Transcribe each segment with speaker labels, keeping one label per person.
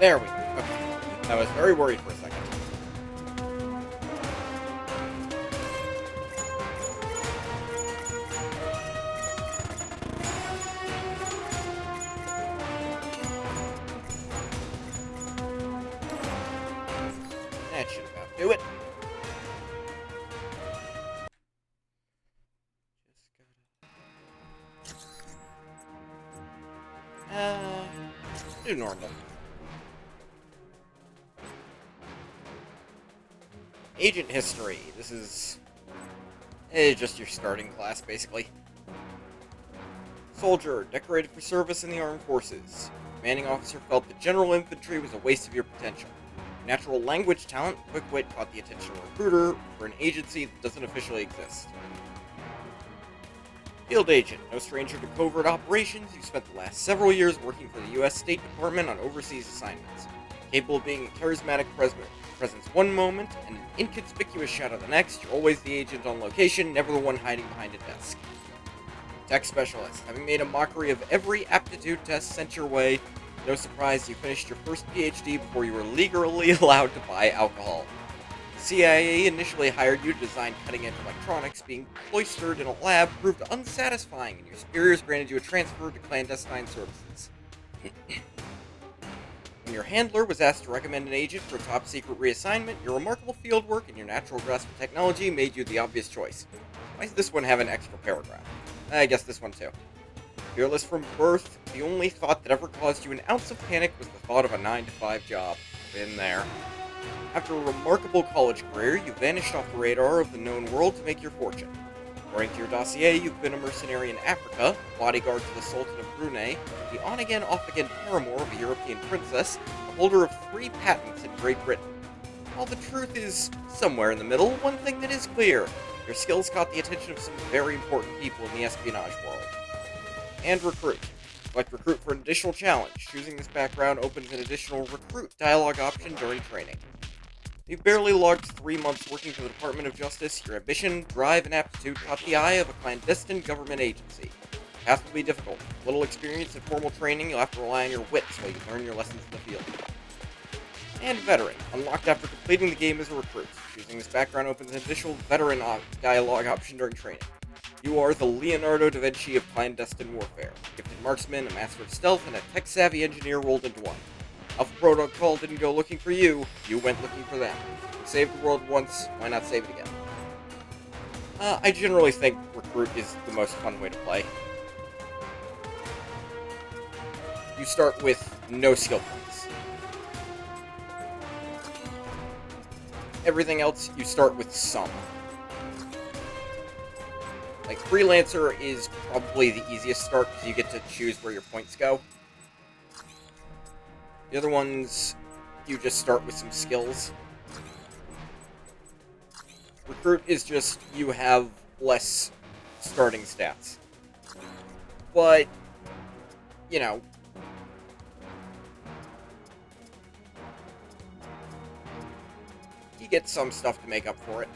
Speaker 1: There we go. Okay. I was very worried for a second. That should about do it. Do normal. Agent history. This is just your starting class, basically. Soldier, decorated for service in the armed forces. Commanding officer felt that general infantry was a waste of your potential. Natural language talent, quick wit caught the attention of a recruiter for an agency that doesn't officially exist. Field agent, no stranger to covert operations, you spent the last several years working for the U.S. State Department on overseas assignments. Capable of being a charismatic presence one moment and an inconspicuous shadow the next, you're always the agent on location, never the one hiding behind a desk. Tech specialist, having made a mockery of every aptitude test sent your way, no surprise you finished your first PhD before you were legally allowed to buy alcohol. The CIA initially hired you to design cutting-edge electronics. Being cloistered in a lab proved unsatisfying, and your superiors granted you a transfer to clandestine services. When your handler was asked to recommend an agent for a top-secret reassignment, your remarkable fieldwork and your natural grasp of technology made you the obvious choice. Why does this one have an extra paragraph? I guess this one too. Fearless from birth, the only thought that ever caused you an ounce of panic was the thought of a 9-to-5 job. Been there. After a remarkable college career, you vanished off the radar of the known world to make your fortune. According to your dossier, you've been a mercenary in Africa, bodyguard to the Sultan of Brunei, the on-again, off-again paramour of a European princess, the holder of 3 patents in Great Britain. While the truth is somewhere in the middle, one thing that is clear: your skills caught the attention of some very important people in the espionage world. And recruit. Select recruit for an additional challenge. Choosing this background opens an additional recruit dialogue option during training. You've barely logged 3 months working for the Department of Justice. Your ambition, drive, and aptitude caught the eye of a clandestine government agency. The path will be difficult. With little experience and formal training, you'll have to rely on your wits while you learn your lessons in the field. And veteran. Unlocked after completing the game as a recruit. Choosing this background opens an additional veteran dialogue option during training. You are the Leonardo da Vinci of clandestine warfare. Gifted marksman, a master of stealth, and a tech-savvy engineer rolled into one. Alpha Protocol didn't go looking for you, you went looking for them. You saved the world once, why not save it again? I generally think Recruit is the most fun way to play. You start with no skill points. Everything else, you start with some. Like, Freelancer is probably the easiest start because you get to choose where your points go. The other ones, you just start with some skills. Recruit is just, you have less starting stats. But, you know, you get some stuff to make up for it.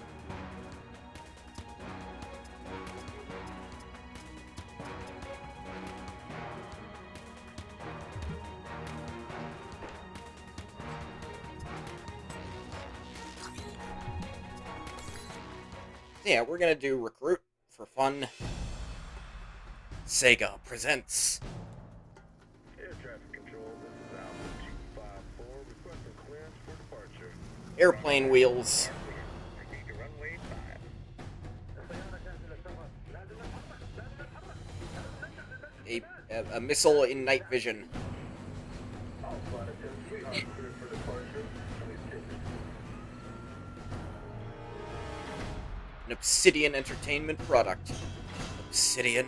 Speaker 1: Yeah, we're gonna do Recruit for fun. Sega presents
Speaker 2: Air traffic control, this is Alpha 254, requesting clearance for departure.
Speaker 1: Airplane Wheels.
Speaker 2: Repeat to runway 5.
Speaker 1: A missile in night vision.
Speaker 2: Alpha 10-3 are cleared for departure. Please take it.
Speaker 1: An Obsidian Entertainment product. Obsidian.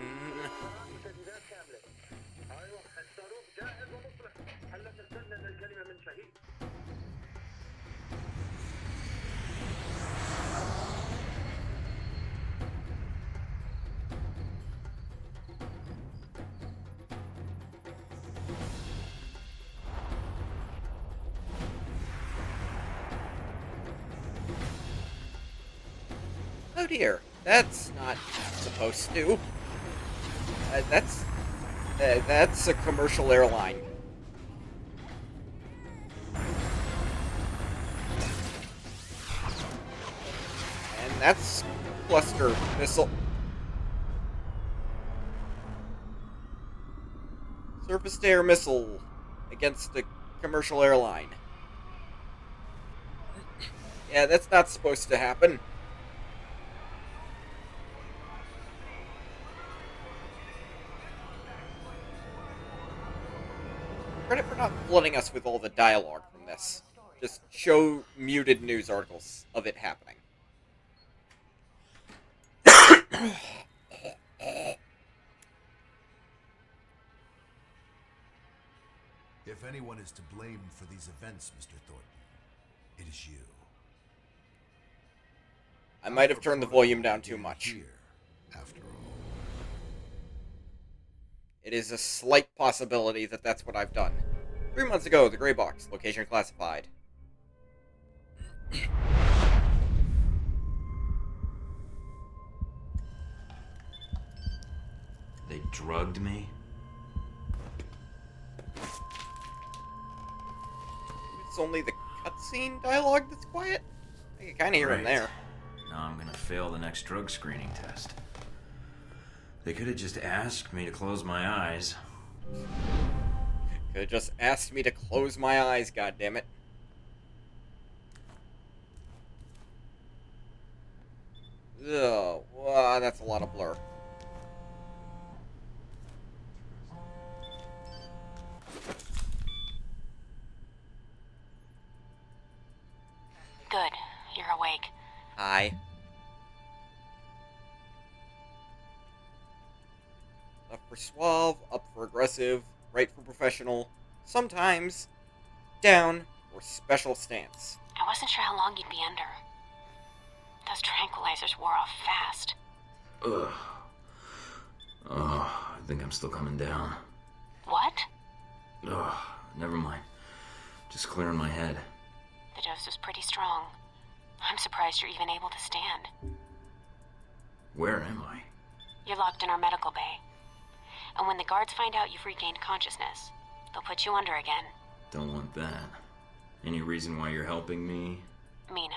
Speaker 1: Oh dear, that's not supposed to. That's a commercial airline. And that's cluster missile. Surface-to-air missile against a commercial airline. Yeah, that's not supposed to happen. Credit for not flooding us with all the dialogue from this. Just show muted news articles of it happening.
Speaker 3: If anyone is to blame for these events, Mr. Thornton, it is you.
Speaker 1: I might have turned the volume down too much.
Speaker 3: Here, after all.
Speaker 1: It is a slight possibility that that's what I've done. 3 months ago, the Gray Box, location classified.
Speaker 4: They drugged me?
Speaker 1: It's only the cutscene dialogue that's quiet? I can kind of hear him
Speaker 4: Right.
Speaker 1: there.
Speaker 4: Now I'm gonna fail the next drug screening test. They could have just asked me to close my eyes.
Speaker 1: Could have just asked me to close my eyes, goddammit. Ugh, wow, that's a lot of blur.
Speaker 5: Good. You're awake.
Speaker 1: Hi. Left for suave, up for aggressive, right for professional, sometimes down for special stance.
Speaker 5: I wasn't sure how long you'd be under. Those tranquilizers wore off fast.
Speaker 4: Ugh. Oh, I think I'm still coming down.
Speaker 5: What?
Speaker 4: Ugh, never mind. Just clearing my head.
Speaker 5: The dose was pretty strong. I'm surprised you're even able to stand.
Speaker 4: Where am I?
Speaker 5: You're locked in our medical bay. And when the guards find out you've regained consciousness, they'll put you under again.
Speaker 4: Don't want that. Any reason why you're helping me?
Speaker 5: Mina.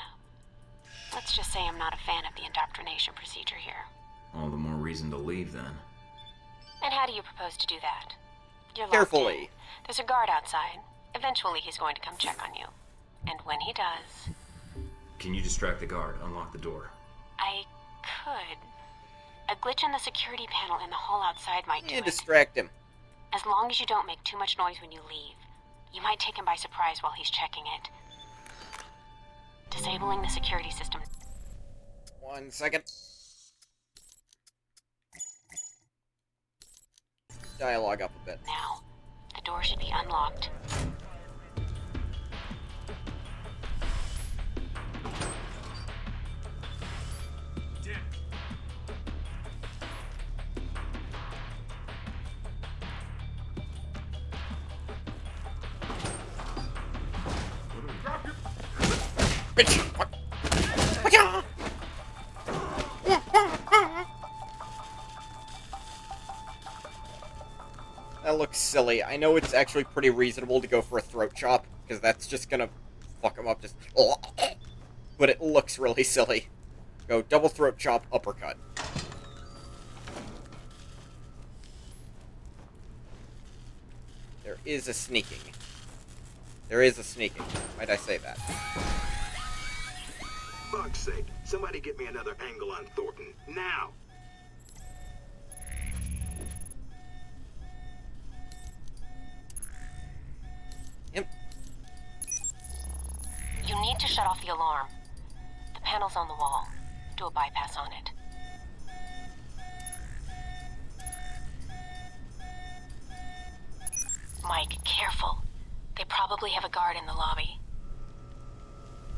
Speaker 5: Let's just say I'm not a fan of the indoctrination procedure here.
Speaker 4: All the more reason to leave then.
Speaker 5: And how do you propose to do that? You're locked
Speaker 1: Carefully.
Speaker 5: in. There's a guard outside. Eventually he's going to come check on you. And when he does,
Speaker 4: Can you distract the guard? Unlock the door.
Speaker 5: I could. A glitch in the security panel in the hall outside might do
Speaker 1: Yeah,
Speaker 5: it.
Speaker 1: distract him.
Speaker 5: As long as you don't make too much noise when you leave, you might take him by surprise while he's checking it. Disabling the security system.
Speaker 1: 1 second. Dialogue up a bit.
Speaker 5: Now, the door should be unlocked.
Speaker 1: Bitch! What? Whatcha? That looks silly. I know it's actually pretty reasonable to go for a throat chop, because that's just gonna fuck him up. Just, but it looks really silly. Go double throat chop, uppercut. There is a sneaking. There is a sneaking. Might I say that?
Speaker 2: Fuck's sake, somebody get me another angle on Thornton, now!
Speaker 1: Yep.
Speaker 5: You need to shut off the alarm. The panel's on the wall. Do a bypass on it. Mike, careful. They probably have a guard in the lobby.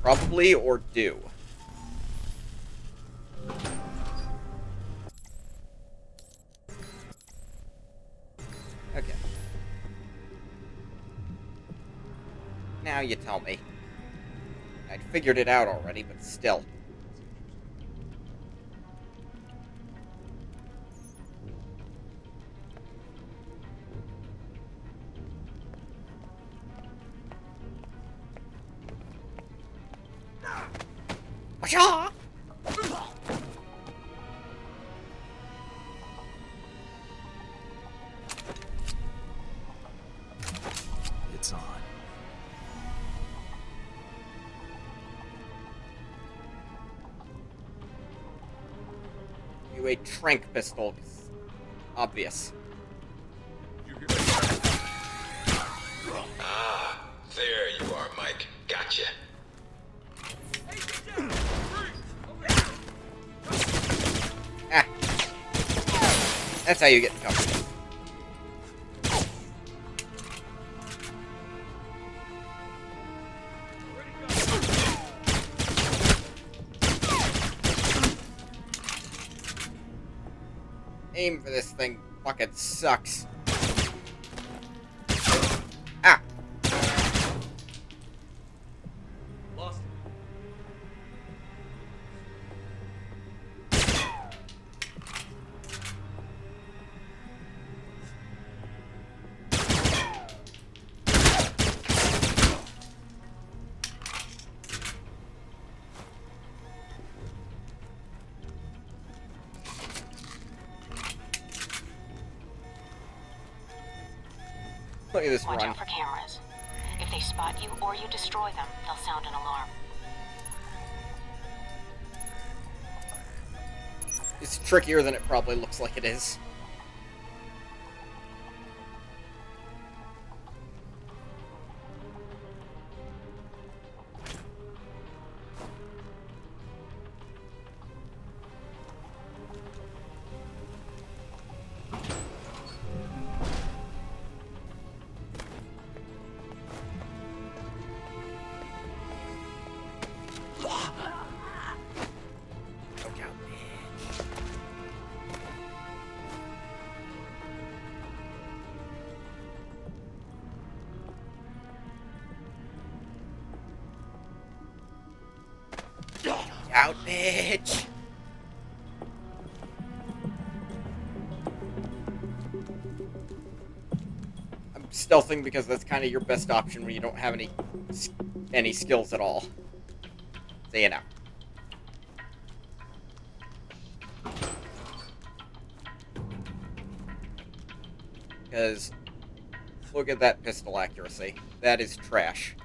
Speaker 1: Probably or do. Okay. Now you tell me. I'd figured it out already, but still. Whatcha? to a tranq pistol. Obvious.
Speaker 6: Ah, there you are, Mike. Gotcha.
Speaker 1: Ah. That's how you get in cover. Aim for this thing fucking sucks. Ah!
Speaker 7: Lost it.
Speaker 1: Look at this
Speaker 5: Watch
Speaker 1: run.
Speaker 5: out for cameras. If they spot you or you destroy them, they'll sound an alarm.
Speaker 1: It's trickier than it probably looks like it is. Look out, bitch. Look out, bitch. I'm stealthing because that's kind of your best option when you don't have any skills at all. So you know. Because look at that pistol accuracy. That is trash.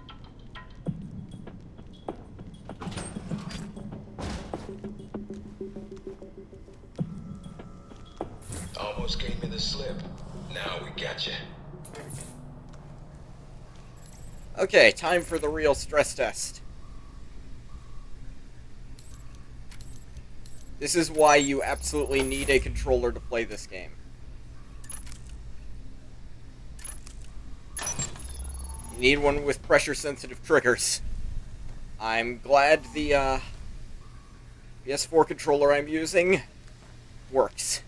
Speaker 6: Almost gave me the slip. Now we gotcha.
Speaker 1: Okay, time for the real stress test. This is why you absolutely need a controller to play this game. You need one with pressure-sensitive triggers. I'm glad the PS4 controller I'm using works.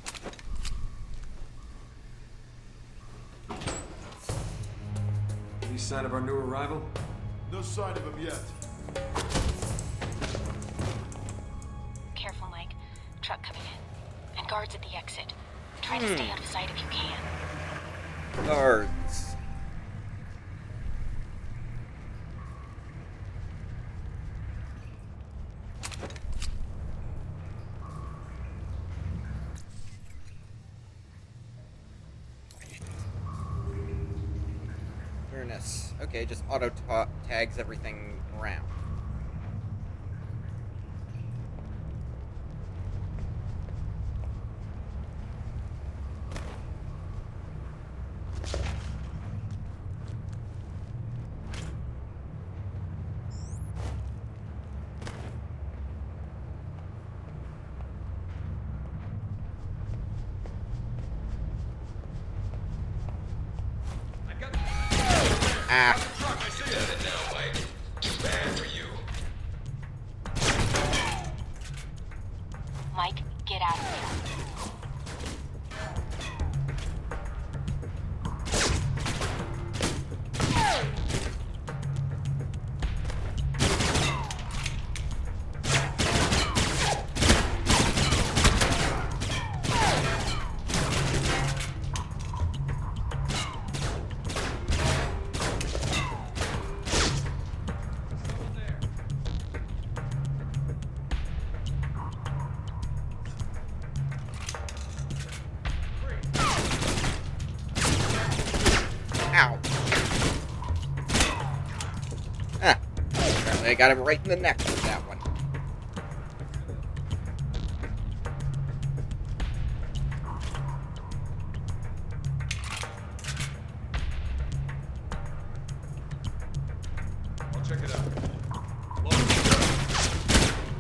Speaker 7: Any sign of our new arrival?
Speaker 3: No sign of him yet.
Speaker 5: Careful, Mike. Truck coming in. And guards at the exit. Try to stay out of sight if you can.
Speaker 1: Guards. Awareness. Okay, just tags everything around. Ah.
Speaker 6: You've done it now, Mike. Too bad for you.
Speaker 5: Mike, get out of here.
Speaker 1: Ow. Ah. Apparently I got him right in the neck with that one.
Speaker 7: Check it out. Lost.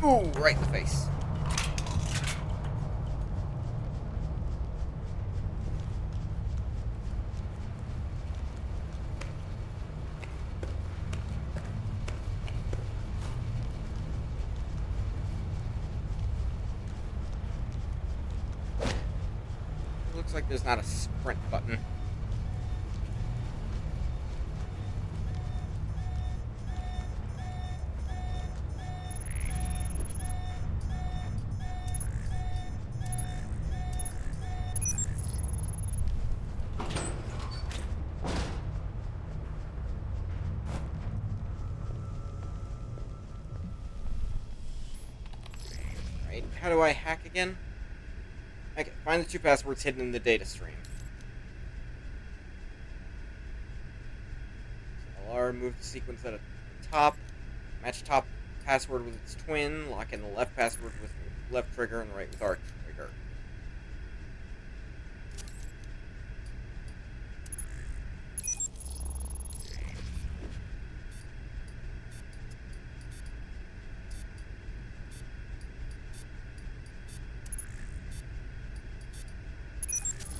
Speaker 1: Ooh, right in the face. Looks like there's not a sprint button. Right, how do I hack again? Okay, find the two passwords hidden in the data stream. So LR, move the sequence at the top, match top password with its twin, lock in the left password with left trigger and right with R trigger.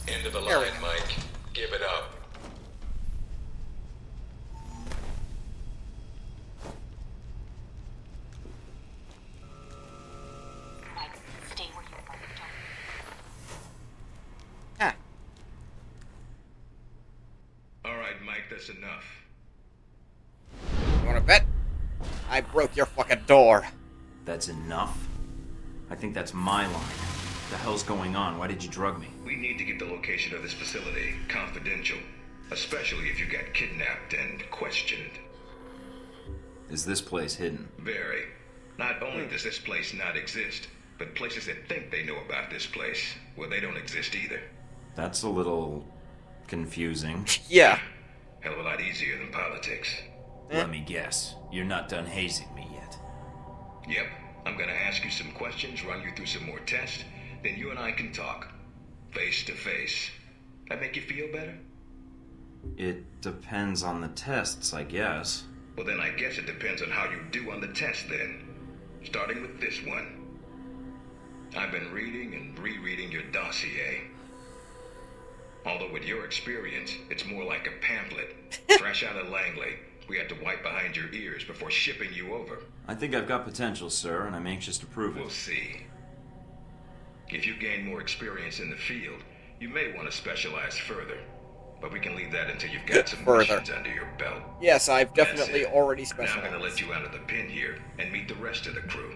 Speaker 6: End of the
Speaker 1: There we
Speaker 6: line,
Speaker 1: go.
Speaker 6: Mike. Give it up.
Speaker 5: Mike, stay where you are. Don't.
Speaker 1: Huh.
Speaker 6: Alright, Mike, that's enough.
Speaker 1: You wanna bet? I broke your fucking door.
Speaker 4: That's enough? I think that's my line. What the hell's going on? Why did you drug me?
Speaker 6: We need to get the location of this facility confidential, especially if you got kidnapped and questioned.
Speaker 4: Is this place hidden?
Speaker 6: Very. Not only does this place not exist, but places that think they know about this place, well, they don't exist either.
Speaker 4: That's a little confusing.
Speaker 1: Yeah.
Speaker 6: Hell of a lot easier than politics.
Speaker 4: Let me guess. You're not done hazing me yet.
Speaker 6: Yep. I'm gonna ask you some questions, run you through some more tests, then you and I can talk. Face to face. That make you feel better?
Speaker 4: It depends on the tests, I guess.
Speaker 6: Well, then I guess it depends on how you do on the test then. Starting with this one. I've been reading and rereading your dossier. Although with your experience, it's more like a pamphlet. Fresh out of Langley. We had to wipe behind your ears before shipping you over.
Speaker 4: I think I've got potential, sir, and I'm anxious to prove
Speaker 6: We'll
Speaker 4: it.
Speaker 6: see. If you gain more experience in the field, you may want to specialize further. But we can leave that until you've got some
Speaker 1: Further.
Speaker 6: missions under your belt.
Speaker 1: Yes, I've definitely
Speaker 6: That's it.
Speaker 1: already
Speaker 6: Now I'm gonna
Speaker 1: specialized.
Speaker 6: let you out of the pin here and meet the rest of the crew.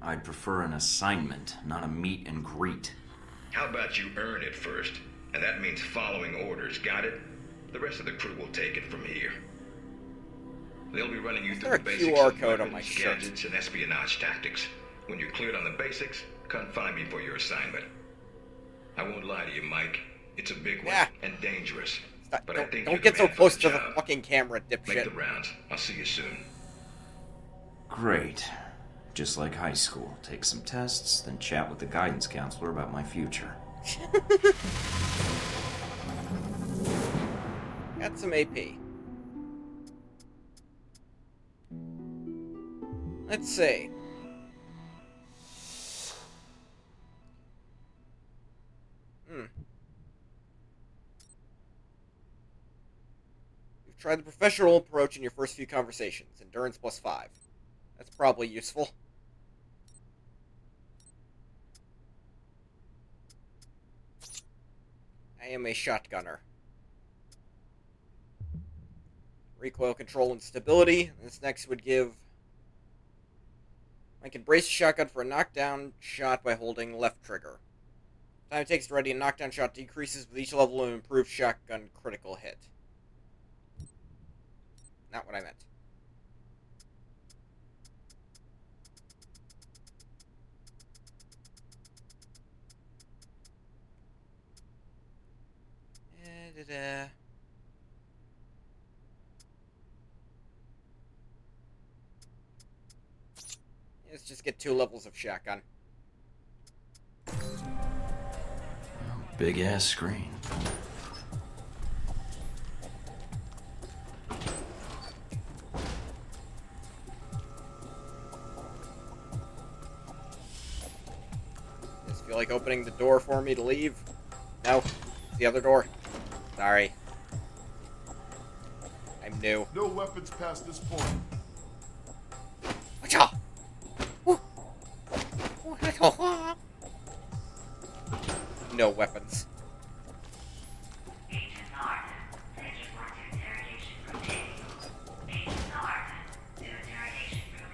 Speaker 4: I'd prefer an assignment, not a meet and greet.
Speaker 6: How about you earn it first? And that means following orders, got it? The rest of the crew will take it from here. They'll be running you
Speaker 1: Is
Speaker 6: through
Speaker 1: there
Speaker 6: the
Speaker 1: a
Speaker 6: basics
Speaker 1: QR
Speaker 6: of
Speaker 1: code on my
Speaker 6: weapons,
Speaker 1: shirt?
Speaker 6: gadgets, and espionage tactics. When you're cleared on the basics, come find me for your assignment. I won't lie to you, Mike. It's a big one
Speaker 1: Yeah.
Speaker 6: and dangerous.
Speaker 1: Stop-
Speaker 6: But I
Speaker 1: Don't,
Speaker 6: think
Speaker 1: don't
Speaker 6: you're
Speaker 1: get
Speaker 6: the
Speaker 1: so
Speaker 6: man for
Speaker 1: close
Speaker 6: the
Speaker 1: to the
Speaker 6: job.
Speaker 1: fucking camera,
Speaker 6: Make the
Speaker 1: dipshit.
Speaker 6: rounds. I'll see you soon.
Speaker 4: Great. Just like high school. Take some tests, then chat with the guidance counselor about my future.
Speaker 1: Got some AP. Let's see. You've tried the professional approach in your first few conversations. Endurance +5. That's probably useful. I am a shotgunner. Recoil control and stability. This next would give... I can brace a shotgun for a knockdown shot by holding left trigger. Time it takes to ready a knockdown shot decreases with each level of improved shotgun critical hit. Not what I meant. Da-da. just get 2 levels of shotgun.
Speaker 4: Big ass screen.
Speaker 1: Just feel like opening the door for me to leave? No. It's the other door. Sorry. I'm new.
Speaker 3: No weapons past this point.
Speaker 1: Wacha! No weapons.
Speaker 8: Agent North, Agent 1 to interrogation room A. Agent North to interrogation room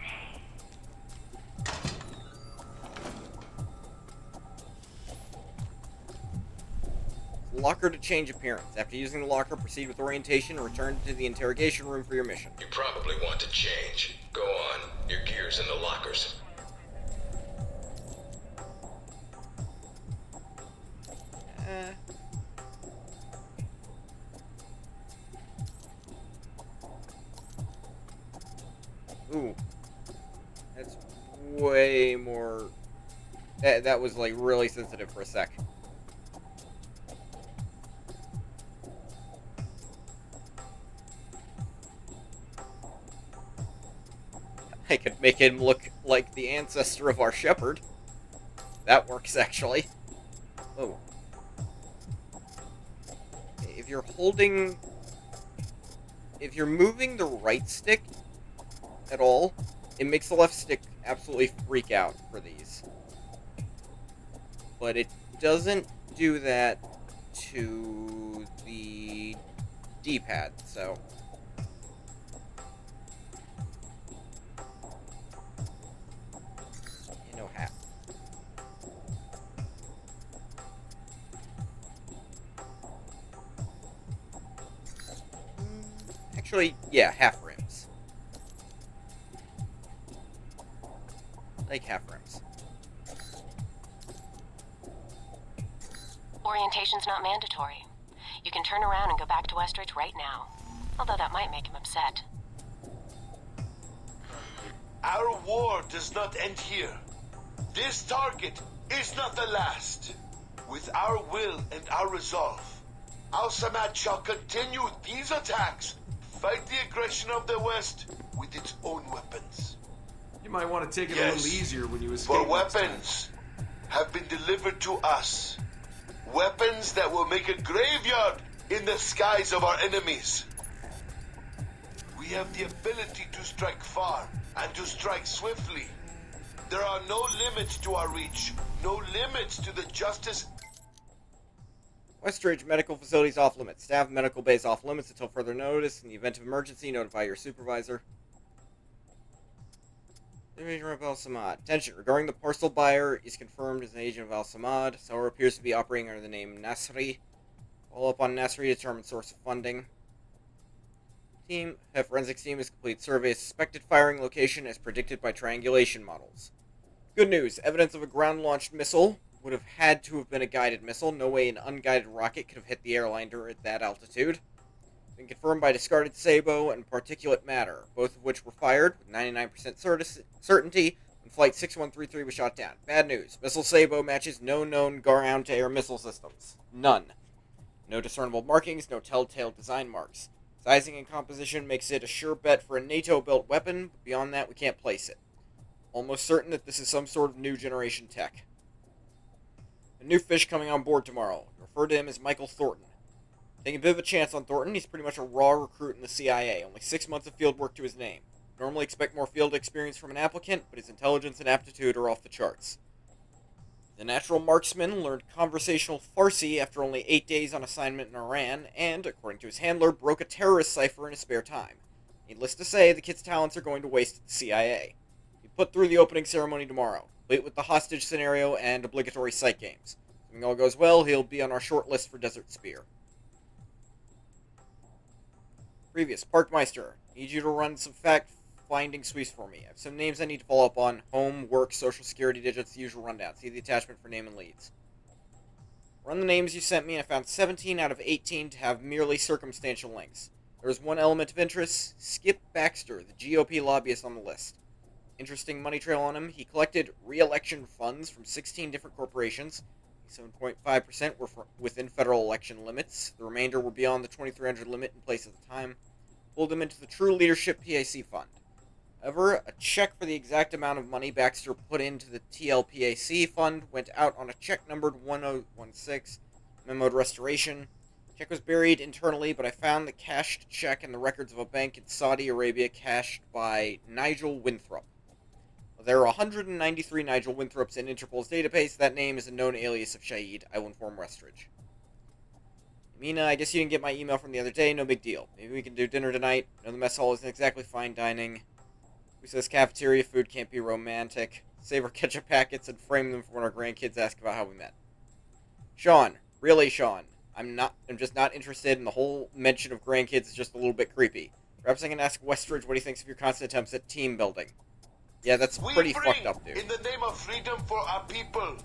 Speaker 8: A.
Speaker 1: Locker to change appearance. After using the locker, proceed with orientation and return to the interrogation room for your mission.
Speaker 6: You probably want to change. Go on. Your gear's in the lockers.
Speaker 1: Ooh. That's way more... That was, like, really sensitive for a sec. I could make him look like the ancestor of our shepherd. That works, actually. Oh. If you're holding... If you're moving the right stick at all, it makes the left stick absolutely freak out for these. But it doesn't do that to the D-pad, so... No half. Actually, yeah, half rims. Like half rims.
Speaker 5: Orientation's not mandatory. You can turn around and go back to Westridge right now. Although that might make him upset.
Speaker 9: Our war does not end here. This target is not the last. With our will and our resolve, Al Samad shall continue these attacks, fight the aggression of the West with its own weapons.
Speaker 7: You might want to take it a
Speaker 9: Yes,
Speaker 7: little easier when you escape.
Speaker 9: For
Speaker 7: next time.
Speaker 9: weapons have been delivered to us. Weapons that will make a graveyard in the skies of our enemies. We have the ability to strike far and to strike swiftly. There are no limits to our reach, no limits to the justice.
Speaker 1: Westridge Medical Facilities off limits. Staff medical base off limits until further notice. In the event of emergency, notify your supervisor. Division of Al Samad. Attention, regarding the parcel buyer is confirmed as an agent of Al Samad. Seller appears to be operating under the name Nasri. Follow up on Nasri to determine source of funding. Team, forensics team has completed survey of suspected firing location as predicted by triangulation models. Good news, evidence of a ground-launched missile would have had to have been a guided missile. No way an unguided rocket could have hit the airliner at that altitude. Been confirmed by discarded Sabo and particulate matter, both of which were fired with 99% certainty when Flight 6133 was shot down. Bad news, missile Sabo matches no known ground-to-air missile systems. None. No discernible markings, no telltale design marks. Sizing and composition makes it a sure bet for a NATO-built weapon, but beyond that we can't place it. Almost certain that this is some sort of new generation tech. A new fish coming on board tomorrow. Refer to him as Michael Thornton. Taking a bit of a chance on Thornton, he's pretty much a raw recruit in the CIA, only 6 months of field work to his name. Normally expect more field experience from an applicant, but his intelligence and aptitude are off the charts. The natural marksman learned conversational Farsi after only 8 days on assignment in Iran, and, according to his handler, broke a terrorist cipher in his spare time. Needless to say, the kid's talents are going to waste at the CIA. He put through the opening ceremony tomorrow, complete with the hostage scenario and obligatory sight games. Assuming all goes well, he'll be on our short list for Desert Spear. Previous, Parkmeister. Need you to run some fact-finding sweeps for me. I have some names I need to follow up on. Home, work, social security digits, the usual rundown. See the attachment for name and leads. Run the names you sent me, and I found 17 out of 18 to have merely circumstantial links. There was one element of interest. Skip Baxter, the GOP lobbyist on the list. interesting money trail on him. He collected re-election funds from 16 different corporations. 7.5% were within federal election limits. The remainder were beyond the 2,300 limit in place at the time. Pulled him into the True Leadership PAC fund. However, a check for the exact amount of money Baxter put into the TLPAC fund went out on a check numbered 1016, memoed restoration. Check was buried internally, but I found the cashed check in the records of a bank in Saudi Arabia cashed by Nigel Winthrop. There are 193 Nigel Winthrops in Interpol's database. That name is a known alias of Shahid. I will inform Westridge. Mina, I guess you didn't get my email from the other day. No big deal. Maybe we can do dinner tonight. I know the mess hall isn't exactly fine dining. Who says cafeteria food can't be romantic? Save our ketchup packets and frame them for when our grandkids ask about how we met. Sean. Really, Sean. I'm just not interested in the whole mention of grandkids. Is just a little bit creepy. Perhaps I can ask Westridge what he thinks of your constant attempts at team building. Yeah, that's pretty fucked up, dude.
Speaker 9: In the name of freedom for our people.
Speaker 1: Okay.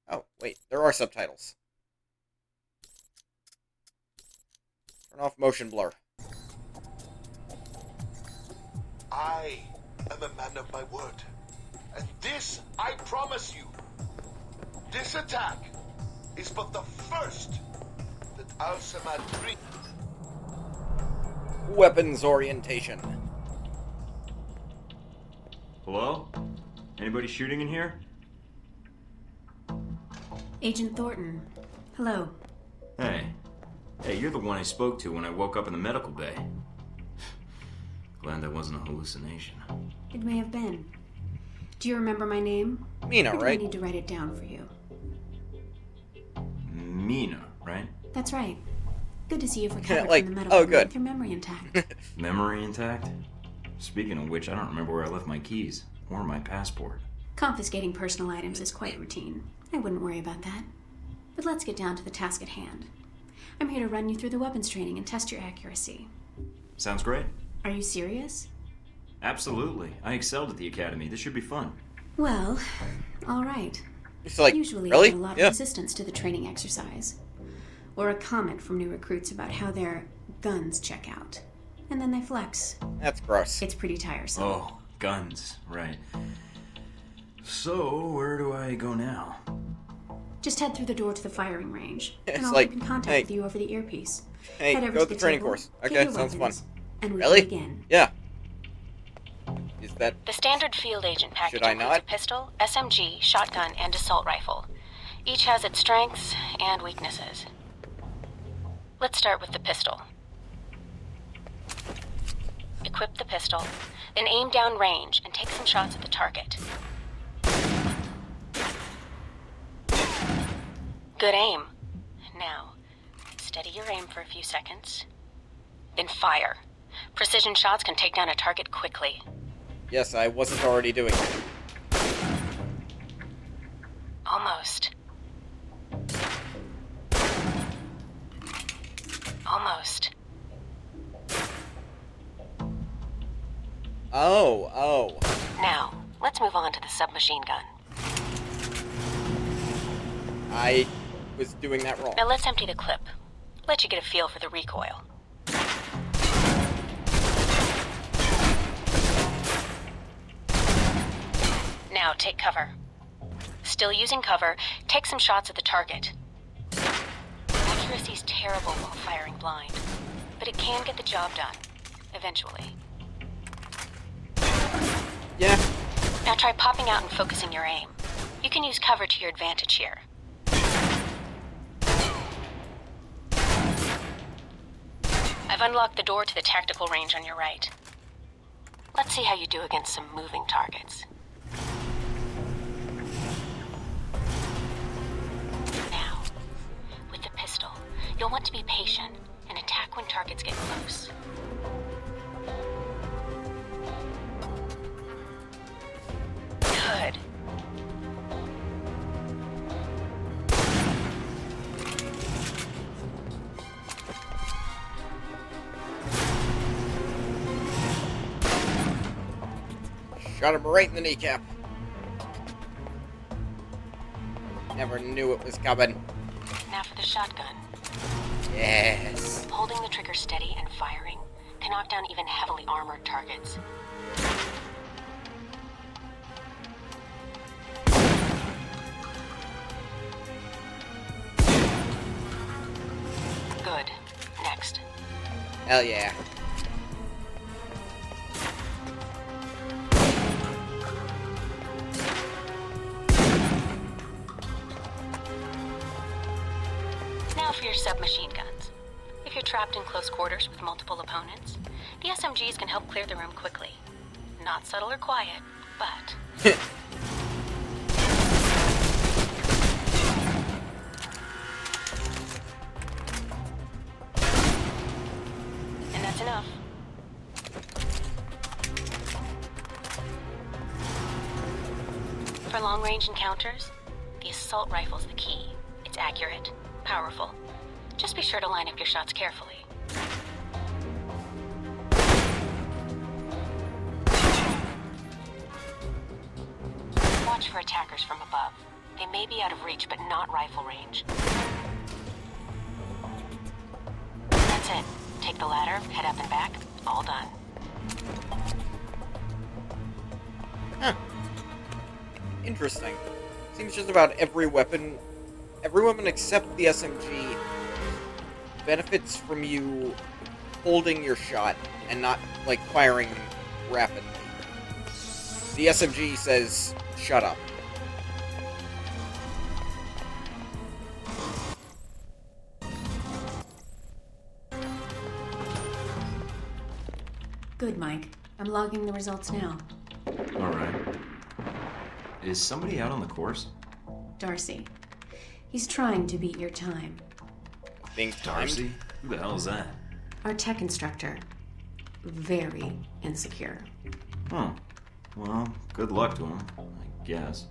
Speaker 1: Oh, wait, there are subtitles. Turn off motion blur.
Speaker 9: I am a man of my word. And this, I promise you, this attack is but the first that Al-Samad brings.
Speaker 1: Weapons orientation.
Speaker 4: Hello? Anybody shooting in here?
Speaker 5: Agent Thornton. Hello.
Speaker 4: Hey. Hey, you're the one I spoke to when I woke up in the medical bay. Glad that wasn't a hallucination.
Speaker 5: It may have been. Do you remember my name?
Speaker 1: Mina,
Speaker 5: Or do I
Speaker 1: right?
Speaker 5: need to write it down for you?
Speaker 4: Mina, right?
Speaker 5: That's right. Good to see you've recovered
Speaker 1: Like,
Speaker 5: from the medical
Speaker 1: oh,
Speaker 5: room
Speaker 1: good.
Speaker 5: with your memory intact.
Speaker 4: Memory intact? Speaking of which, I don't remember where I left my keys or my passport.
Speaker 5: Confiscating personal items is quite routine. I wouldn't worry about that. But let's get down to the task at hand. I'm here to run you through the weapons training and test your accuracy.
Speaker 4: Sounds great.
Speaker 5: Are you serious?
Speaker 4: Absolutely. I excelled at the academy. This should be fun.
Speaker 5: Well, all right.
Speaker 1: It's like,
Speaker 5: Usually
Speaker 1: really?
Speaker 5: I get a lot
Speaker 1: Yeah.
Speaker 5: of resistance to the training exercise. Or a comment from new recruits about how their guns check out. And then they flex.
Speaker 1: That's gross.
Speaker 5: It's pretty tiresome.
Speaker 4: Oh, guns. Right. So, where do I go now?
Speaker 5: Just head through the door to the firing range.
Speaker 1: It's
Speaker 5: and I'll
Speaker 1: like,
Speaker 5: keep in contact
Speaker 1: hey.
Speaker 5: with you over the earpiece.
Speaker 1: Hey,
Speaker 5: Head over
Speaker 1: go
Speaker 5: to
Speaker 1: to the training
Speaker 5: table,
Speaker 1: course.
Speaker 5: get
Speaker 1: Okay,
Speaker 5: your
Speaker 1: sounds fun.
Speaker 5: weapons, and we
Speaker 1: Really?
Speaker 5: begin.
Speaker 1: Yeah. Is that...
Speaker 5: The standard field agent package
Speaker 1: Should I
Speaker 5: includes
Speaker 1: not?
Speaker 5: a pistol, SMG, shotgun, and assault rifle. Each has its strengths and weaknesses. Let's start with the pistol. Equip the pistol, then aim down range and take some shots at the target. Good aim. Now, steady your aim for a few seconds. Then fire. Precision shots can take down a target quickly.
Speaker 1: Yes, I wasn't already doing it.
Speaker 5: Almost. Almost.
Speaker 1: Oh.
Speaker 5: Now, let's move on to the submachine gun.
Speaker 1: I was doing that wrong.
Speaker 5: Now let's empty the clip. Let you get a feel for the recoil. Now take cover. Still using cover, take some shots at the target. Accuracy's terrible while firing blind, but it can get the job done, eventually.
Speaker 1: Yeah.
Speaker 5: Now try popping out and focusing your aim. You can use cover to your advantage here. I've unlocked the door to the tactical range on your right. Let's see how you do against some moving targets. Now, with the pistol, you'll want to be patient and attack when targets get close. Good.
Speaker 1: Shot him right in the kneecap. Never knew it was coming.
Speaker 5: Now for the shotgun.
Speaker 1: Yes.
Speaker 5: Holding the trigger steady and firing can knock down even heavily armored targets. Good. Next.
Speaker 1: Hell yeah.
Speaker 5: Now for your submachine guns. If you're trapped in close quarters with multiple opponents, the SMGs can help clear the room quickly. Not subtle or quiet, but... And that's enough. For long-range encounters, the assault rifle's the key. It's accurate, powerful. Just be sure to line up your shots carefully. Watch for attackers from above. They may be out of reach, but not rifle range. That's it. Take the ladder, head up and back. All done.
Speaker 1: Huh. Interesting. Seems just about every weapon except the SMG benefits from you holding your shot and not, like, firing rapidly. The SMG says, shut up.
Speaker 5: Good, Mike. I'm logging the results now.
Speaker 4: Alright. Is somebody out on the course?
Speaker 5: Darcy. He's trying to beat your time.
Speaker 1: Being timed?
Speaker 4: Darcy? Who the hell is that?
Speaker 5: Our tech instructor. Very insecure.
Speaker 4: Huh. Well, good luck to him, I guess.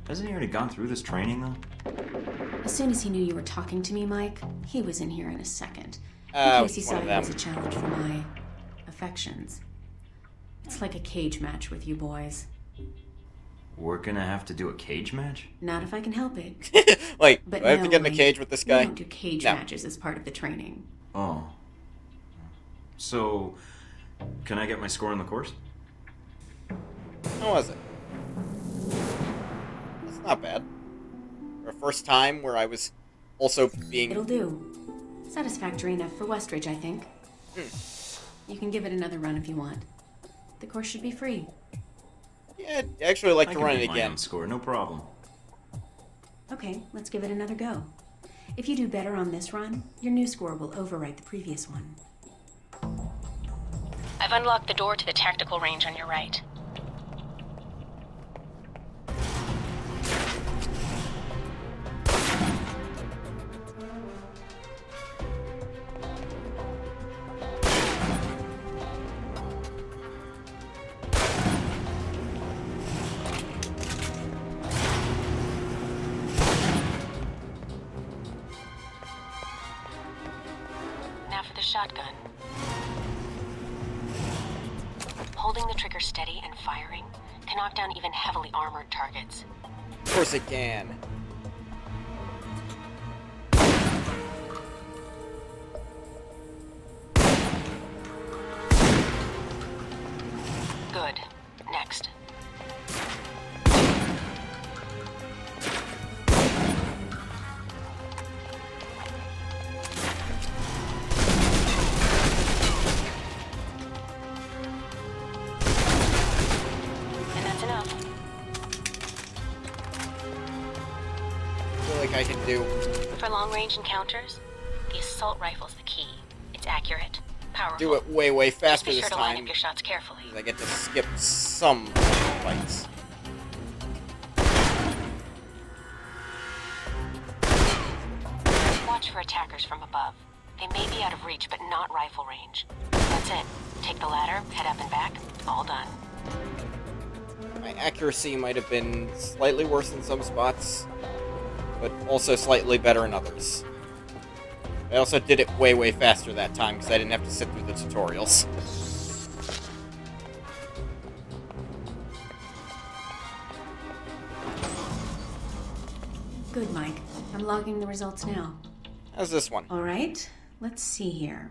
Speaker 4: Hasn't he already gone through this training, though?
Speaker 5: As soon as he knew you were talking to me, Mike, he was in here in a second. In case he
Speaker 1: one
Speaker 5: saw
Speaker 1: of
Speaker 5: you
Speaker 1: them.
Speaker 5: as a challenge for my affections. It's like a cage match with you boys.
Speaker 4: We're gonna have to do a cage match?
Speaker 5: Not if I can help it.
Speaker 1: Like,
Speaker 5: But
Speaker 1: do I have to
Speaker 5: no,
Speaker 1: get in a
Speaker 5: Mike,
Speaker 1: cage with this
Speaker 5: We
Speaker 1: guy?
Speaker 5: don't do cage
Speaker 1: No.
Speaker 5: matches as part of the training.
Speaker 4: Oh. So, can I get my score on the course?
Speaker 1: How was it? That's not bad. For a first time where I was also being...
Speaker 5: It'll do. Satisfactory enough for Westridge, I think. You can give it another run if you want. The course should be free.
Speaker 1: Yeah, I'd actually like
Speaker 4: I
Speaker 1: to
Speaker 4: can
Speaker 1: run
Speaker 4: beat
Speaker 1: it
Speaker 4: my
Speaker 1: again.
Speaker 4: own score, no problem.
Speaker 5: Okay, let's give it another go. If you do better on this run, your new score will overwrite the previous one. I've unlocked the door to the tactical range on your right. Now for the shotgun. Holding the trigger steady and firing can knock down even heavily armored targets.
Speaker 1: Of course it can.
Speaker 5: Good. Next. And that's enough.
Speaker 1: I feel like I can do...
Speaker 5: For long-range encounters, the assault rifle's the key. It's accurate, powerful.
Speaker 1: Do it way, way
Speaker 5: Just
Speaker 1: faster
Speaker 5: be
Speaker 1: this
Speaker 5: sure to line
Speaker 1: time.
Speaker 5: up your shots carefully.
Speaker 1: 'Cause I get to skip some fights.
Speaker 5: Watch for attackers from above. They may be out of reach, but not rifle range. That's it. Take the ladder, head up and back. All done.
Speaker 1: My accuracy might have been slightly worse in some spots, but also slightly better in others. I also did it way, way faster that time because I didn't have to sit through the tutorials.
Speaker 5: Good, Mike. I'm logging the results now.
Speaker 1: How's this one?
Speaker 10: All right, let's see here.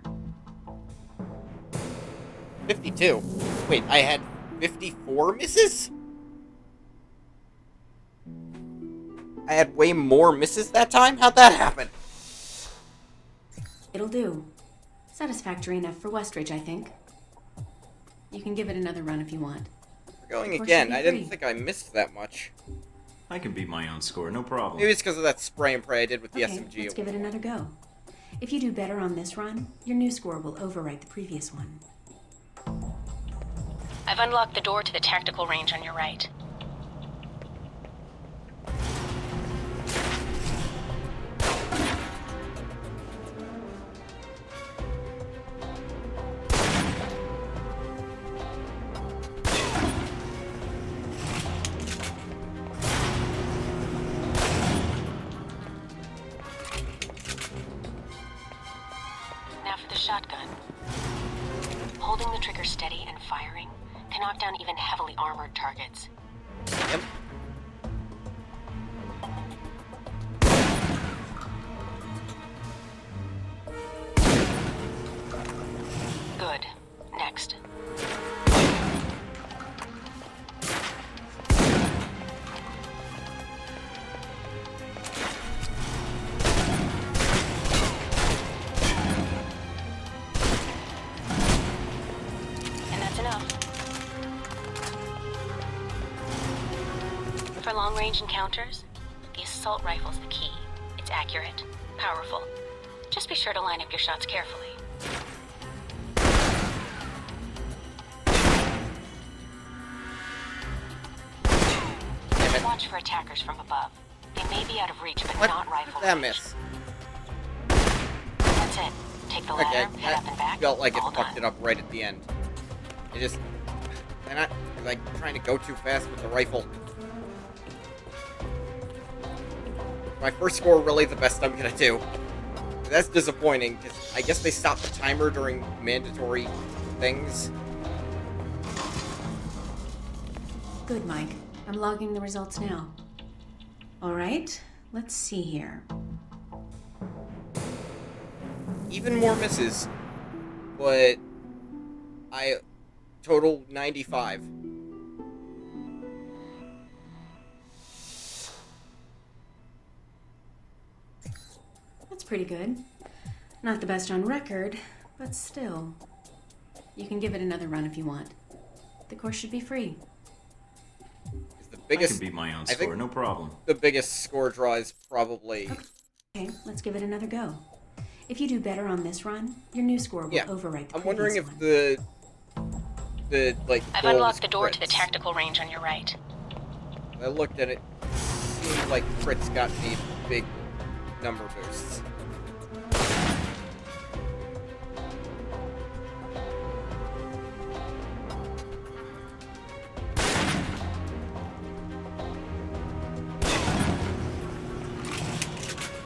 Speaker 1: 52. Wait, I had 54 misses? I had way more misses that time? How'd that happen?
Speaker 10: It'll do. Satisfactory enough for Westridge, I think. You can give it another run if you want.
Speaker 1: We're going
Speaker 10: Of course,
Speaker 1: again.
Speaker 10: you'll be
Speaker 1: I didn't
Speaker 10: free.
Speaker 1: think I missed that much.
Speaker 4: I can beat my own score, no problem.
Speaker 1: Maybe it's because of that spray and pray I did with the
Speaker 10: Okay,
Speaker 1: SMG.
Speaker 10: let's give it another go. If you do better on this run, your new score will overwrite the previous one.
Speaker 5: I've unlocked the door to the tactical range on your right. Now for the shotgun. Holding the trigger steady and firing can knock down even heavily armored targets.
Speaker 1: Yep.
Speaker 5: Good. Next. And that's enough. For long-range encounters, the assault rifle's the key. It's accurate, powerful. Just be sure to line up your shots carefully.
Speaker 1: Damn it.
Speaker 5: Watch for attackers from above. They may be out of reach, but
Speaker 1: What?
Speaker 5: not rifle
Speaker 1: That
Speaker 5: range.
Speaker 1: miss.
Speaker 5: That's it. Take the
Speaker 1: Okay,
Speaker 5: ladder, head up and
Speaker 1: that
Speaker 5: back.
Speaker 1: felt like it
Speaker 5: all
Speaker 1: fucked
Speaker 5: done.
Speaker 1: it up right at the end. It just... And I like trying to go too fast with the rifle. My first score really the best I'm gonna do. That's disappointing, because I guess they stopped the timer during mandatory things.
Speaker 10: Good, Mike. I'm logging the results now. All right, let's see here.
Speaker 1: Even more misses. But... I... Total 95.
Speaker 10: That's pretty good. Not the best on record, but still. You can give it another run if you want. The course should be free.
Speaker 1: The
Speaker 4: I
Speaker 1: biggest...
Speaker 4: can beat my own
Speaker 1: I
Speaker 4: score,
Speaker 1: think-
Speaker 4: no problem.
Speaker 1: The biggest score draw is probably...
Speaker 10: Okay, let's give it another go. If you do better on this run, your new score will
Speaker 1: Yeah,
Speaker 10: overwrite the
Speaker 1: I'm wondering
Speaker 10: previous
Speaker 1: if
Speaker 10: one.
Speaker 1: the like
Speaker 5: I've
Speaker 1: goal
Speaker 5: unlocked
Speaker 1: is
Speaker 5: the door to the
Speaker 1: crits.
Speaker 5: tactical range on your right.
Speaker 1: I looked at it. Seemed like crits got me big number boosts.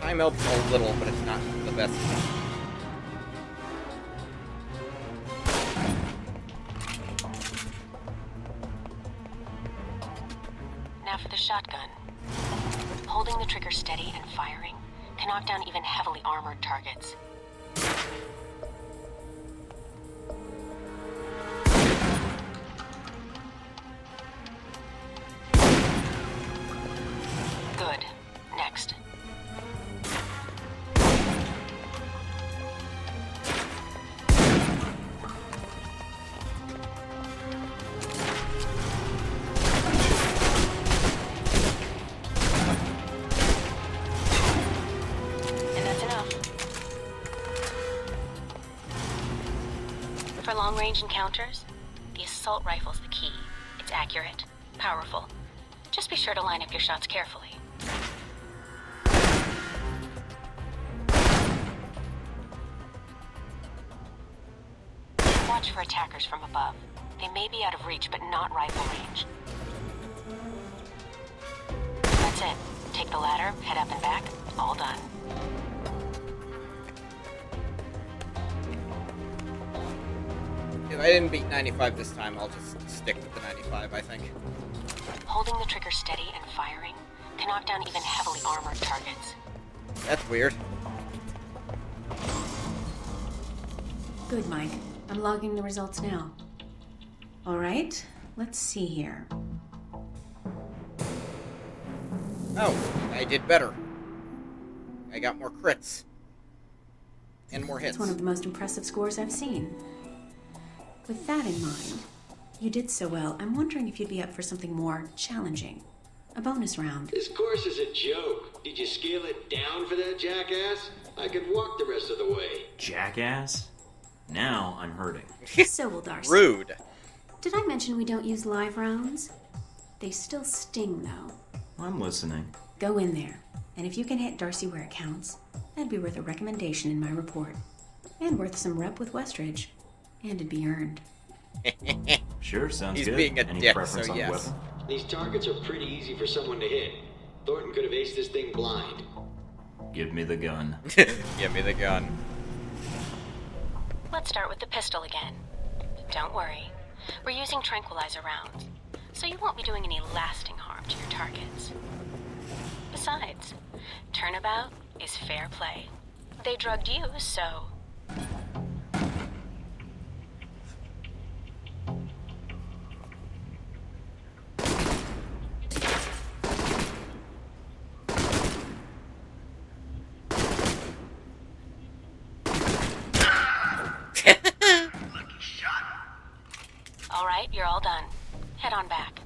Speaker 1: Time helps a little, but it's not the best.
Speaker 5: Now for the shotgun. Holding the trigger steady and firing can knock down even heavily armored targets. Good. Next. And that's enough. For long-range encounters, the assault rifle's the key. It's accurate, powerful. Just be sure to line up your shots carefully. Watch for attackers from above. They may be out of reach, but not rifle range. That's it. Take the ladder, head up and back. All done.
Speaker 1: If I didn't beat 95 this time, I'll just stick with the 95, I think.
Speaker 5: Holding the trigger steady and firing can knock down even heavily armored targets.
Speaker 1: That's weird.
Speaker 10: Good, Mike. I'm logging the results now. All right, let's see here.
Speaker 1: Oh, I did better. I got more crits. And more hits.
Speaker 10: It's one of the most impressive scores I've seen. With that in mind, you did so well, I'm wondering if you'd be up for something more challenging. A bonus round.
Speaker 11: This course is a joke. Did you scale it down for that jackass? I could walk the rest of the way.
Speaker 4: Jackass? Now I'm hurting.
Speaker 10: So will Darcy.
Speaker 1: Rude.
Speaker 10: Did I mention we don't use live rounds? They still sting, though.
Speaker 4: I'm listening.
Speaker 10: Go in there, and if you can hit Darcy where it counts, that'd be worth a recommendation in my report. And worth some rep with Westridge. And it'd be earned.
Speaker 4: Sure, sounds
Speaker 1: He's
Speaker 4: good.
Speaker 1: being a
Speaker 4: Any
Speaker 1: dick,
Speaker 4: preference
Speaker 1: so
Speaker 4: on
Speaker 1: yes.
Speaker 4: weapon?
Speaker 11: These targets are pretty easy for someone to hit. Thornton could have aced this thing blind.
Speaker 4: Give me the gun.
Speaker 1: Give me the gun.
Speaker 5: Let's start with the pistol again. Don't worry. We're using tranquilizer rounds, so you won't be doing any lasting harm to your targets. Besides, turnabout is fair play. They drugged you, so... All right, you're all done. Head on back.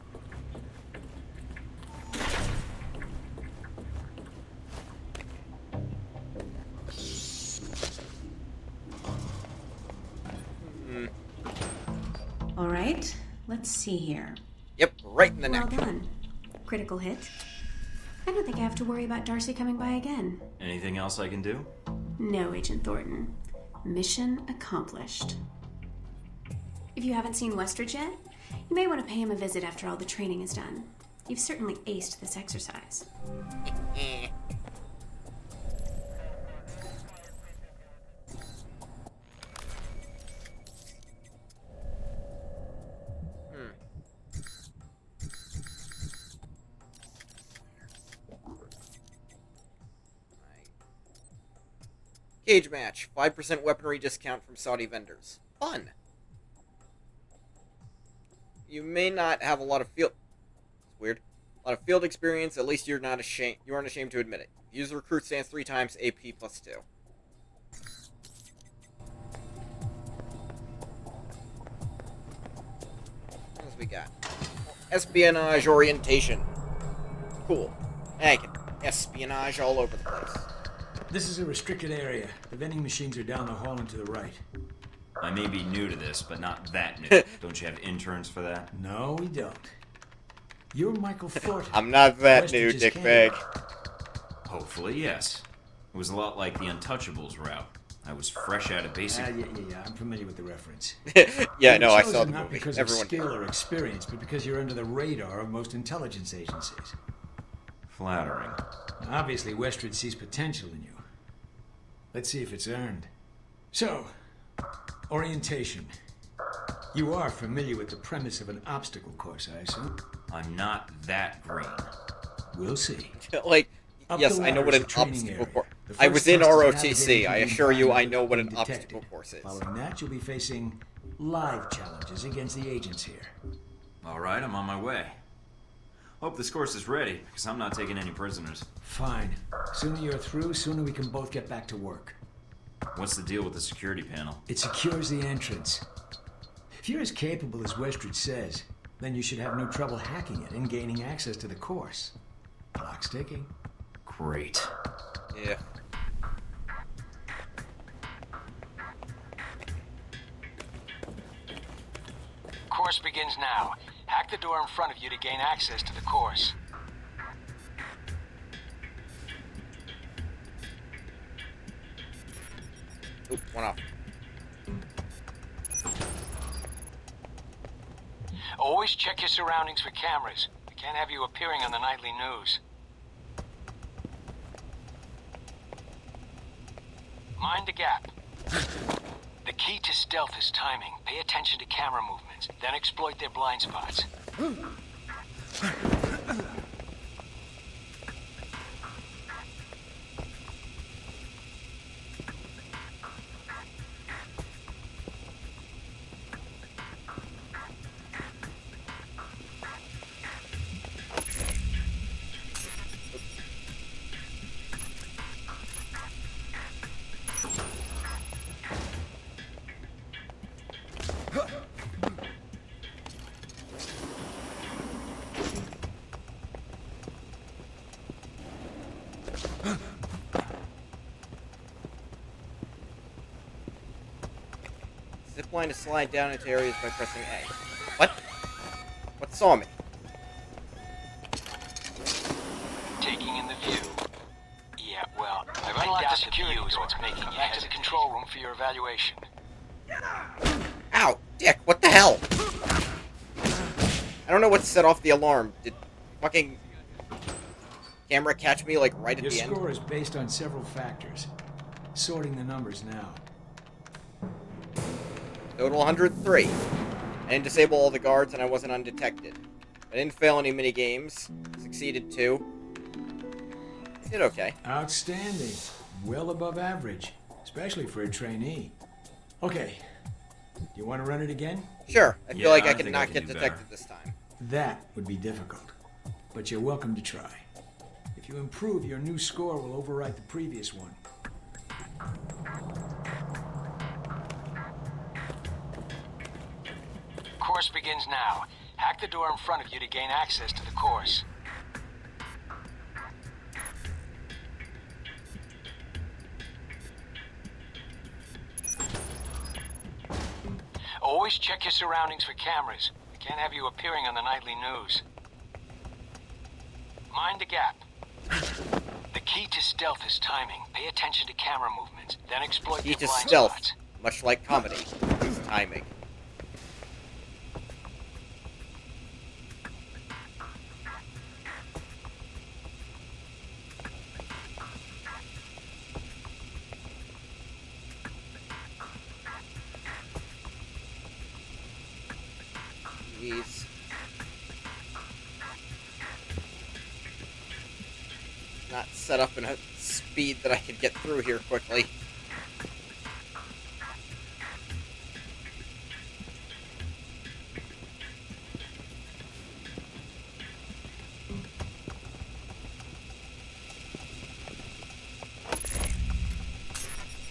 Speaker 10: All right, let's see here.
Speaker 1: Yep, right in the
Speaker 10: Well
Speaker 1: neck.
Speaker 10: done. Critical hit. I don't think I have to worry about Darcy coming by again.
Speaker 4: Anything else I can do?
Speaker 10: No, Agent Thornton. Mission accomplished. If you haven't seen Westridge yet, you may want to pay him a visit after all the training is done. You've certainly aced this exercise.
Speaker 1: Cage match. 5% weaponry discount from Saudi vendors. Fun. You may not have a lot of field... It's weird. A lot of field experience. At least you're not ashamed. You aren't ashamed to admit it. Use the recruit stance 3 times. AP plus 2. What else we got? Espionage orientation. Cool. I can espionage all over the place.
Speaker 12: This is a restricted area. The vending machines are down the hall and to the right.
Speaker 4: I may be new to this, but not that new. Don't you have interns for that?
Speaker 12: No, we don't. You're Michael Thornton.
Speaker 1: I'm not that new,
Speaker 12: Westridge's
Speaker 1: dickbag.
Speaker 4: Hopefully, yes. It was a lot like the Untouchables route. I was fresh out of basic...
Speaker 12: Yeah. I'm familiar with the reference.
Speaker 1: Yeah,
Speaker 12: You
Speaker 1: no,
Speaker 12: were
Speaker 1: I
Speaker 12: chosen
Speaker 1: saw the
Speaker 12: not
Speaker 1: movie.
Speaker 12: because
Speaker 1: Everyone
Speaker 12: of skill or experience, but because you're under the radar of most intelligence agencies.
Speaker 4: Flattering.
Speaker 12: Obviously, Westridge sees potential in you. Let's see if it's earned. So, orientation. You are familiar with the premise of an obstacle course, I assume?
Speaker 4: I'm not that green.
Speaker 12: We'll see.
Speaker 1: Like,
Speaker 12: Up
Speaker 1: yes,
Speaker 12: the
Speaker 1: I know
Speaker 12: ladder
Speaker 1: what
Speaker 12: is
Speaker 1: an
Speaker 12: the training
Speaker 1: obstacle
Speaker 12: area.
Speaker 1: course.
Speaker 12: The
Speaker 1: I
Speaker 12: first
Speaker 1: was in
Speaker 12: test is
Speaker 1: ROTC.
Speaker 12: navigating
Speaker 1: I
Speaker 12: through
Speaker 1: assure you, I know
Speaker 12: environment
Speaker 1: what an
Speaker 12: being detected.
Speaker 1: obstacle course is.
Speaker 12: Following that, you'll be facing live challenges against the agents here.
Speaker 4: All right, I'm on my way. Hope this course is ready, because I'm not taking any prisoners.
Speaker 12: Fine. Sooner you're through, sooner we can both get back to work.
Speaker 4: What's the deal with the security panel?
Speaker 12: It secures the entrance. If you're as capable as Westridge says, then you should have no trouble hacking it and gaining access to the course. Clock's ticking.
Speaker 4: Great.
Speaker 1: Yeah.
Speaker 13: Course begins now. Hack the door in front of you to gain access to the course.
Speaker 1: Oop, one off.
Speaker 13: Always check your surroundings for cameras. We can't have you appearing on the nightly news. Mind the gap. The key to stealth is timing. Pay attention to camera movements, then exploit their blind spots.
Speaker 1: Zipline to slide down into areas by pressing A. What? What saw me?
Speaker 13: Taking in the view. Yeah, well, I've unlocked the security door. What's making you back to the control room for your evaluation.
Speaker 1: Ow! Dick, what the hell? I don't know what set off the alarm. Did fucking camera catch me, like, right at
Speaker 12: Your
Speaker 1: the end?
Speaker 12: Your score is based on several factors. Sorting the numbers now.
Speaker 1: Total 103. I didn't disable all the guards and I wasn't undetected. I didn't fail any mini-games. Succeeded 2. I did okay.
Speaker 12: Outstanding. Well above average. Especially for a trainee. Okay. You want to run it again?
Speaker 1: Sure. I feel like I could not get detected this time.
Speaker 12: That would be difficult. But you're welcome to try. If you improve, your new score will overwrite the previous one.
Speaker 13: Course begins now. Hack the door in front of you to gain access to the course. Always check your surroundings for cameras. We can't have you appearing on the nightly news. Mind the gap. The key to stealth is timing. Pay attention to camera movements, then exploit
Speaker 1: Key
Speaker 13: your
Speaker 1: to
Speaker 13: blind
Speaker 1: stealth,
Speaker 13: spots.
Speaker 1: much like comedy, is timing. Jeez. Not set up in a speed that I could get through here quickly.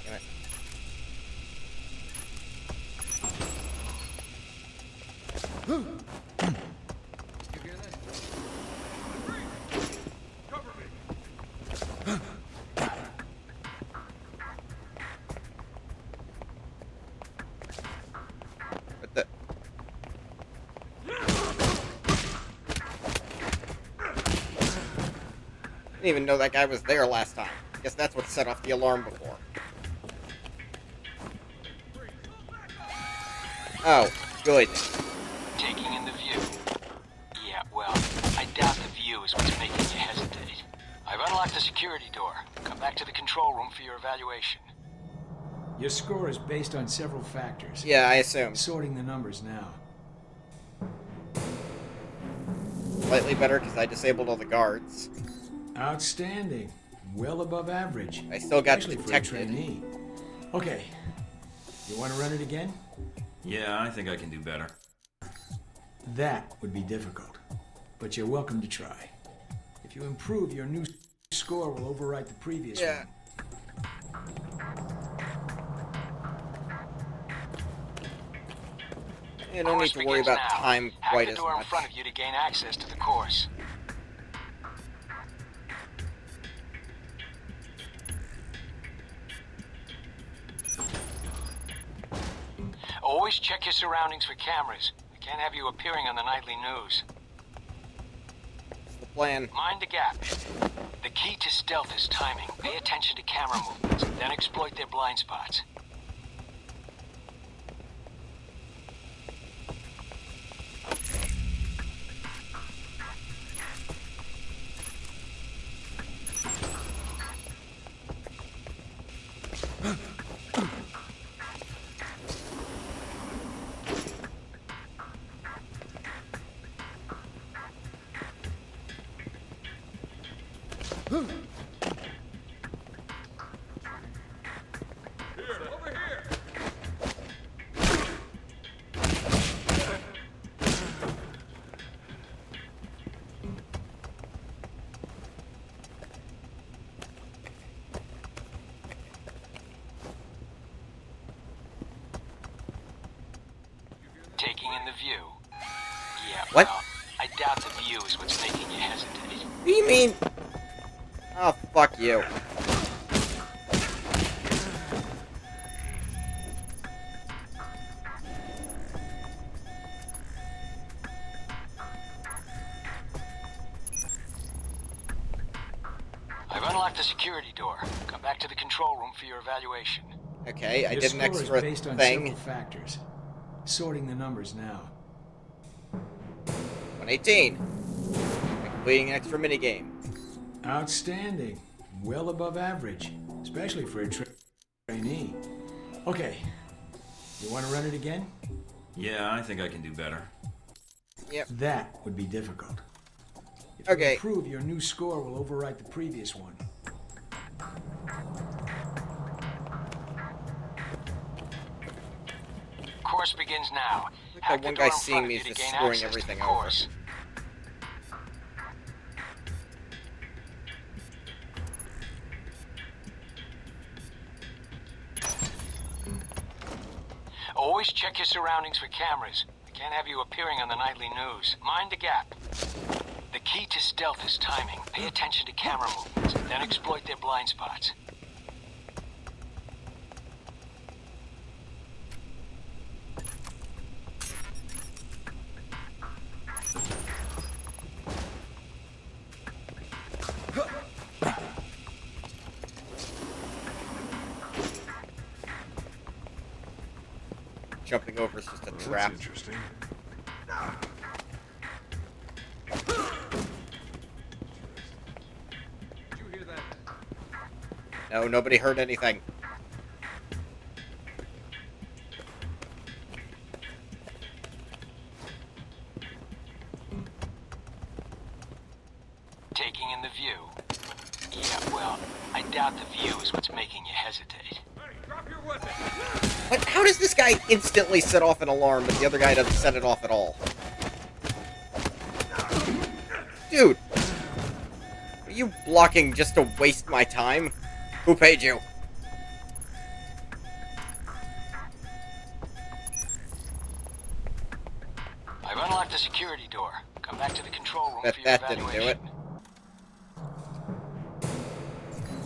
Speaker 1: Damn it. What the? Didn't even know that guy was there last time. Guess that's what set off the alarm before. Oh, good.
Speaker 13: Taking in the view. Yeah, well, I doubt the view is what's making you hesitate. I've unlocked the security door. Come back to the control room for your evaluation.
Speaker 12: Your score is based on several factors.
Speaker 1: Yeah, I assume.
Speaker 12: Sorting the numbers now.
Speaker 1: Slightly better because I disabled all the guards.
Speaker 12: Outstanding. Well above average.
Speaker 1: I still got
Speaker 12: Especially
Speaker 1: detected.
Speaker 12: for a trainee. Okay. You want to run it again?
Speaker 4: Yeah, I think I can do better.
Speaker 12: That would be difficult. But you're welcome to try. If you improve, your new score will overwrite the previous one.
Speaker 1: Yeah, no need to worry about time quite as
Speaker 13: Hack the door in
Speaker 1: much.
Speaker 13: front of you to gain access to the course. Always check your surroundings for cameras. We can't have you appearing on the nightly news.
Speaker 1: What's the plan?
Speaker 13: Mind the gap. The key to stealth is timing. Pay attention to camera movements, then exploit their blind spots. Taking in the view. Yeah,
Speaker 1: What?
Speaker 13: well, I doubt the view is what's making you hesitate.
Speaker 1: What do you mean? Oh, fuck you.
Speaker 13: I've unlocked the security door. Come back to the control room for your evaluation.
Speaker 1: Okay, I
Speaker 12: Your
Speaker 1: did an
Speaker 12: score is
Speaker 1: extra
Speaker 12: based on
Speaker 1: thing.
Speaker 12: several factors. Sorting the numbers now.
Speaker 1: 118. Completing an extra minigame.
Speaker 12: Outstanding. Well above average, especially for a trainee. Okay. You want to run it again?
Speaker 4: Yeah, I think I can do better.
Speaker 1: Yep.
Speaker 12: That would be difficult. If
Speaker 1: Okay.
Speaker 12: you improve, your new score will overwrite the previous one.
Speaker 13: Course begins now.
Speaker 1: Like that one guy seeing me is just screwing everything over.
Speaker 13: Always check your surroundings for cameras. I can't have you appearing on the nightly news. Mind the gap. The key to stealth is timing. Pay attention to camera movements, then exploit their blind spots.
Speaker 1: Jumping over is just a trap.
Speaker 3: That's interesting.
Speaker 1: No, nobody heard anything.
Speaker 13: Taking in the view. Yeah, well, I doubt the view is what's making you hesitate.
Speaker 1: But how does this guy instantly set off an alarm, but the other guy doesn't set it off at all? Dude! Are you blocking just to waste my time? Who paid you?
Speaker 13: I've unlocked the security door. Come back to the control room
Speaker 1: Bet
Speaker 13: for your
Speaker 1: that didn't do
Speaker 13: evaluation.
Speaker 1: it.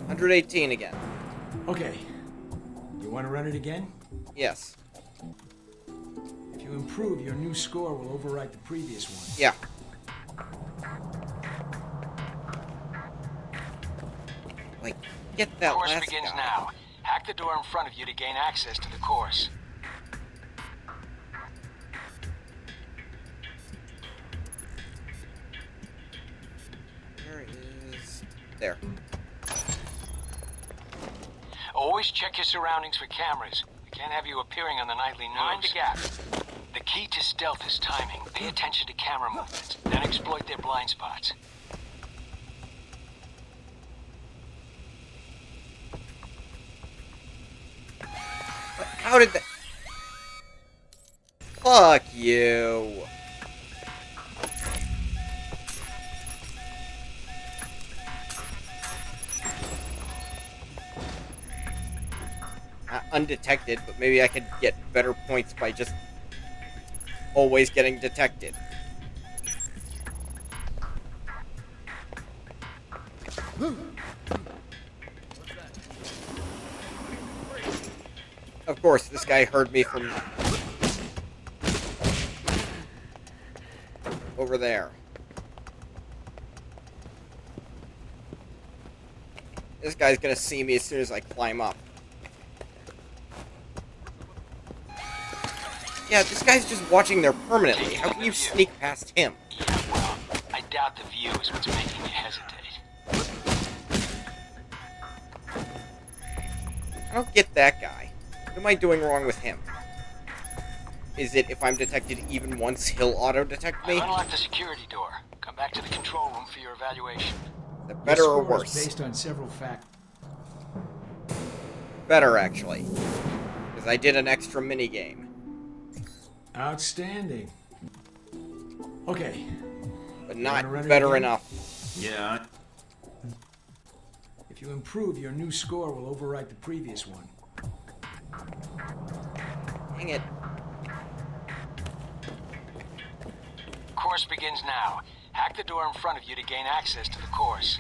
Speaker 1: 118 again.
Speaker 12: Okay. You want to run it again?
Speaker 1: Yes.
Speaker 12: If you improve, your new score will overwrite the previous one.
Speaker 1: Yeah. Like, get that
Speaker 13: Course
Speaker 1: last
Speaker 13: begins
Speaker 1: guy.
Speaker 13: now. Hack the door in front of you to gain access to the course.
Speaker 1: Where is... There.
Speaker 13: Always check your surroundings for cameras. I can't have you appearing on the nightly news. Mind the gap. The key to stealth is timing. Pay attention to camera movements, then exploit their blind spots.
Speaker 1: How did that... Fuck you. Undetected, but maybe I could get better points by just always getting detected. Of course, this guy heard me from over there. This guy's gonna see me as soon as I climb up. Yeah, this guy's just watching there permanently. How can you sneak past him?
Speaker 13: Yeah, well, I doubt the view is what's making you hesitate.
Speaker 1: I don't get that guy. What am I doing wrong with him? Is it if I'm detected even once, he'll auto-detect me?
Speaker 13: I've unlocked the security door. Come back to the control room for your evaluation.
Speaker 1: Is it better or
Speaker 12: Your score is
Speaker 1: worse?
Speaker 12: based on several factors.
Speaker 1: Better, actually. Because I did an extra minigame.
Speaker 12: Outstanding. Okay.
Speaker 1: But
Speaker 12: You
Speaker 1: not
Speaker 12: wanna run it
Speaker 1: better
Speaker 12: again?
Speaker 1: enough.
Speaker 4: Yeah,
Speaker 12: If you improve, your new score will overwrite the previous one.
Speaker 1: Dang it.
Speaker 13: Course begins now. Hack the door in front of you to gain access to the course.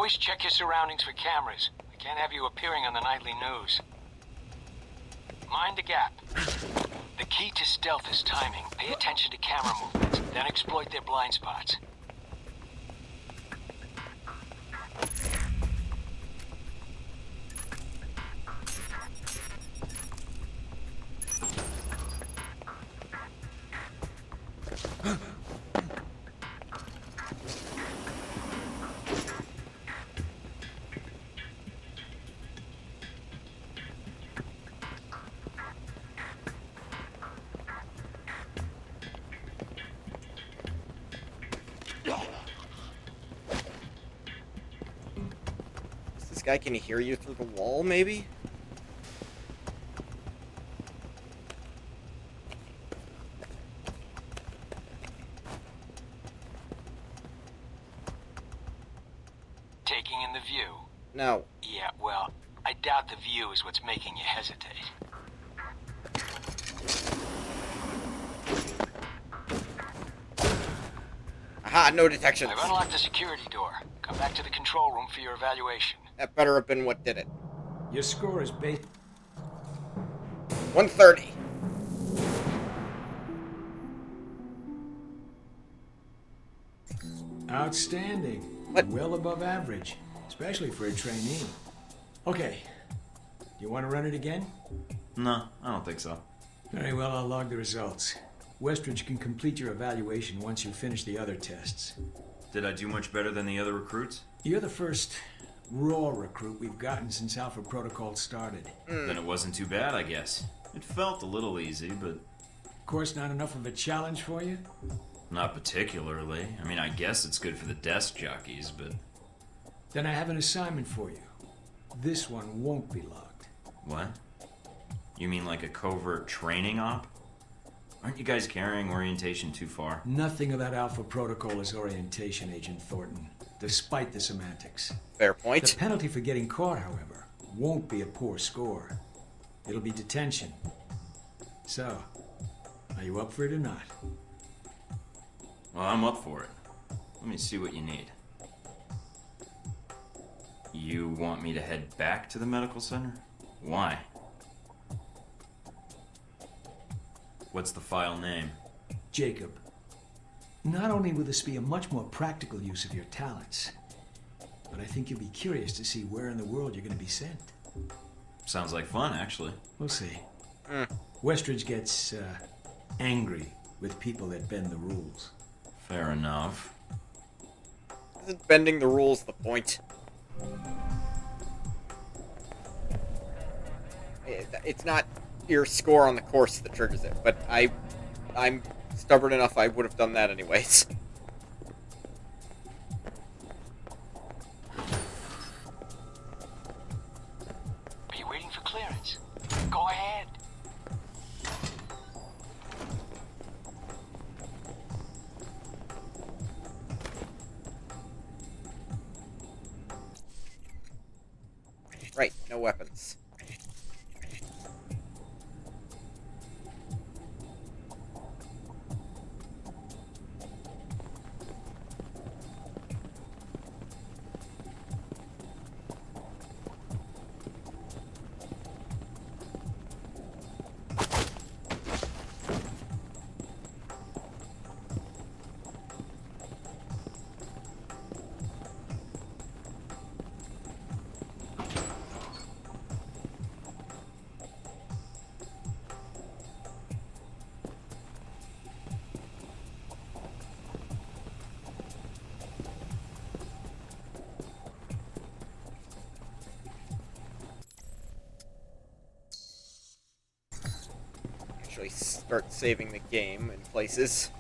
Speaker 13: Always check your surroundings for cameras. I can't have you appearing on the nightly news. Mind the gap. The key to stealth is timing. Pay attention to camera movements, then exploit their blind spots.
Speaker 1: This guy can hear you through the wall, maybe?
Speaker 13: Taking in the view?
Speaker 1: No.
Speaker 13: Yeah, well, I doubt the view is what's making you hesitate.
Speaker 1: Aha, no detections.
Speaker 13: I've unlocked the security door. Come back to the control room for your evaluation.
Speaker 1: That better have been what did it.
Speaker 12: Your score is based...
Speaker 1: 130.
Speaker 12: Outstanding.
Speaker 1: What?
Speaker 12: Well above average, especially for a trainee. Okay. Do you want to run it again?
Speaker 4: No, I don't think so.
Speaker 12: Very well, I'll log the results. Westridge can complete your evaluation once you finish the other tests.
Speaker 4: Did I do much better than the other recruits?
Speaker 12: You're the first raw recruit we've gotten since Alpha Protocol started.
Speaker 4: Then it wasn't too bad, I guess. It felt a little easy, but...
Speaker 12: Of course, not enough of a challenge for you?
Speaker 4: Not particularly. I mean, I guess it's good for the desk jockeys, but...
Speaker 12: Then I have an assignment for you. This one won't be logged.
Speaker 4: What? You mean like a covert training op? Aren't you guys carrying orientation too far?
Speaker 12: Nothing about Alpha Protocol is orientation, Agent Thornton, despite the semantics.
Speaker 1: Fair point.
Speaker 12: The penalty for getting caught, however, won't be a poor score. It'll be detention. So, are you up for it or not?
Speaker 4: Well, I'm up for it. Let me see what you need. You want me to head back to the medical center? Why? What's the file name?
Speaker 12: Jacob. Not only will this be a much more practical use of your talents, but I think you'll be curious to see where in the world you're going to be sent.
Speaker 4: Sounds like fun, actually.
Speaker 12: We'll see. Westridge gets angry with people that bend the rules.
Speaker 4: Fair enough.
Speaker 1: Isn't bending the rules the point? It's not your score on the course that triggers it, but I'm stubborn enough I would have done that anyways.
Speaker 13: Are you waiting for clearance? Go ahead.
Speaker 1: Right, no weapons. Actually start saving the game in places.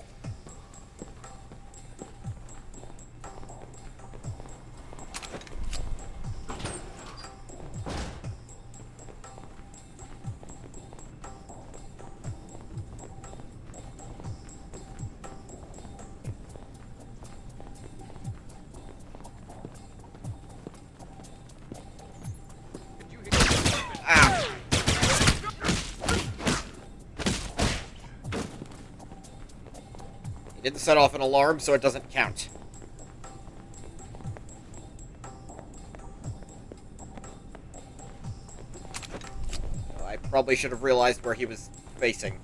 Speaker 1: Didn't set off an alarm, so it doesn't count. Probably should have realized where he was facing.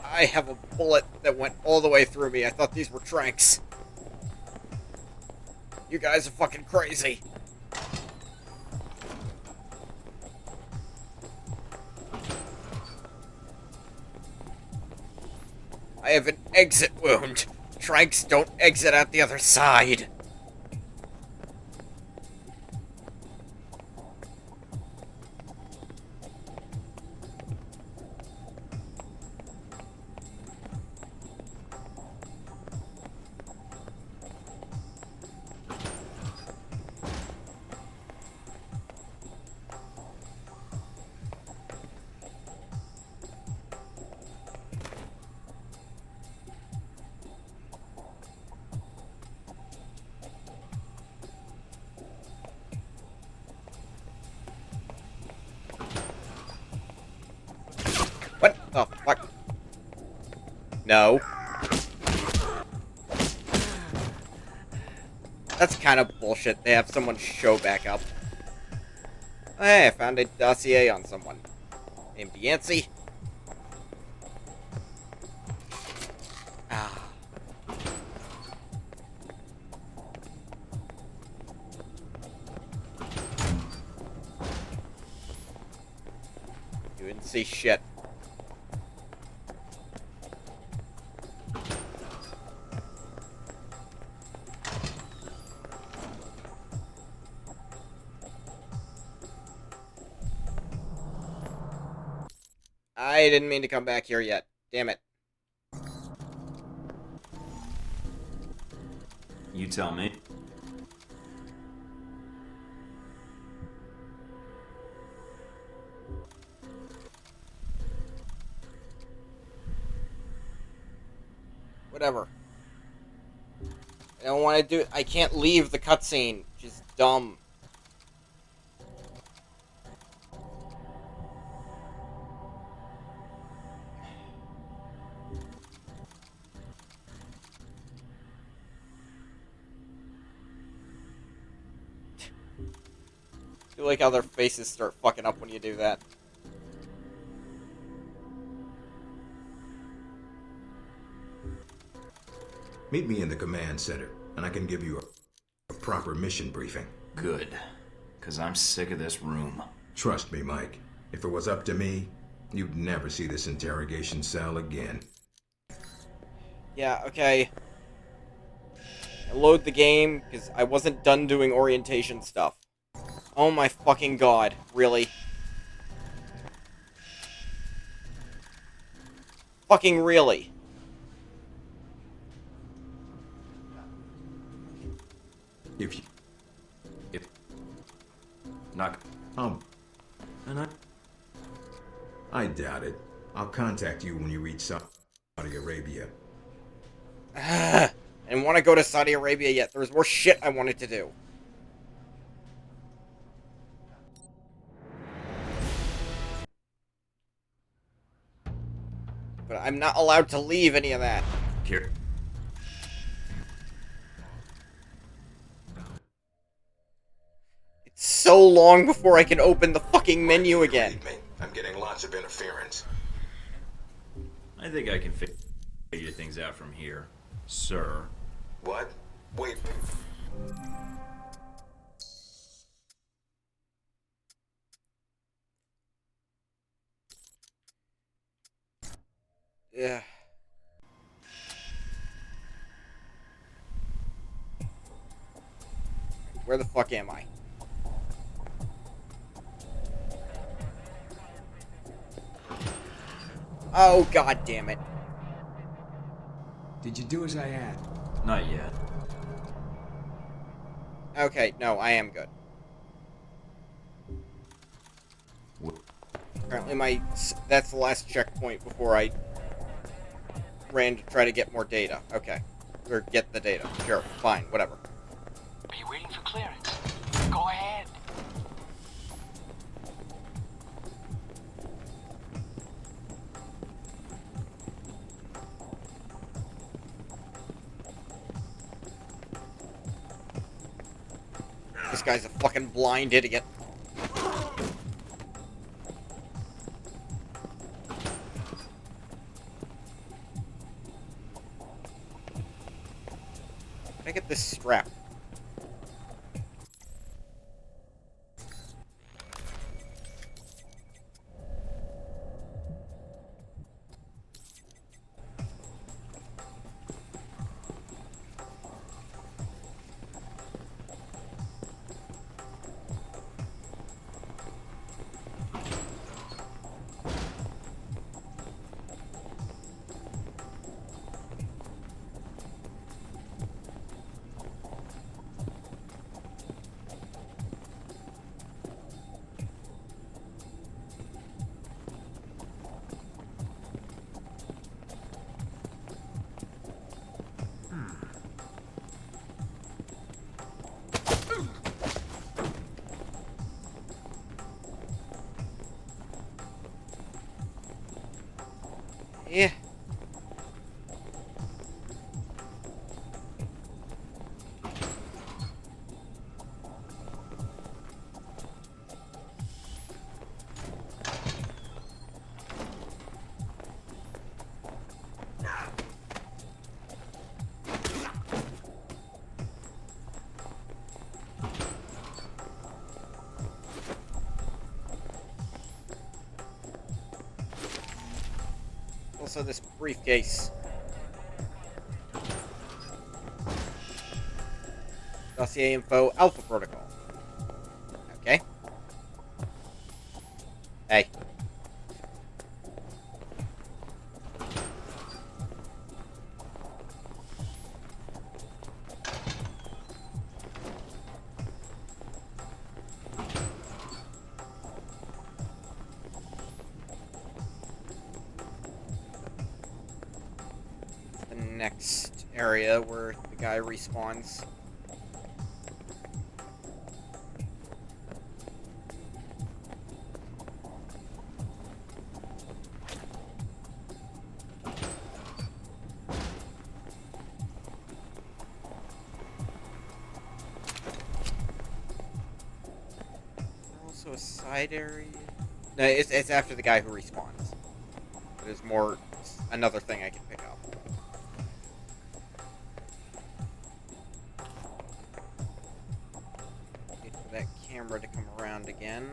Speaker 1: I have a bullet that went all the way through me. I thought these were tranks. You guys are fucking crazy. I have an exit wound. Tranks don't exit out the other side. What the fuck? No. That's kind of bullshit. They have someone show back up. Hey, I found a dossier on someone. Named Yancey. Ah. You didn't see shit. I didn't mean to come back here yet. Damn it.
Speaker 4: You tell me.
Speaker 1: Whatever. I don't want to do it. I can't leave the cutscene. Which is dumb. I feel like how their faces start fucking up when you do that.
Speaker 14: Meet me in the command center, and I can give you a proper mission briefing.
Speaker 4: Good. Because I'm sick of this room.
Speaker 14: Trust me, Mike. If it was up to me, you'd never see this interrogation cell again.
Speaker 1: Yeah, okay. I load the game, because I wasn't done doing orientation stuff. Oh my fucking god. Really? Fucking really?
Speaker 14: If
Speaker 4: Not.
Speaker 14: And I doubt it. I'll contact you when you reach Saudi Arabia.
Speaker 1: I didn't want to go to Saudi Arabia yet. There was more shit I wanted to do. But I'm not allowed to leave any of that.
Speaker 4: Here.
Speaker 1: It's so long before I can open the fucking menu again.
Speaker 14: Believe me, I'm getting lots of interference.
Speaker 4: I think I can figure things out from here, sir.
Speaker 14: What? Wait.
Speaker 1: Yeah. Where the fuck am I? Oh, god damn it.
Speaker 12: Did you do as I asked?
Speaker 4: Not yet.
Speaker 1: Okay, no, I am good. Apparently that's the last checkpoint before I ran to try to get more data. Okay. Or get the data. Sure, fine, whatever.
Speaker 13: Are you waiting for clearance? Go ahead.
Speaker 1: This guy's a fucking blind idiot. Can I get this strap? Yeah. Also, this briefcase. Dossier info, Alpha Protocol. Okay. Hey. Next area where the guy respawns. Also a side area. No, it's after the guy who respawns. There's more. Another thing I can pick up. That camera to come around again.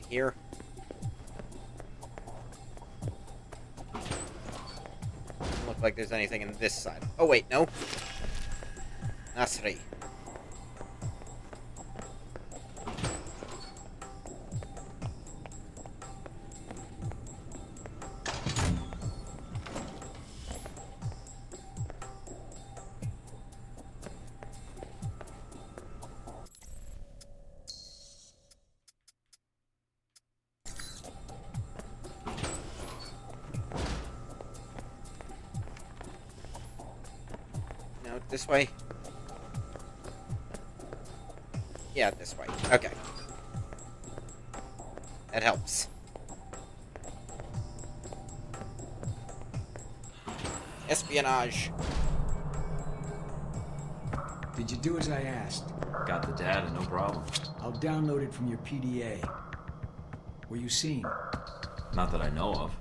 Speaker 1: Here. Doesn't look like there's anything in this side. Oh wait, no. Nasri. This way? Yeah, this way. Okay. That helps. Espionage.
Speaker 12: Did you do as I asked?
Speaker 4: Got the data, no problem.
Speaker 12: I'll download it from your PDA. Were you seen?
Speaker 4: Not that I know of.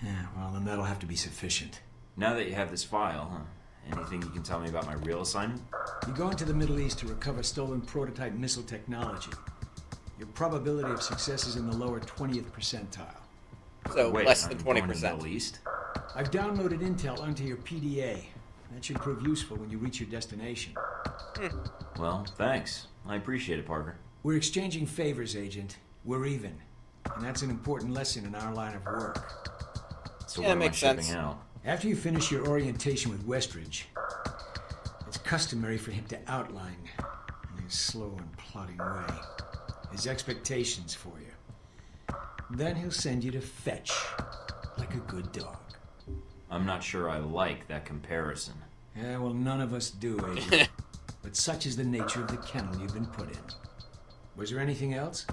Speaker 12: Yeah, well, then that'll have to be sufficient.
Speaker 4: Now that you have this file, huh? Anything you can tell me about my real assignment?
Speaker 12: You go into the Middle East to recover stolen prototype missile technology. Your probability of success is in the lower 20th percentile.
Speaker 1: So
Speaker 4: Wait,
Speaker 1: less than
Speaker 4: I'm going to
Speaker 1: 20%.
Speaker 4: the Middle East?
Speaker 12: I've downloaded intel onto your PDA. That should prove useful when you reach your destination.
Speaker 4: Well, thanks. I appreciate it, Parker.
Speaker 12: We're exchanging favors, Agent. We're even. And that's an important lesson in our line of work.
Speaker 4: So
Speaker 1: Yeah,
Speaker 4: what am I
Speaker 1: makes
Speaker 4: shipping
Speaker 1: sense.
Speaker 4: out?
Speaker 12: After you finish your orientation with Westridge, it's customary for him to outline, in his slow and plodding way, his expectations for you. Then he'll send you to fetch, like a good dog.
Speaker 4: I'm not sure I like that comparison.
Speaker 12: Yeah, well, none of us do, Agent. But such is the nature of the kennel you've been put in. Was there anything else?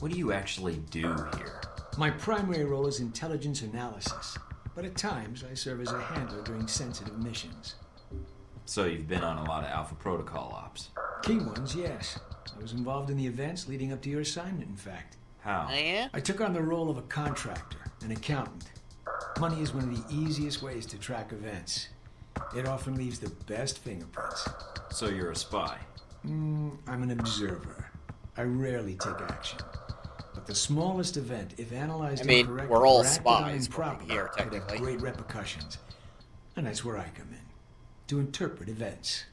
Speaker 4: What do you actually do here?
Speaker 12: My primary role is intelligence analysis, but at times I serve as a handler during sensitive missions.
Speaker 4: So you've been on a lot of Alpha Protocol ops.
Speaker 12: Key ones, yes. I was involved in the events leading up to your assignment, in fact.
Speaker 4: How?
Speaker 1: Yeah?
Speaker 12: I took on the role of a contractor, an accountant. Money is one of the easiest ways to track events. It often leaves the best fingerprints.
Speaker 4: So you're a spy?
Speaker 12: I'm an observer. I rarely take action. But the smallest event, if analyzed
Speaker 1: I mean,
Speaker 12: incorrectly
Speaker 1: we're all
Speaker 12: or acted
Speaker 1: spies
Speaker 12: on
Speaker 1: working
Speaker 12: improperly,
Speaker 1: here,
Speaker 12: could have
Speaker 1: technically.
Speaker 12: great repercussions. And that's where I come in. To interpret events.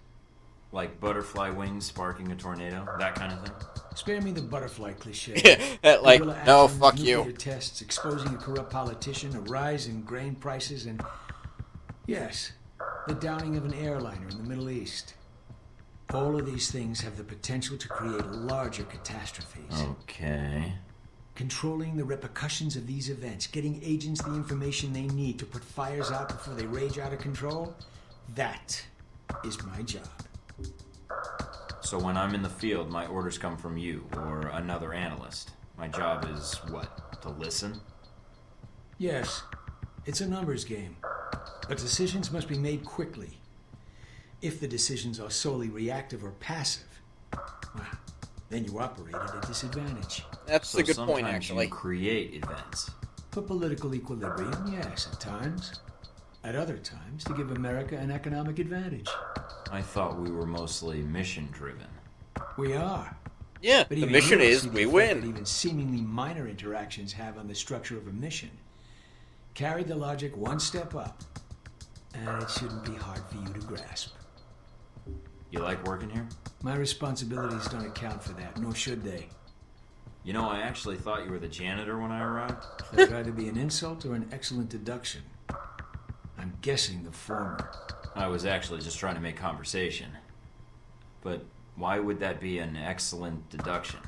Speaker 4: Like butterfly wings sparking a tornado? That kind of thing?
Speaker 12: Spare me the butterfly cliche.
Speaker 1: Like,
Speaker 12: Guerrilla
Speaker 1: no,
Speaker 12: actions,
Speaker 1: fuck you.
Speaker 12: nuclear tests, exposing a corrupt politician, a rise in grain prices, and... yes, the downing of an airliner in the Middle East. All of these things have the potential to create larger catastrophes.
Speaker 4: Okay.
Speaker 12: Controlling the repercussions of these events, getting agents the information they need to put fires out before they rage out of control, that is my job.
Speaker 4: So when I'm in the field, my orders come from you, or another analyst. My job is, what, to listen?
Speaker 12: Yes, it's a numbers game, but decisions must be made quickly. If the decisions are solely reactive or passive, well, then you operate at a disadvantage.
Speaker 1: That's a good point,
Speaker 4: sometimes
Speaker 1: actually.
Speaker 4: You create events.
Speaker 12: For political equilibrium, yes, at times. At other times, to give America an economic advantage.
Speaker 4: I thought we were mostly mission-driven.
Speaker 12: We are.
Speaker 1: Yeah,
Speaker 12: But
Speaker 1: the
Speaker 12: even
Speaker 1: mission
Speaker 12: you
Speaker 1: is
Speaker 12: see the
Speaker 1: we
Speaker 12: effect that
Speaker 1: win.
Speaker 12: even seemingly minor interactions have on the structure of a mission. Carry the logic one step up, and it shouldn't be hard for you to grasp.
Speaker 4: You like working here?
Speaker 12: My responsibilities don't account for that, nor should they.
Speaker 4: You know, I actually thought you were the janitor when I arrived.
Speaker 12: That would either be an insult or an excellent deduction. I'm guessing the former.
Speaker 4: I was actually just trying to make conversation. But why would that be an excellent deduction?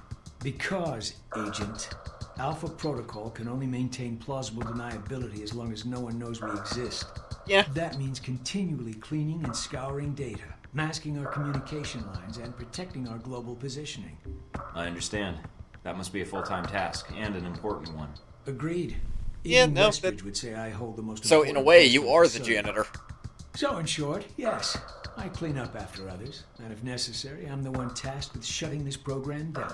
Speaker 12: Because, Agent, Alpha Protocol can only maintain plausible deniability as long as no one knows we exist.
Speaker 1: Yeah.
Speaker 12: That means continually cleaning and scouring data, masking our communication lines, and protecting our global positioning.
Speaker 4: I understand. That must be a full-time task, and an important one.
Speaker 12: Agreed.
Speaker 1: Yeah,
Speaker 12: Even
Speaker 1: no,
Speaker 12: Westridge would say I hold the most
Speaker 1: So, in a
Speaker 12: important
Speaker 1: way,
Speaker 12: post
Speaker 1: you
Speaker 12: in
Speaker 1: are the
Speaker 12: facility.
Speaker 1: janitor.
Speaker 12: So, in short, yes, I clean up after others, and if necessary, I'm the one tasked with shutting this program down.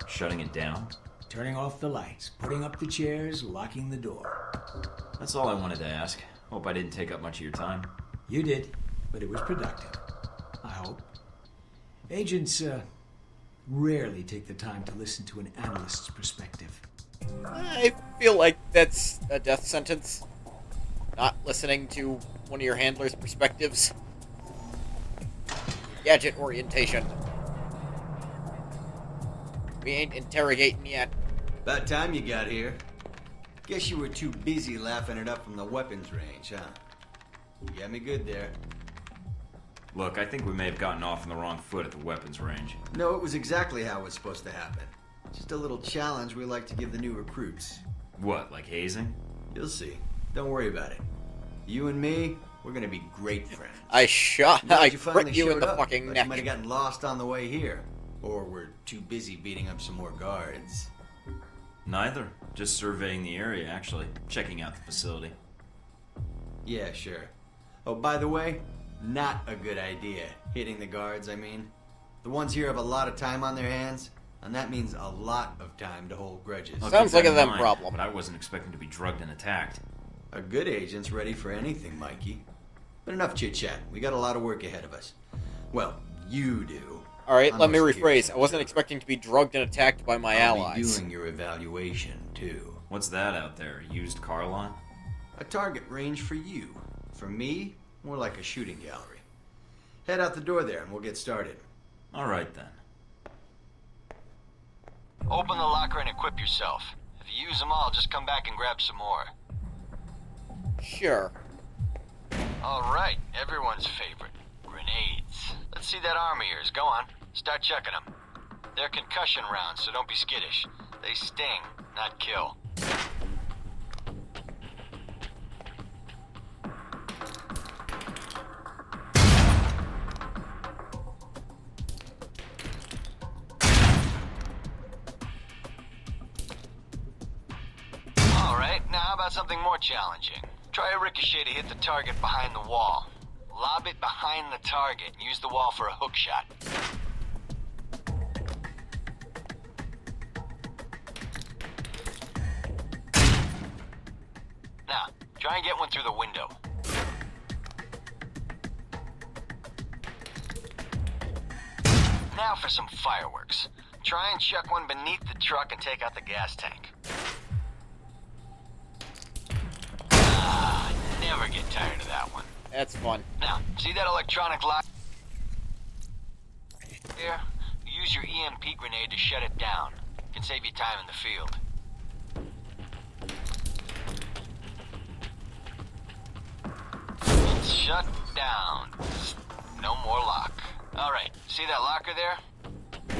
Speaker 4: Shutting it down?
Speaker 12: Turning off the lights, putting up the chairs, locking the door.
Speaker 4: That's all I wanted to ask. Hope I didn't take up much of your time.
Speaker 12: You did, but it was productive. I hope. Agents, rarely take the time to listen to an analyst's perspective.
Speaker 1: I feel like that's a death sentence. Not listening to one of your handler's perspectives. Gadget orientation. We ain't interrogating yet.
Speaker 15: About time you got here. Guess you were too busy laughing it up from the weapons range, huh? You got me good there.
Speaker 4: Look, I think we may have gotten off on the wrong foot at the weapons range.
Speaker 15: No, it was exactly how it was supposed to happen. Just a little challenge we like to give the new recruits.
Speaker 4: What, like hazing?
Speaker 15: You'll see. Don't worry about it. You and me, we're gonna be great friends.
Speaker 1: I
Speaker 15: Glad you
Speaker 1: crit
Speaker 15: finally
Speaker 1: you in
Speaker 15: showed
Speaker 1: the
Speaker 15: up,
Speaker 1: fucking
Speaker 15: but
Speaker 1: neck.
Speaker 15: You might have gotten lost on the way here. Or we're too busy beating up some more guards.
Speaker 4: Neither. Just surveying the area, actually. Checking out the facility.
Speaker 15: Yeah, sure. Oh, by the way, not a good idea. Hitting the guards, I mean. The ones here have a lot of time on their hands, and that means a lot of time to hold grudges.
Speaker 4: I'll
Speaker 1: Sounds
Speaker 4: keep
Speaker 1: like
Speaker 4: that
Speaker 1: a
Speaker 4: in
Speaker 1: them
Speaker 4: mind,
Speaker 1: problem.
Speaker 4: But I wasn't expecting to be drugged and attacked.
Speaker 15: A good agent's ready for anything, Mikey. But enough chit-chat. We got a lot of work ahead of us. Well, you do.
Speaker 1: Alright,
Speaker 15: I'm
Speaker 1: let me
Speaker 15: a
Speaker 1: rephrase.
Speaker 15: security
Speaker 1: I wasn't expecting to be drugged and attacked by my
Speaker 15: I'll
Speaker 1: allies.
Speaker 15: be doing your evaluation, too.
Speaker 4: What's that out there? Used car lot?
Speaker 15: A target range for you. For me, more like a shooting gallery. Head out the door there and we'll get started.
Speaker 4: Alright then.
Speaker 13: Open the locker and equip yourself. If you use them all, just come back and grab some more.
Speaker 1: Sure.
Speaker 13: Alright, everyone's favorite. Grenades. Let's see that arm of yours. Go on. Start checking them. They're concussion rounds, so don't be skittish. They sting, not kill. Alright, now how about something more challenging? Try a ricochet to hit the target behind the wall. Lob it behind the target and use the wall for a hook shot. Now, try and get one through the window. Now for some fireworks. Try and chuck one beneath the truck and take out the gas tank. Never get tired of that one.
Speaker 1: That's fun.
Speaker 13: Now, see that electronic lock? Here, use your EMP grenade to shut it down. It can save you time in the field. It's shut down. No more lock. Alright, see that locker there?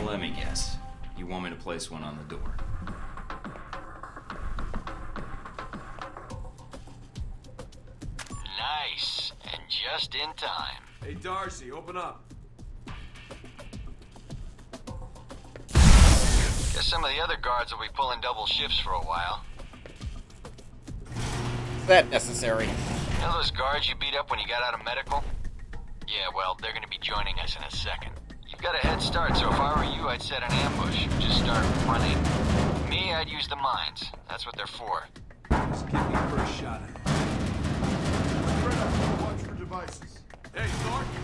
Speaker 4: Let me guess. You want me to place one on the door?
Speaker 13: Nice. And just in time.
Speaker 7: Hey, Darcy, open up.
Speaker 13: Guess some of the other guards will be pulling double shifts for a while.
Speaker 1: Is that necessary?
Speaker 13: You know those guards you beat up when you got out of medical? Yeah, well, they're gonna be joining us in a second. You've got a head start, so if I were you, I'd set an ambush. Just start running. Me, I'd use the mines. That's what they're for.
Speaker 7: Just give me first shot at it. Watch for devices. Hey, Thornton!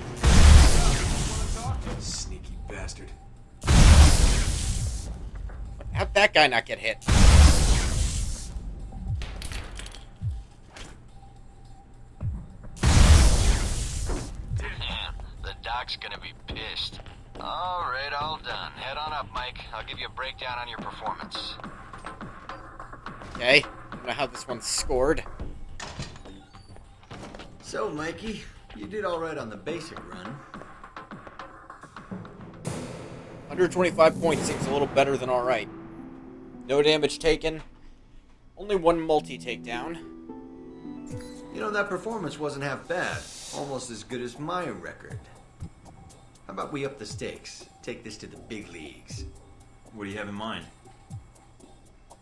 Speaker 7: Want to talk? Sneaky bastard.
Speaker 1: How'd that guy not get hit?
Speaker 13: Damn, the doc's gonna be pissed. Alright, all done. Head on up, Mike. I'll give you a breakdown on your performance.
Speaker 1: Okay, I don't know how this one's scored.
Speaker 15: So, Mikey, you did all right on the basic run.
Speaker 1: 125 points seems a little better than alright. No damage taken. Only one multi-takedown.
Speaker 15: You know, that performance wasn't half bad. Almost as good as my record. How about we up the stakes? Take this to the big leagues.
Speaker 4: What do you have in mind?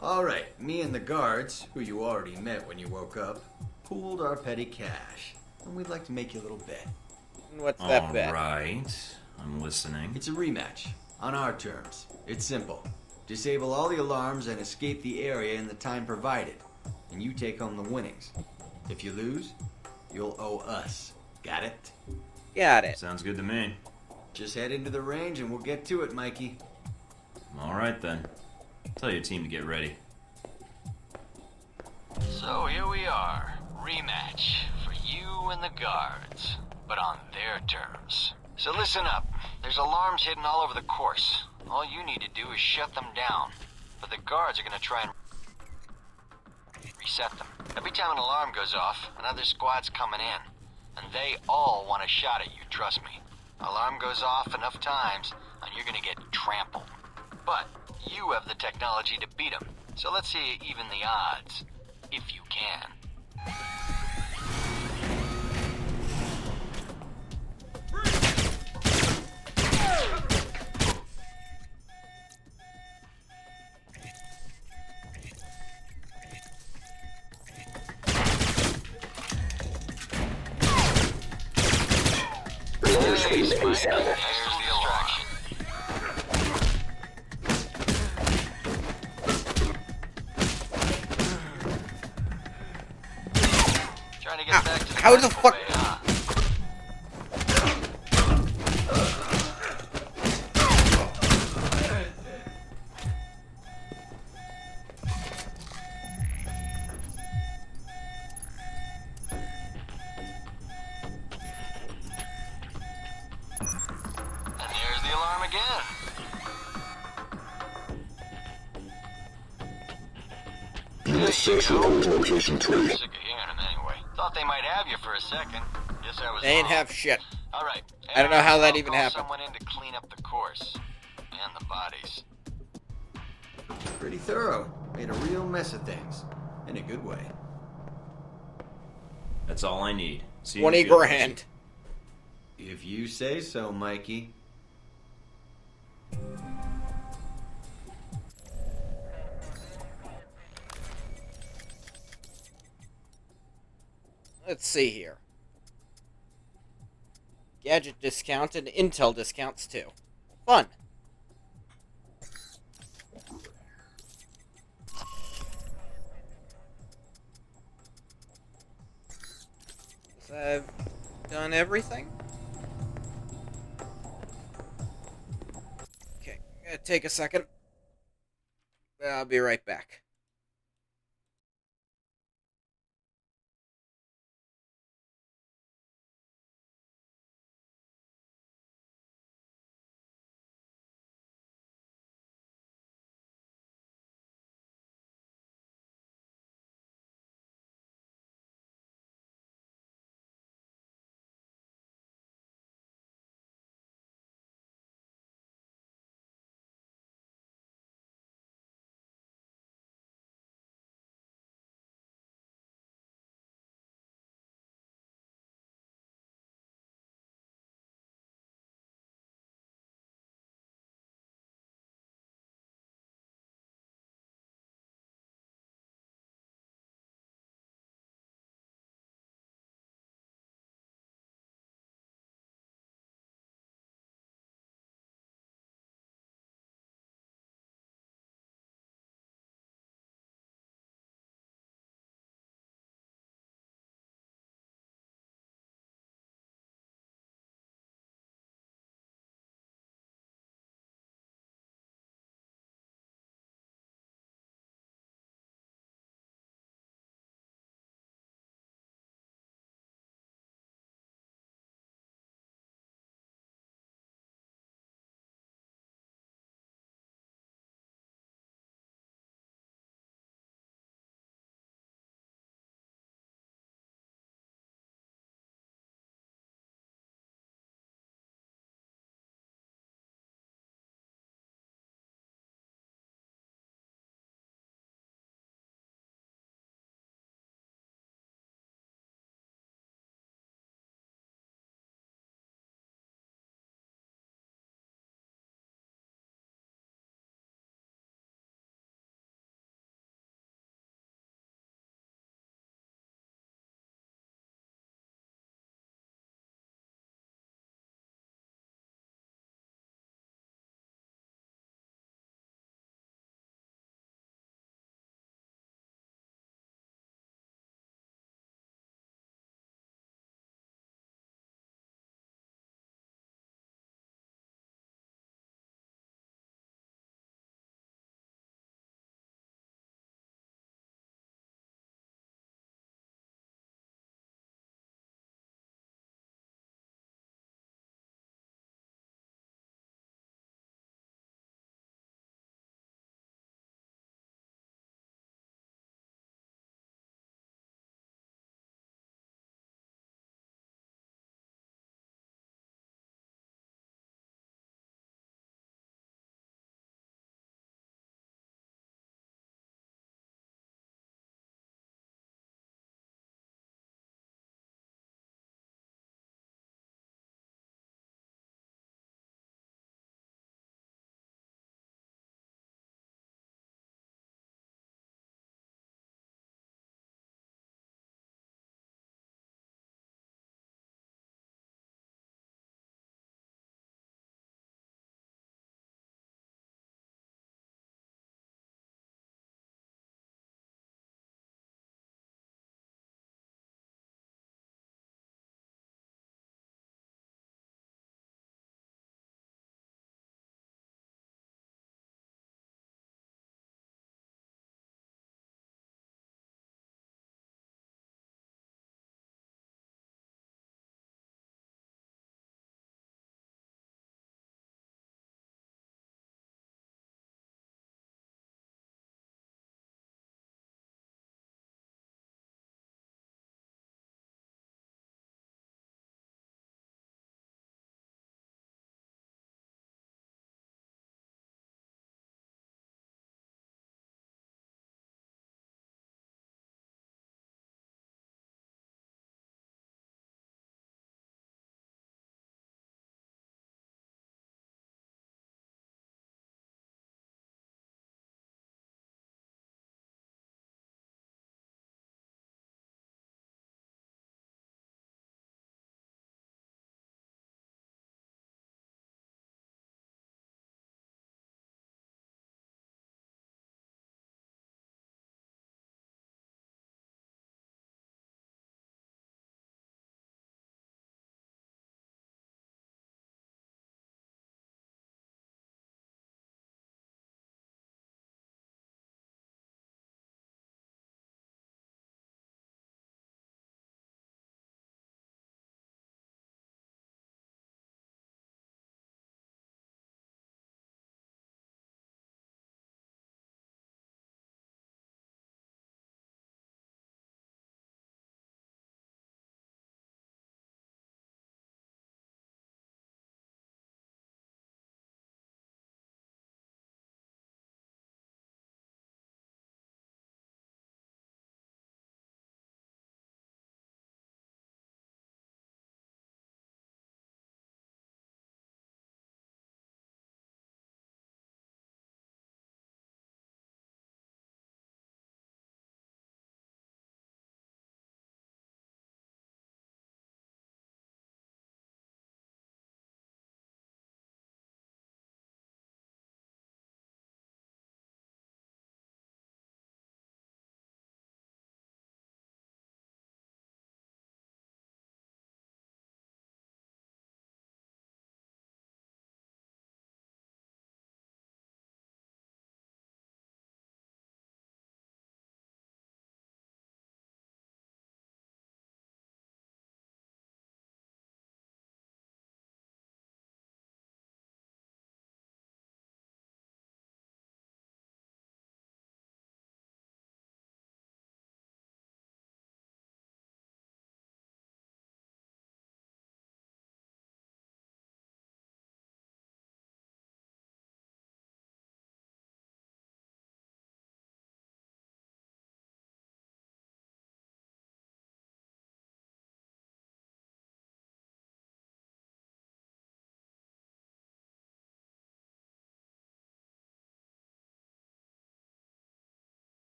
Speaker 15: Alright, me and the guards, who you already met when you woke up, pooled our petty cash. And we'd like to make you a little bet.
Speaker 1: What's that bet?
Speaker 4: Alright, I'm listening.
Speaker 15: It's a rematch. On our terms. It's simple. Disable all the alarms and escape the area in the time provided. And you take home the winnings. If you lose, you'll owe us. Got it?
Speaker 1: Got it.
Speaker 4: Sounds good to me.
Speaker 15: Just head into the range and we'll get to it, Mikey.
Speaker 4: Alright then. Tell your team to get ready.
Speaker 13: So here we are. Rematch for you and the guards. But on their terms. So listen up. There's alarms hidden all over the course. All you need to do is shut them down. But the guards are gonna try and reset them. Every time an alarm goes off, another squad's coming in. And they all want a shot at you, trust me. Alarm goes off enough times, and you're gonna get trampled. But you have the technology to beat them. So let's see you even the odds. If you can. Nice, Mike. Here's the distraction. Trying to get back to the
Speaker 1: How the fuck?
Speaker 13: Social code location 3. Sick of hearing them anyway. Thought they might have you for a second. Guess I was
Speaker 1: They ain't
Speaker 13: wrong.
Speaker 1: have shit.
Speaker 13: All right.
Speaker 1: I don't know how that
Speaker 13: I'll
Speaker 1: even
Speaker 13: call
Speaker 1: happened.
Speaker 13: Someone in to clean up the course and the bodies.
Speaker 15: Pretty thorough. Made a real mess of things. In a good way.
Speaker 4: That's all I need. See you in
Speaker 1: 20
Speaker 4: the field,
Speaker 1: grand.
Speaker 15: If you say so, Mikey.
Speaker 1: Let's see here. Gadget discount and Intel discounts too. Fun. So I've done everything. Okay, gonna take a second. I'll be right back.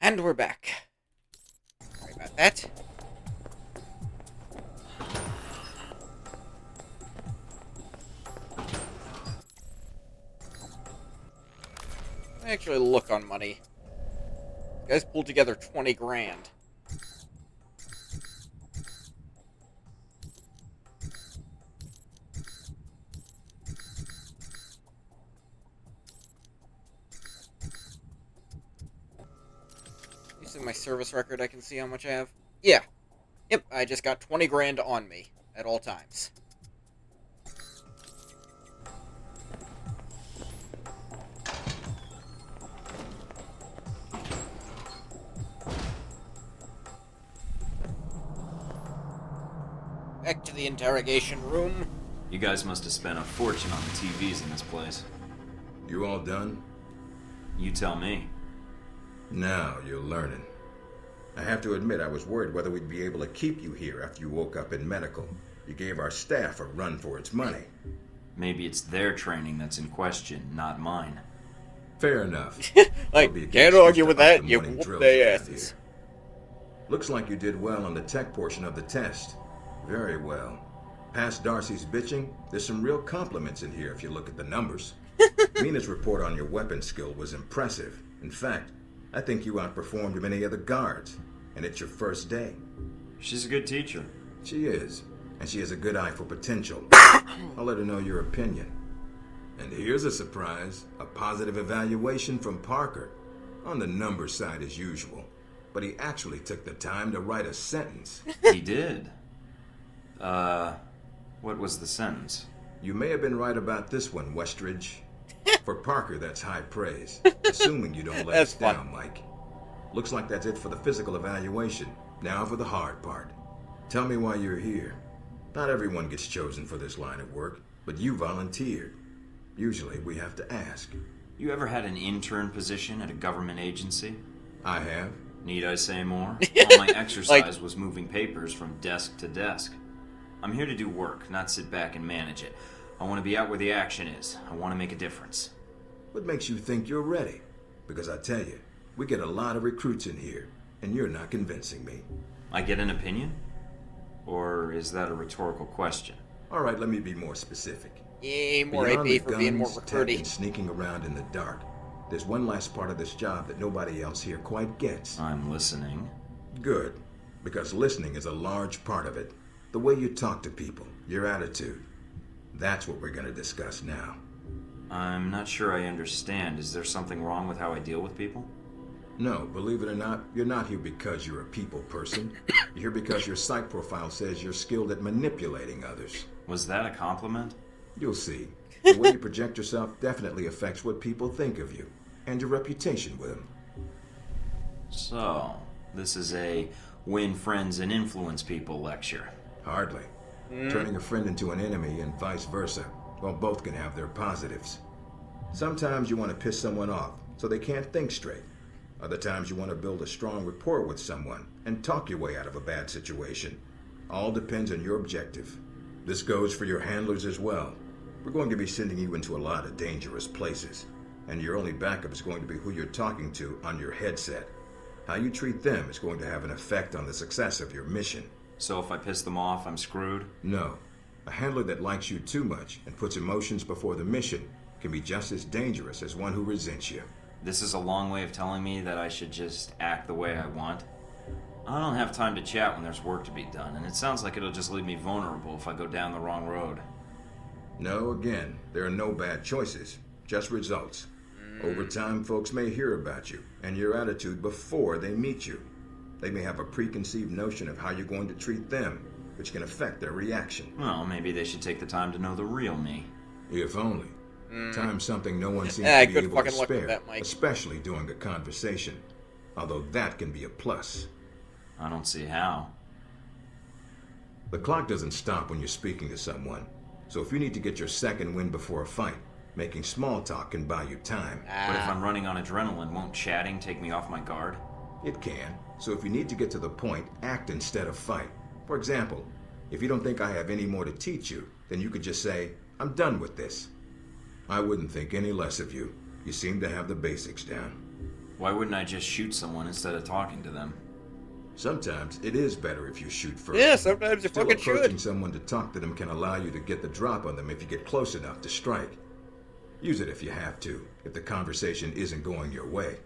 Speaker 1: And we're back. Sorry about that. I actually look on money. You guys pulled together 20 grand. Using my service record, I can see how much I have. Yeah. Yep, I just got 20 grand on me at all times. Back to the interrogation room.
Speaker 4: You guys must have spent a fortune on the TVs in this place.
Speaker 14: You all done?
Speaker 4: You tell me.
Speaker 14: Now you're learning. I have to admit, I was worried whether we'd be able to keep you here after you woke up in medical. You gave our staff a run for its money.
Speaker 4: Maybe it's their training that's in question, not mine.
Speaker 14: Fair enough.
Speaker 1: Like, can't argue with that, you whoop their asses.
Speaker 14: Looks like you did well on the tech portion of the test. Very well. Past Darcy's bitching, there's some real compliments in here if you look at the numbers. Mina's report on your weapon skill was impressive. In fact, I think you outperformed many other guards, and it's your first day.
Speaker 4: She's a good teacher.
Speaker 14: She is, and she has a good eye for potential. I'll let her know your opinion. And here's a surprise, a positive evaluation from Parker. On the numbers side as usual, but he actually took the time to write a sentence.
Speaker 4: He did. What was the sentence?
Speaker 14: You may have been right about this one, Westridge. For Parker, that's high praise. Assuming you don't let us down, Mike. Looks like that's it for the physical evaluation. Now for the hard part. Tell me why you're here. Not everyone gets chosen for this line of work, but you volunteered. Usually we have to ask.
Speaker 4: You ever had an intern position at a government agency?
Speaker 14: I have.
Speaker 4: Need I say more? All my exercise was moving papers from desk to desk. I'm here to do work, not sit back and manage it. I want to be out where the action is. I want to make a difference.
Speaker 14: What makes you think you're ready? Because I tell you, we get a lot of recruits in here, and you're not convincing me.
Speaker 4: I get an opinion? Or is that a rhetorical question?
Speaker 14: All right, let me be more specific.
Speaker 1: Yay, more
Speaker 14: Beyond
Speaker 1: AP for being more
Speaker 14: guns, tech,
Speaker 1: recruiting.
Speaker 14: and sneaking around in the dark, there's one last part of this job that nobody else here quite gets.
Speaker 4: I'm listening.
Speaker 14: Good, because listening is a large part of it. The way you talk to people, your attitude. That's what we're going to discuss now.
Speaker 4: I'm not sure I understand. Is there something wrong with how I deal with people?
Speaker 14: No, believe it or not, you're not here because you're a people person. You're here because your psych profile says you're skilled at manipulating others.
Speaker 4: Was that a compliment?
Speaker 14: You'll see. The way you project yourself definitely affects what people think of you, and your reputation with them.
Speaker 4: So, this is a win friends and influence people lecture.
Speaker 14: Hardly. Turning a friend into an enemy and vice versa. Well, both can have their positives. Sometimes you want to piss someone off so they can't think straight. Other times you want to build a strong rapport with someone and talk your way out of a bad situation. All depends on your objective. This goes for your handlers as well. We're going to be sending you into a lot of dangerous places, and your only backup is going to be who you're talking to on your headset. How you treat them is going to have an effect on the success of your mission.
Speaker 4: So if I piss them off, I'm screwed?
Speaker 14: No. A handler that likes you too much and puts emotions before the mission can be just as dangerous as one who resents you.
Speaker 4: This is a long way of telling me that I should just act the way I want? I don't have time to chat when there's work to be done, and it sounds like it'll just leave me vulnerable if I go down the wrong road.
Speaker 14: No, again, there are no bad choices, just results. Over time, folks may hear about you and your attitude before they meet you. They may have a preconceived notion of how you're going to treat them, which can affect their reaction.
Speaker 4: Well, maybe they should take the time to know the real me.
Speaker 14: If only. Time's something no one seems to be able to spare, especially during a conversation. Although that can be a plus.
Speaker 4: I don't see how.
Speaker 14: The clock doesn't stop when you're speaking to someone. So if you need to get your second win before a fight, making small talk can buy you time.
Speaker 4: But if I'm running on adrenaline, won't chatting take me off my guard?
Speaker 14: It can. So if you need to get to the point, act instead of fight. For example, if you don't think I have any more to teach you, then you could just say, I'm done with this. I wouldn't think any less of you. You seem to have the basics down.
Speaker 4: Why wouldn't I just shoot someone instead of talking to them?
Speaker 14: Sometimes it is better if you shoot first.
Speaker 1: Yeah, sometimes you
Speaker 14: Still,
Speaker 1: fucking
Speaker 14: approaching
Speaker 1: should.
Speaker 14: someone to talk to them can allow you to get the drop on them if you get close enough to strike. Use it if you have to, if the conversation isn't going your way.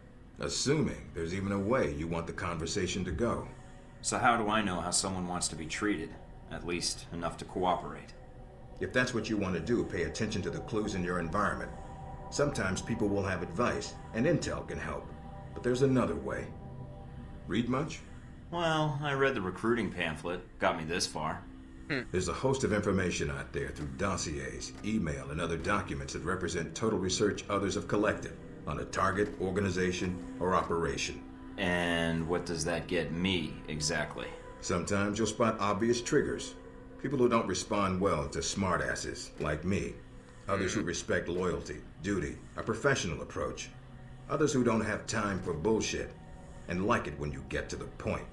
Speaker 14: Assuming there's even a way you want the conversation to go.
Speaker 4: So how do I know how someone wants to be treated? At least enough to cooperate.
Speaker 14: If that's what you want to do, pay attention to the clues in your environment. Sometimes people will have advice, and intel can help. But there's another way. Read much?
Speaker 4: Well, I read the recruiting pamphlet. Got me this far.
Speaker 14: There's a host of information out there through dossiers, email, and other documents that represent total research others have collected on a target, organization, or operation.
Speaker 4: And what does that get me, exactly?
Speaker 14: Sometimes you'll spot obvious triggers. People who don't respond well to smartasses, like me. Others who respect loyalty, duty, a professional approach. Others who don't have time for bullshit, and like it when you get to the point.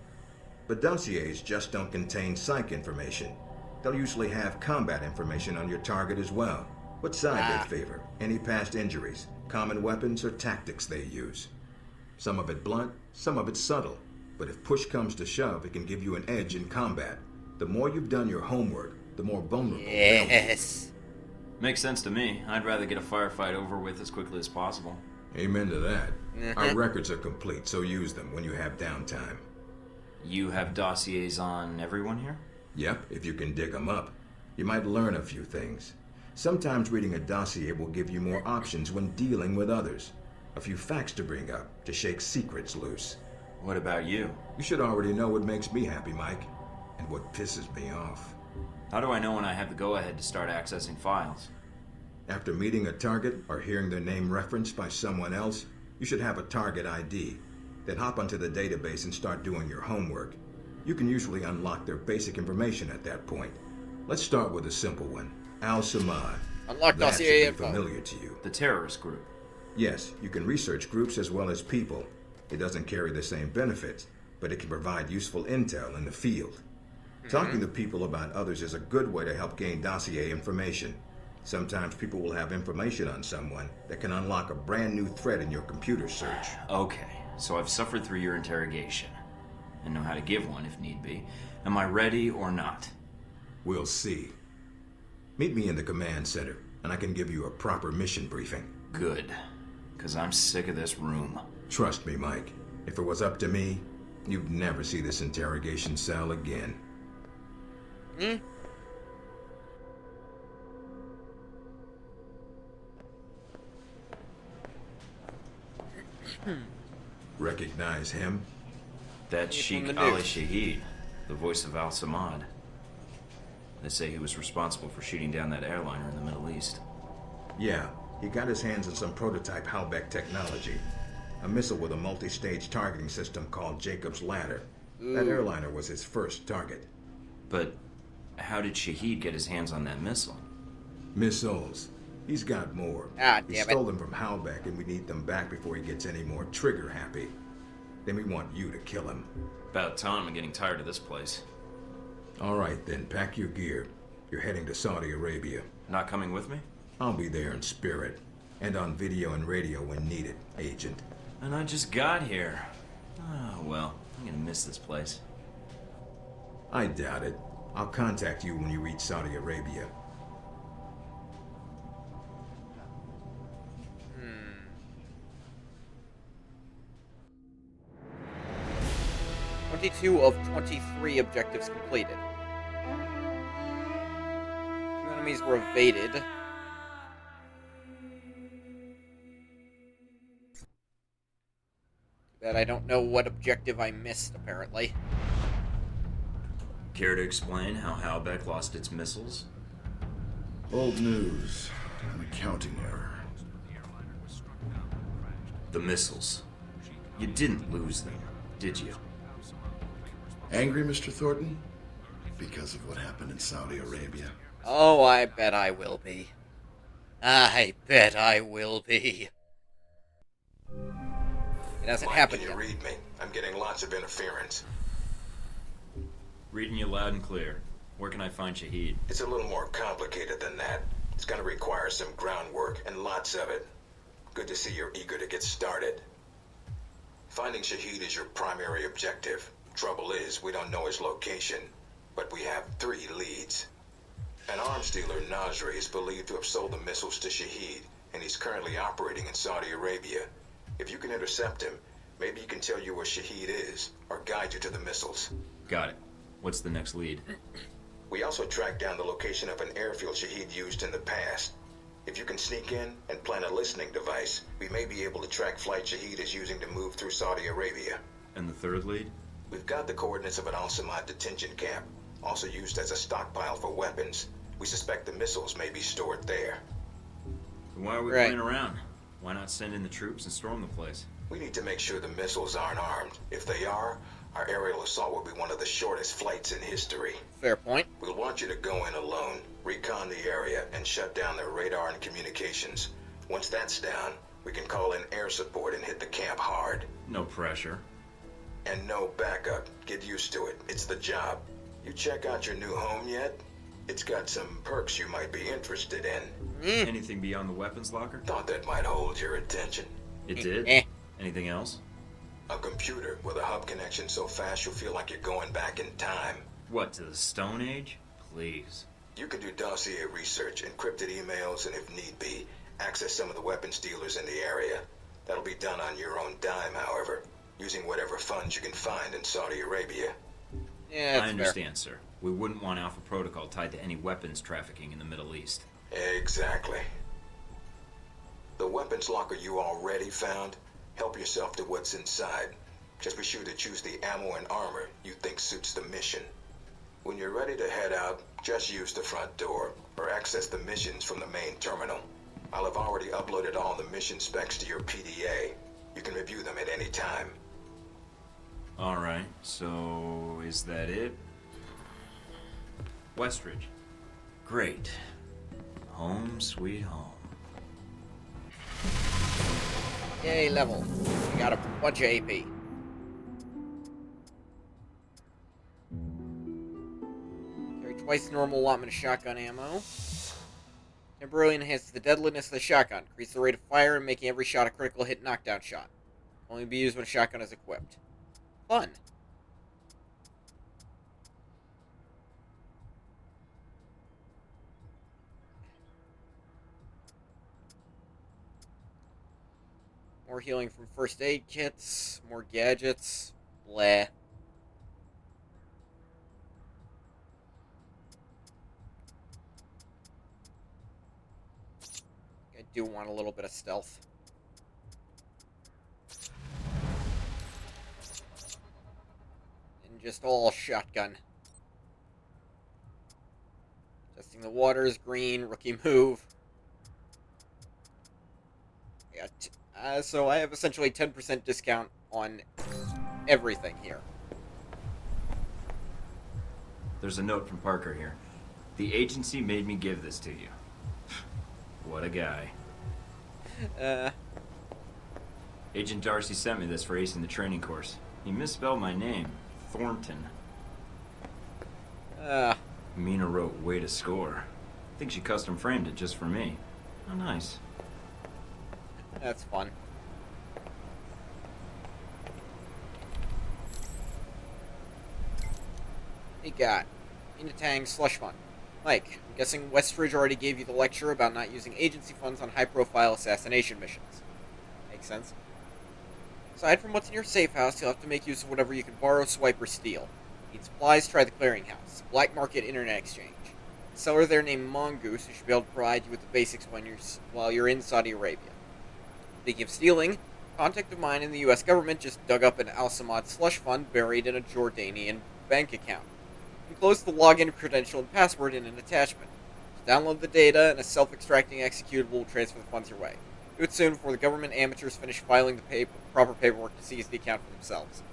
Speaker 14: But dossiers just don't contain psych information. They'll usually have combat information on your target as well. What side they favor, any past injuries, common weapons or tactics they use. Some of it blunt, some of it subtle. But if push comes to shove, it can give you an edge in combat. The more you've done your homework, the more vulnerable you'll be.
Speaker 1: Yes.
Speaker 4: Makes sense to me. I'd rather get a firefight over with as quickly as possible.
Speaker 14: Amen to that. Our records are complete, so use them when you have downtime.
Speaker 4: You have dossiers on everyone here?
Speaker 14: Yep, if you can dig them up. You might learn a few things. Sometimes reading a dossier will give you more options when dealing with others. A few facts to bring up, to shake secrets loose.
Speaker 4: What about you?
Speaker 14: You should already know what makes me happy, Mike, and what pisses me off.
Speaker 4: How do I know when I have the go-ahead to start accessing files?
Speaker 14: After meeting a target or hearing their name referenced by someone else, you should have a target ID. Then hop onto the database and start doing your homework. You can usually unlock their basic information at that point. Let's start with a simple one. Al-Samad.
Speaker 1: Unlock
Speaker 14: That
Speaker 1: dossier
Speaker 14: should be
Speaker 1: info.
Speaker 14: familiar to you.
Speaker 4: The terrorist group.
Speaker 14: Yes, you can research groups as well as people. It doesn't carry the same benefits, but it can provide useful intel in the field. Talking to people about others is a good way to help gain dossier information. Sometimes people will have information on someone that can unlock a brand new thread in your computer search.
Speaker 4: Okay, so I've suffered through your interrogation and know how to give one if need be. Am I ready or not?
Speaker 14: We'll see. Meet me in the command center, and I can give you a proper mission briefing.
Speaker 4: Good, because I'm sick of this room.
Speaker 14: Trust me, Mike. If it was up to me, you'd never see this interrogation cell again. Recognize him?
Speaker 4: That's
Speaker 1: He's
Speaker 4: Sheikh
Speaker 1: from the
Speaker 4: Ali
Speaker 1: news.
Speaker 4: Shahid, the voice of Al-Samad. They say he was responsible for shooting down that airliner in the Middle East.
Speaker 14: Yeah, he got his hands on some prototype Halbeck technology. A missile with a multi-stage targeting system called Jacob's Ladder. That airliner was his first target.
Speaker 4: But how did Shahid get his hands on that missile?
Speaker 14: Missiles. He's got more. He stole them from Halbeck, and we need them back before he gets any more trigger happy. Then we want you to kill him.
Speaker 4: About time. I'm getting tired of this place.
Speaker 14: All right, then. Pack your gear. You're heading to Saudi Arabia.
Speaker 4: Not coming with me?
Speaker 14: I'll be there in spirit. And on video and radio when needed, Agent.
Speaker 4: And I just got here. Oh, well. I'm gonna miss this place.
Speaker 14: I doubt it. I'll contact you when you reach Saudi Arabia.
Speaker 1: 22 of 23 objectives completed. 2 enemies were evaded. That I don't know what objective I missed, apparently.
Speaker 4: Care to explain how Halbeck lost its missiles?
Speaker 3: Old news. An accounting error.
Speaker 4: The missiles. You didn't lose them, did you?
Speaker 3: Angry, Mr. Thornton? Because of what happened in Saudi Arabia?
Speaker 1: Oh, I bet I will be. I bet I will be. It hasn't happened
Speaker 14: Can
Speaker 1: yet.
Speaker 14: you read me? I'm getting lots of interference.
Speaker 4: Reading you loud and clear. Where can I find Shahid?
Speaker 14: It's a little more complicated than that. It's gonna require some groundwork, and lots of it. Good to see you're eager to get started. Finding Shahid is your primary objective. Trouble is, we don't know his location, but we have 3 leads. An arms dealer, Nasri, is believed to have sold the missiles to Shahid, and he's currently operating in Saudi Arabia. If you can intercept him, maybe he can tell you where Shahid is, or guide you to the missiles.
Speaker 4: Got it. What's the next lead?
Speaker 14: We also tracked down the location of an airfield Shahid used in the past. If you can sneak in and plant a listening device, we may be able to track flight Shahid is using to move through Saudi Arabia.
Speaker 4: And the third lead?
Speaker 14: We've got the coordinates of an Al-Samad detention camp, also used as a stockpile for weapons. We suspect the missiles may be stored there.
Speaker 4: Then why are we playing around? Why not send in the troops and storm the place?
Speaker 14: We need to make sure the missiles aren't armed. If they are, our aerial assault will be one of the shortest flights in history.
Speaker 1: Fair point.
Speaker 14: We'll want you to go in alone, recon the area, and shut down their radar and communications. Once that's down, we can call in air support and hit the camp hard.
Speaker 4: No pressure.
Speaker 14: And no backup. Get used to it. It's the job. You check out your new home yet? It's got some perks you might be interested in.
Speaker 4: Anything beyond the weapons locker?
Speaker 14: Thought that might hold your attention.
Speaker 4: It did? Anything else?
Speaker 14: A computer with a hub connection so fast you'll feel like you're going back in time.
Speaker 4: What, to the Stone Age? Please.
Speaker 14: You can do dossier research, encrypted emails, and if need be, access some of the weapons dealers in the area. That'll be done on your own dime, however, using whatever funds you can find in Saudi Arabia.
Speaker 1: Yeah,
Speaker 4: I understand, sir. We wouldn't want Alpha Protocol tied to any weapons trafficking in the Middle East.
Speaker 14: Exactly. The weapons locker you already found, help yourself to what's inside. Just be sure to choose the ammo and armor you think suits the mission. When you're ready to head out, just use the front door, or access the missions from the main terminal. I'll have already uploaded all the mission specs to your PDA. You can review them at any time.
Speaker 4: Alright, so is that it? Westridge. Great. Home sweet home.
Speaker 1: Yay, level. We got a bunch of AP. Carry twice the normal allotment of shotgun ammo. Temporarily enhances the deadliness of the shotgun. Increase the rate of fire and making every shot a critical hit knockdown shot. Only be used when a shotgun is equipped. Fun. More healing from first aid kits, more gadgets, bleh. I do want a little bit of stealth. And just all shotgun. Testing the waters, green, rookie move. So I have essentially 10% discount on everything here.
Speaker 4: There's a note from Parker here. The agency made me give this to you. What a guy. Agent Darcy sent me this for acing the training course. He misspelled my name. Thornton. Mina wrote, way to score. I think she custom framed it just for me. How nice.
Speaker 1: That's fun. Hey, got Inatang Slush Fund. Mike, I'm guessing Westridge already gave you the lecture about not using agency funds on high-profile assassination missions. Makes sense. Aside from what's in your safe house, you'll have to make use of whatever you can borrow, swipe, or steal. Need supplies? Try the clearinghouse. Black market internet exchange. A seller there named Mongoose who should be able to provide you with the basics while you're in Saudi Arabia. Speaking of stealing, a contact of mine in the US government just dug up an Al-Samad slush fund buried in a Jordanian bank account. Enclose the login credential and password in an attachment. Just download the data, and a self-extracting executable will transfer the funds your way. Do it soon before the government amateurs finish filing the proper paperwork to seize the account for themselves.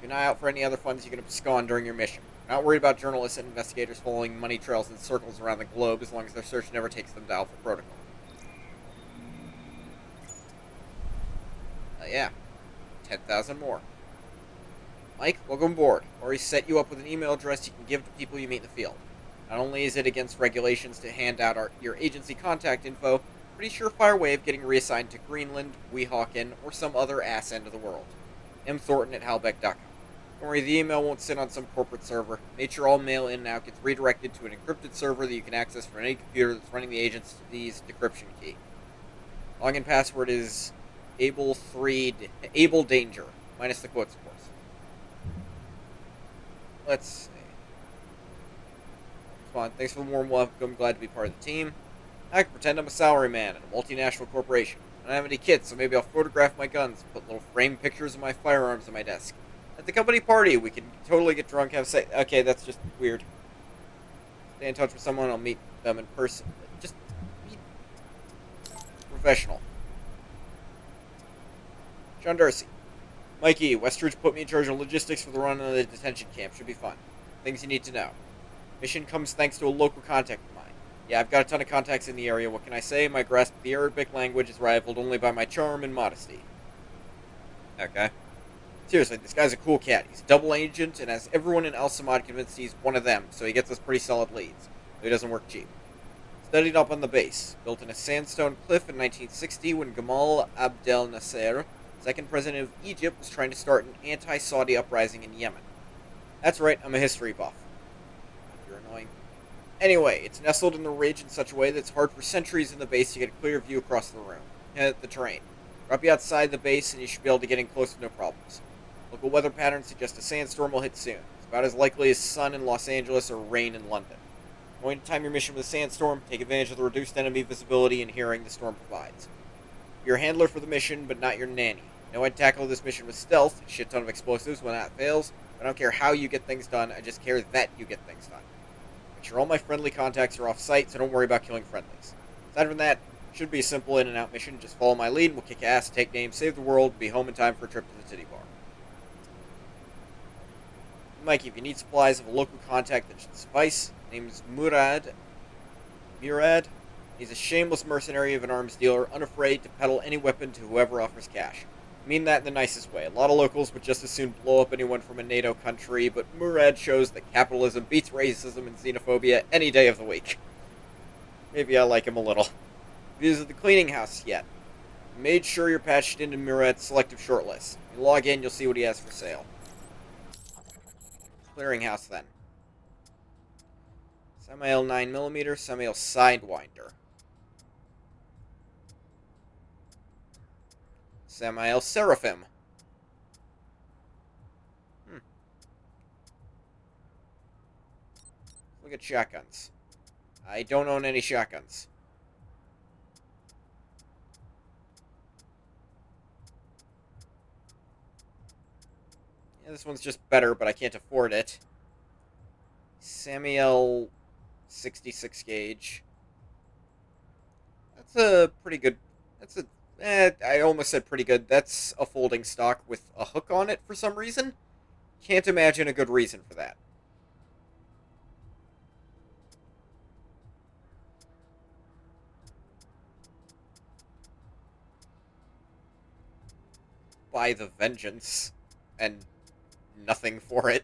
Speaker 1: Keep an eye out for any other funds you can abscond during your mission. We're not worried about journalists and investigators following money trails in circles around the globe as long as their search never takes them to Alpha Protocol. Yeah. 10,000 more. Mike, welcome aboard. Already set you up with an email address you can give to people you meet in the field. Not only is it against regulations to hand out your agency contact info, pretty surefire way of getting reassigned to Greenland, Weehawken, or some other ass end of the world. mthornton@halbeck.com. Don't worry, the email won't sit on some corporate server. Make sure all mail in and out gets redirected to an encrypted server that you can access from any computer that's running the agency's decryption key. Login password is Able Danger, minus the quotes, of course. Let's see. Come on, thanks for the warm welcome. Glad to be part of the team. I can pretend I'm a salaryman at a multinational corporation. I don't have any kids, so maybe I'll photograph my guns, put little framed pictures of my firearms on my desk. At the company party, we can totally get drunk, have sex. Okay, that's just weird. Stay in touch with someone, I'll meet them in person. Just be professional. John Darcy. Mikey, Westridge put me in charge of logistics for the run of the detention camp. Should be fun. Things you need to know. Mission comes thanks to a local contact of mine. Yeah, I've got a ton of contacts in the area. What can I say? My grasp of the Arabic language is rivaled only by my charm and modesty. Okay. Seriously, this guy's a cool cat. He's a double agent and has everyone in Al Samad convinced he's one of them, so he gets us pretty solid leads. Though he doesn't work cheap. Studied up on the base. Built in a sandstone cliff in 1960 when Gamal Abdel Nasser, second president of Egypt, was trying to start an anti-Saudi uprising in Yemen. That's right, I'm a history buff. You're annoying. Anyway, it's nestled in the ridge in such a way that it's hard for sentries in the base to get a clear view across the terrain. Drop you outside the base and you should be able to get in close with no problems. Local weather patterns suggest a sandstorm will hit soon. It's about as likely as sun in Los Angeles or rain in London. Going to time your mission with a sandstorm, take advantage of the reduced enemy visibility and hearing the storm provides. You're a handler for the mission, but not your nanny. Know I'd tackle this mission with stealth, a shit ton of explosives when that fails. I don't care how you get things done, I just care that you get things done. Make sure all my friendly contacts are off-site, so don't worry about killing friendlies. Aside from that, should be a simple in-and-out mission. Just follow my lead, we'll kick ass, take names, save the world, be home in time for a trip to the titty bar. Mikey, if you need supplies of a local contact that should suffice, name's Murad. He's a shameless mercenary of an arms dealer, unafraid to peddle any weapon to whoever offers cash. I mean that in the nicest way. A lot of locals would just as soon blow up anyone from a NATO country, but Murad shows that capitalism beats racism and xenophobia any day of the week. Maybe I like him a little. Visit the cleaning house yet. Made sure you're patched into Murad's selective shortlist. You log in, you'll see what he has for sale. Clearinghouse then. Samael 9mm, Samael Sidewinder. Samael Seraphim. Look at shotguns. I don't own any shotguns. Yeah, this one's just better, but I can't afford it. Samael 66 gauge. That's a pretty good... That's a... I almost said pretty good. That's a folding stock with a hook on it for some reason. Can't imagine a good reason for that. Buy the Vengeance. And nothing for it.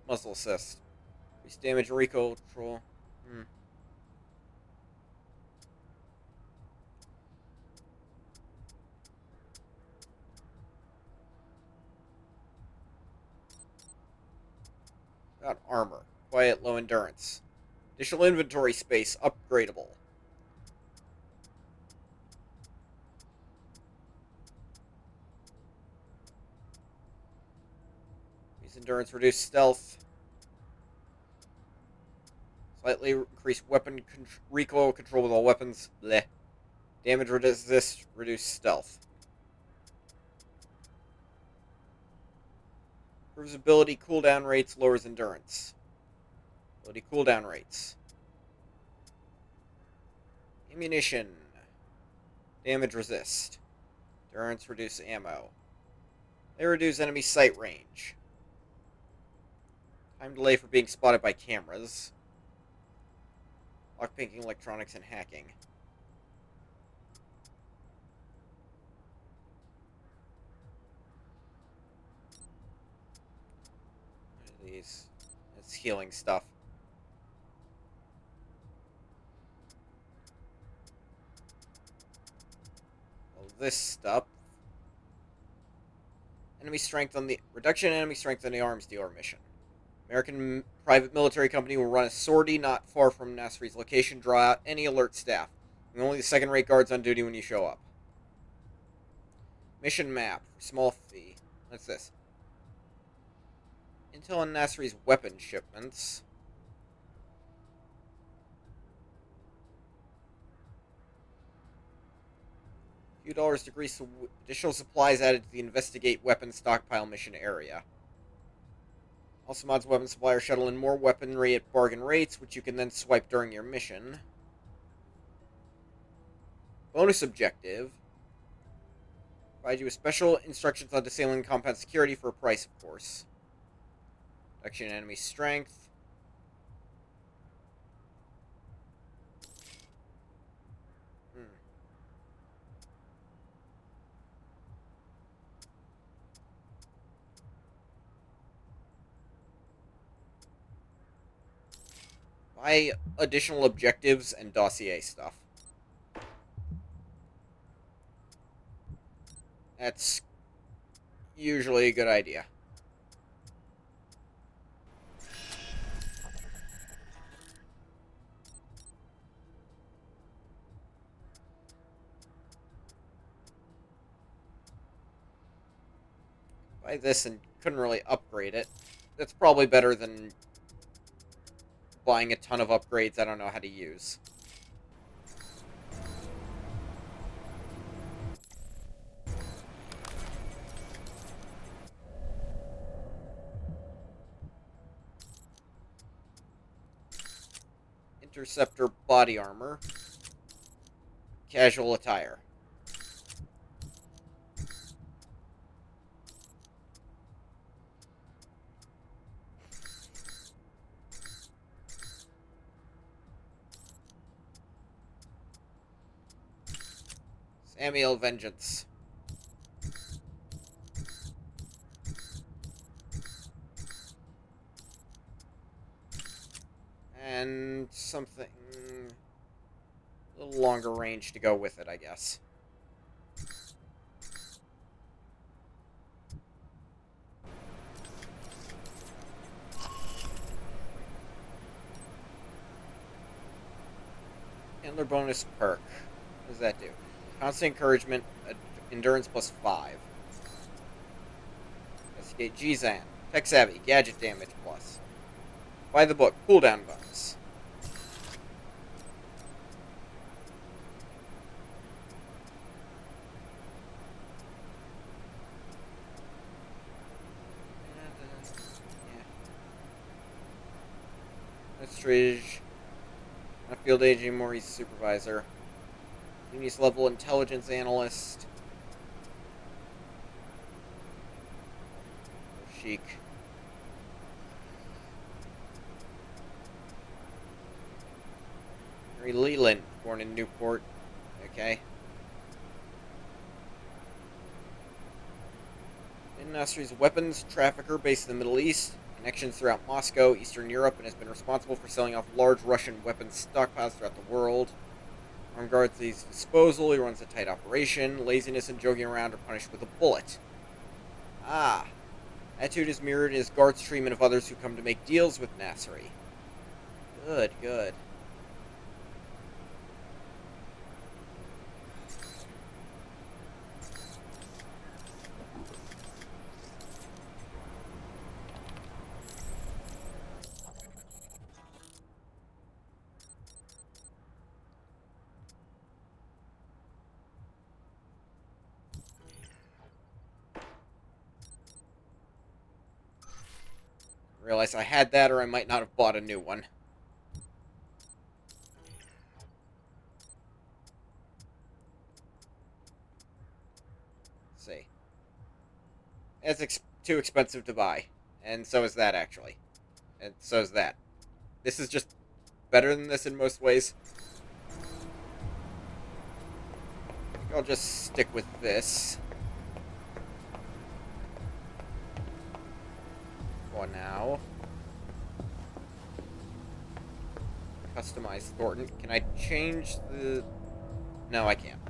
Speaker 1: Muzzle assist. Increase damage and recoil control. Got armor. Quiet, low endurance. Additional inventory space, upgradable. Increase endurance, reduce stealth. Slightly increase weapon recoil control with all weapons. Bleh. Damage resist, reduce stealth. Improves ability cooldown rates, lowers endurance. Ability cooldown rates. Ammunition. Damage resist. Endurance, reduce ammo. They reduce enemy sight range. Time delay for being spotted by cameras. Lockpicking, electronics, and hacking. What are these? It's healing stuff. this stuff. Enemy strength on the reduction in enemy strength on the arms dealer mission. American private military company will run a sortie not far from Nasri's location. Draw out any alert staff. And only the second-rate guards on duty when you show up. Mission map for small fee. What's this? Intel on Nasri's weapon shipments. Few dollars to grease additional supplies added to the investigate weapons stockpile mission area. Also mods weapon supplier shuttle in more weaponry at bargain rates, which you can then swipe during your mission. Bonus objective. Provide you with special instructions on disabling compound security for a price, of course. Reduction in enemy strength. Buy additional objectives and dossier stuff. That's usually a good idea. Buy this and couldn't really upgrade it. That's probably better than buying a ton of upgrades I don't know how to use. Interceptor body armor. Casual attire. Samuel Vengeance. And something a little longer range to go with it, I guess. Handler bonus perk. What does that do? Constant encouragement, endurance plus 5. Investigate Gzan. Tech savvy, gadget damage plus. Buy the book, cooldown bonus. Estridge. Not field aging, Maurice supervisor. Genius level intelligence analyst. Chic. Mary Leland, born in Newport. Okay. Nasri's weapons trafficker based in the Middle East. Connections throughout Moscow, Eastern Europe, and has been responsible for selling off large Russian weapons stockpiles throughout the world. Armed guards at his disposal, he runs a tight operation. Laziness and joking around are punished with a bullet. Ah. Attitude is mirrored in his guards' treatment of others who come to make deals with Nasri. Good, good. Realize I had that, or I might not have bought a new one. Let's see. It's too expensive to buy. And so is that, actually. And so is that. This is just better than this in most ways. I think I'll just stick with this. For now. Customize Thornton. Can I change the... No, I can't.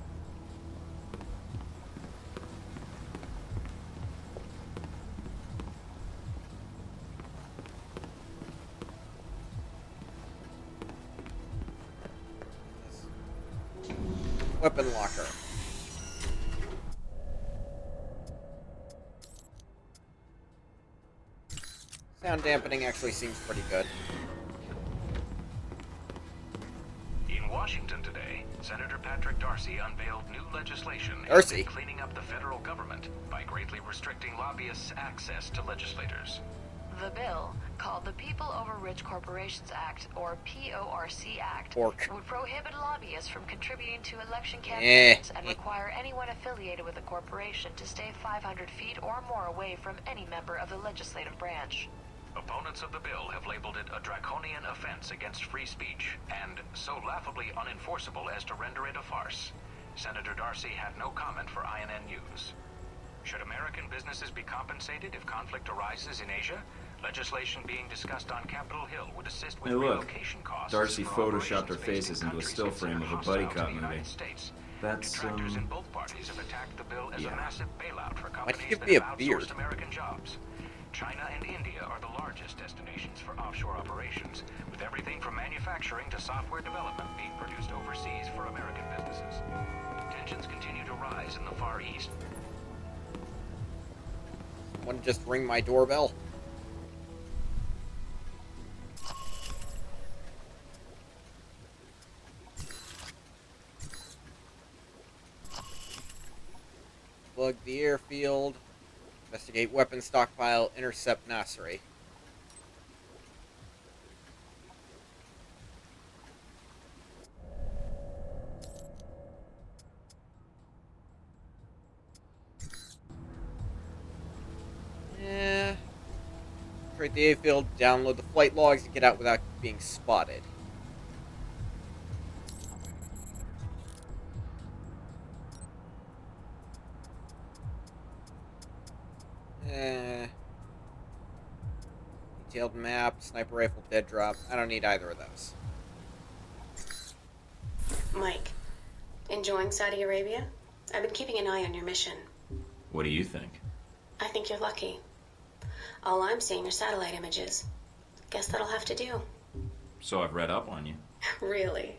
Speaker 1: Weapon locker. Sound dampening actually seems pretty good.
Speaker 16: In Washington today, Senator Patrick Darcy unveiled new legislation
Speaker 1: Darcy?
Speaker 16: aimed at cleaning up the federal government by greatly restricting lobbyists' access to legislators.
Speaker 17: The bill, called the People Over Rich Corporations Act, or PORC Act,
Speaker 1: Pork.
Speaker 17: would prohibit lobbyists from contributing to election campaigns and require anyone affiliated with a corporation to stay 500 feet or more away from any member of the legislative branch.
Speaker 16: Opponents of the bill have labeled it a draconian offense against free speech, and so laughably unenforceable as to render it a farce. Senator Darcy had no comment for INN News. Should American businesses be compensated if conflict arises in Asia? Legislation being discussed on Capitol Hill would assist with
Speaker 4: Hey, look.
Speaker 16: relocation costs.
Speaker 4: Darcy
Speaker 16: for
Speaker 4: photoshopped our
Speaker 16: operations
Speaker 4: faces
Speaker 16: facing
Speaker 4: into a
Speaker 16: countries
Speaker 4: still frame of a
Speaker 16: considered
Speaker 4: buddy
Speaker 16: hostile to
Speaker 4: cop
Speaker 16: the
Speaker 4: movie.
Speaker 16: United States.
Speaker 4: That's,
Speaker 16: Detractors in both parties have attacked the bill as a massive bailout for
Speaker 1: Why'd you
Speaker 16: companies
Speaker 1: give
Speaker 16: that
Speaker 1: me a
Speaker 16: have
Speaker 1: beard?
Speaker 16: outsourced American jobs. China and India are the largest destinations for offshore operations, with everything from manufacturing to software development being produced overseas for American businesses. Tensions continue to rise in the Far East.
Speaker 1: Want to just ring my doorbell? Plug the airfield. Investigate weapon stockpile. Intercept Nasri. Trade the airfield, download the flight logs, and get out without being spotted. Detailed map, sniper rifle, dead drop. I don't need either of those.
Speaker 10: Mike, enjoying Saudi Arabia? I've been keeping an eye on your mission.
Speaker 4: What do you think?
Speaker 10: I think you're lucky. All I'm seeing are satellite images. Guess that'll have to do.
Speaker 4: So I've read up on you.
Speaker 10: Really?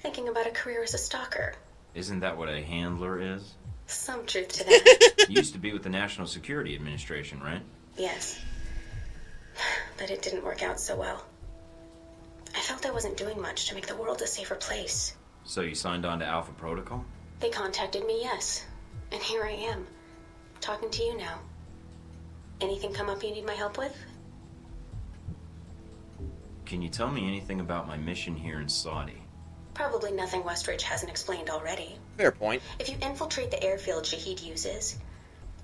Speaker 10: Thinking about a career as a stalker?
Speaker 4: Isn't that what a handler is?
Speaker 10: Some truth to that.
Speaker 4: You used to be with the National Security Administration, right?
Speaker 10: Yes. But it didn't work out so well. I felt I wasn't doing much to make the world a safer place.
Speaker 4: So you signed on to Alpha Protocol?
Speaker 10: They contacted me, yes. And here I am, talking to you now. Anything come up you need my help with?
Speaker 4: Can you tell me anything about my mission here in Saudi?
Speaker 10: Probably nothing Westridge hasn't explained already.
Speaker 1: Fair point.
Speaker 10: If you infiltrate the airfield Shahid uses,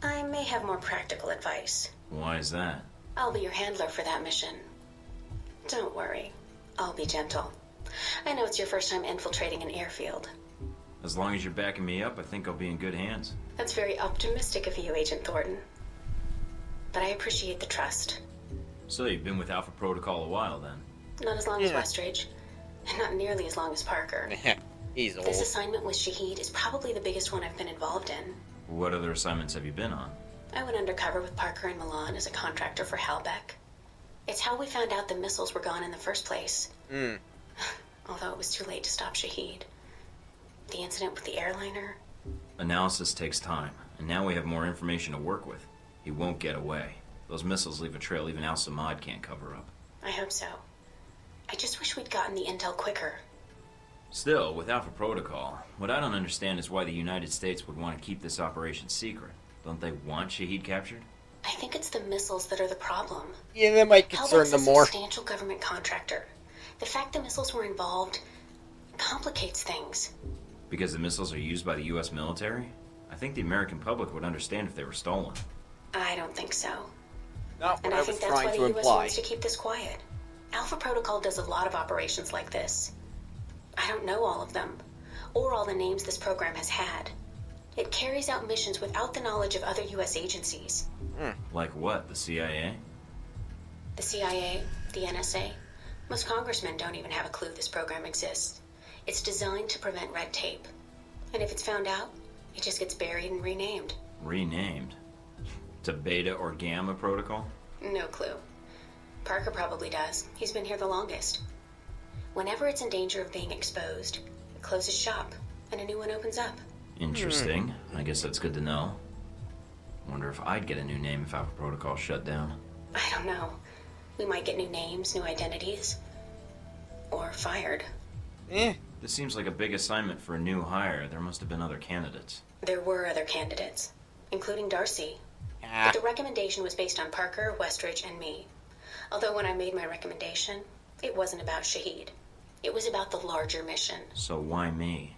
Speaker 10: I may have more practical advice.
Speaker 4: Why is that?
Speaker 10: I'll be your handler for that mission. Don't worry, I'll be gentle. I know it's your first time infiltrating an airfield.
Speaker 4: As long as you're backing me up, I think I'll be in good hands.
Speaker 10: That's very optimistic of you, Agent Thornton. But I appreciate the trust.
Speaker 4: So you've been with Alpha Protocol a while, then?
Speaker 10: Not as long as Westridge, and not nearly as long as Parker.
Speaker 1: He's old.
Speaker 10: This assignment with Shahid is probably the biggest one I've been involved in.
Speaker 4: What other assignments have you been on?
Speaker 10: I went undercover with Parker in Milan as a contractor for Halbeck. It's how we found out the missiles were gone in the first place. Although it was too late to stop Shahid. The incident with the airliner.
Speaker 4: Analysis takes time, and now we have more information to work with. He won't get away. Those missiles leave a trail even Al-Samad can't cover up.
Speaker 10: I hope so. I just wish we'd gotten the intel quicker.
Speaker 4: Still, with Alpha Protocol, what I don't understand is why the United States would want to keep this operation secret. Don't they want Shahid captured?
Speaker 10: I think it's the missiles that are the problem.
Speaker 1: Yeah, that might concern
Speaker 10: Halbeck's
Speaker 1: them
Speaker 10: a
Speaker 1: more.
Speaker 10: substantial government contractor. The fact the missiles were involved complicates things.
Speaker 4: Because the missiles are used by the U.S. military? I think the American public would understand if they were stolen.
Speaker 10: I don't think so.
Speaker 1: Not
Speaker 10: And
Speaker 1: what
Speaker 10: I
Speaker 1: I
Speaker 10: think
Speaker 1: was
Speaker 10: that's
Speaker 1: trying
Speaker 10: why
Speaker 1: to
Speaker 10: the US
Speaker 1: imply.
Speaker 10: wants to keep this quiet. Alpha Protocol does a lot of operations like this. I don't know all of them, or all the names this program has had. It carries out missions without the knowledge of other US agencies.
Speaker 4: Like what, the CIA?
Speaker 10: The CIA, the NSA. Most congressmen don't even have a clue this program exists. It's designed to prevent red tape. And if it's found out, it just gets buried and renamed.
Speaker 4: Renamed? To Beta or Gamma Protocol?
Speaker 10: No clue. Parker probably does. He's been here the longest. Whenever it's in danger of being exposed, it closes shop.
Speaker 5: and a new one opens up.
Speaker 4: Interesting. I guess that's good to know. Wonder if I'd get a new name if Alpha Protocol shut down.
Speaker 5: I don't know. We might get new names, new identities. Or fired.
Speaker 4: This seems like a big assignment for a new hire. There must have been other candidates.
Speaker 5: There were other candidates, including Darcy. But the recommendation was based on Parker, Westridge, and me. Although when I made my recommendation, it wasn't about Shahid. It was about the larger mission.
Speaker 4: So why me?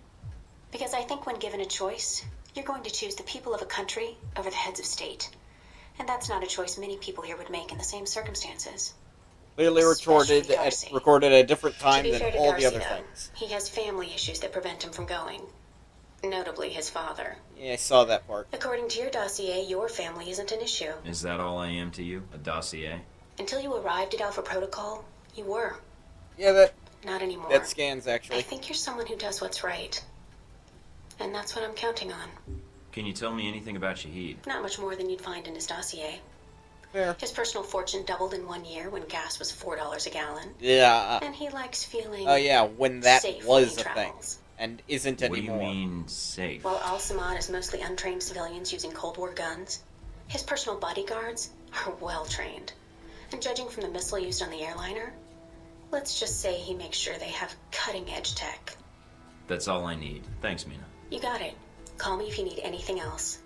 Speaker 5: Because I think when given a choice, you're going to choose the people of a country over the heads of state. And that's not a choice many people here would make in the same circumstances.
Speaker 1: Clearly recorded at a different time
Speaker 5: To be
Speaker 1: than
Speaker 5: fair to
Speaker 1: all
Speaker 5: Darcy,
Speaker 1: the other
Speaker 5: though,
Speaker 1: things.
Speaker 5: he has family issues that prevent him from going. Notably his father.
Speaker 1: Yeah, I saw that part.
Speaker 5: According to your dossier, your family isn't an issue.
Speaker 4: Is that all I am to you? A dossier?
Speaker 5: Until you arrived at Alpha Protocol, you were.
Speaker 1: Yeah, that...
Speaker 5: Not anymore.
Speaker 1: That scans,
Speaker 5: I
Speaker 1: actually.
Speaker 5: think you're someone who does what's right. And that's what I'm counting on.
Speaker 4: Can you tell me anything about Shahid?
Speaker 5: Not much more than you'd find in his dossier.
Speaker 1: Fair.
Speaker 5: His personal fortune doubled in 1 year when gas was $4 a gallon.
Speaker 1: Yeah.
Speaker 5: And he likes feeling
Speaker 1: Oh, yeah, when that
Speaker 5: safe
Speaker 1: was
Speaker 5: when
Speaker 1: a
Speaker 5: he
Speaker 1: thing.
Speaker 5: travels.
Speaker 1: And isn't
Speaker 4: What do
Speaker 1: anymore.
Speaker 4: you mean, safe?
Speaker 5: While Al-Samad is mostly untrained civilians using Cold War guns, his personal bodyguards are well trained. And judging from the missile used on the airliner, let's just say he makes sure they have cutting-edge tech.
Speaker 4: That's all I need. Thanks, Mina.
Speaker 5: You got it. Call me if you need anything else.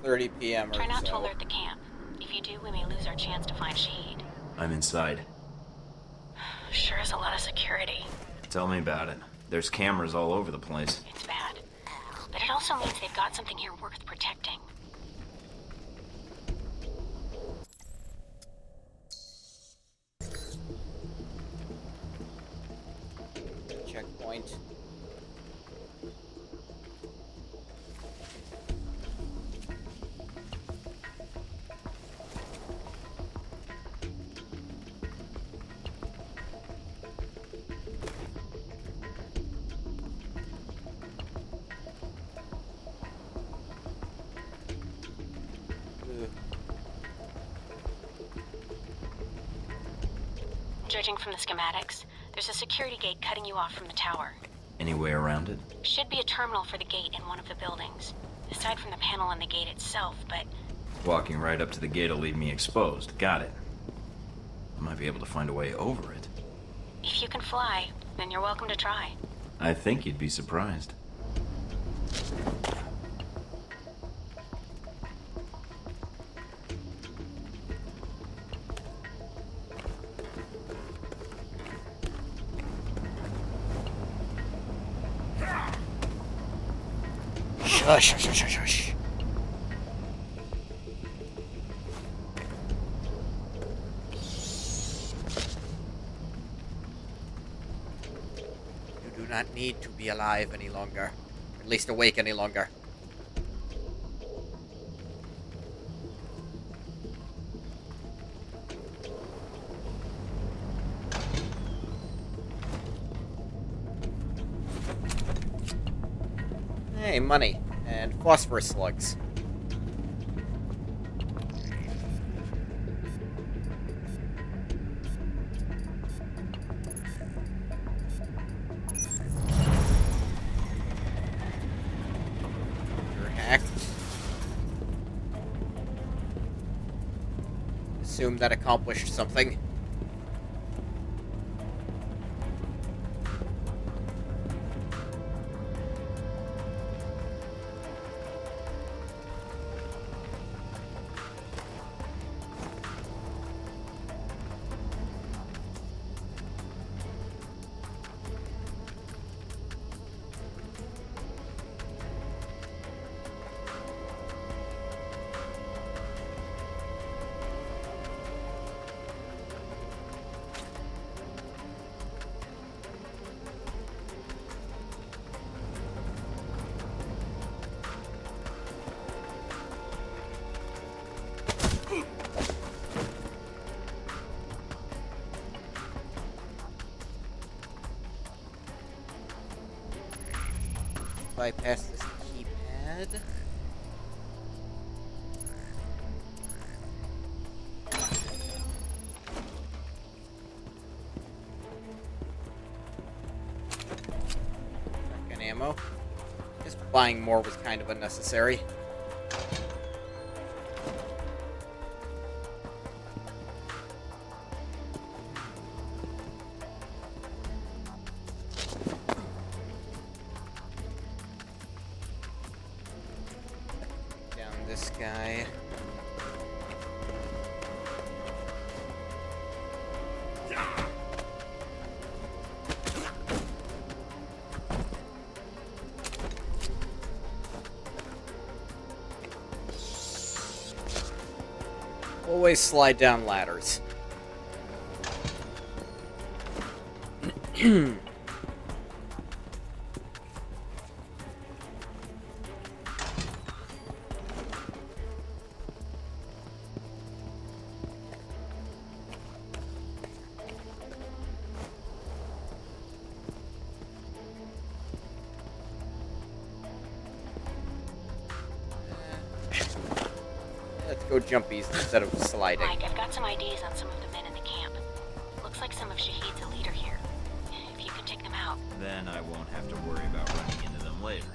Speaker 1: 6:30 p.m. or
Speaker 5: Try not to
Speaker 1: so.
Speaker 5: alert the camp. If you do, we may lose our chance to find Shahid.
Speaker 4: I'm inside.
Speaker 5: Sure is a lot of security.
Speaker 4: Tell me about it. There's cameras all over the place.
Speaker 5: It's bad. But it also means they've got something here worth protecting.
Speaker 1: Checkpoint.
Speaker 5: Judging from the schematics, there's a security gate cutting you off from the tower.
Speaker 4: Any way around it?
Speaker 5: Should be a terminal for the gate in one of the buildings. Aside from the panel on the gate itself, but
Speaker 4: Walking right up to the gate will leave me exposed. Got it. I might be able to find a way over it.
Speaker 5: if you can fly, then you're welcome to try.
Speaker 4: I think you'd be surprised.
Speaker 1: Shush, shush, shush, shush. You do not need to be alive any longer. At least awake any longer. Hey, money. And phosphorus slugs. You're hacked. Assume that accomplished something. Bypass this keypad. ammo. Just buying more was kind of unnecessary. Down this guy. Always slide down ladders. Let's go jumpies instead of sliding.
Speaker 5: Mike, I've got some IDs on some of the men in the camp. Looks like some of Shahid's elite are here. If you could take them out.
Speaker 4: Then I won't have to worry about running into them later.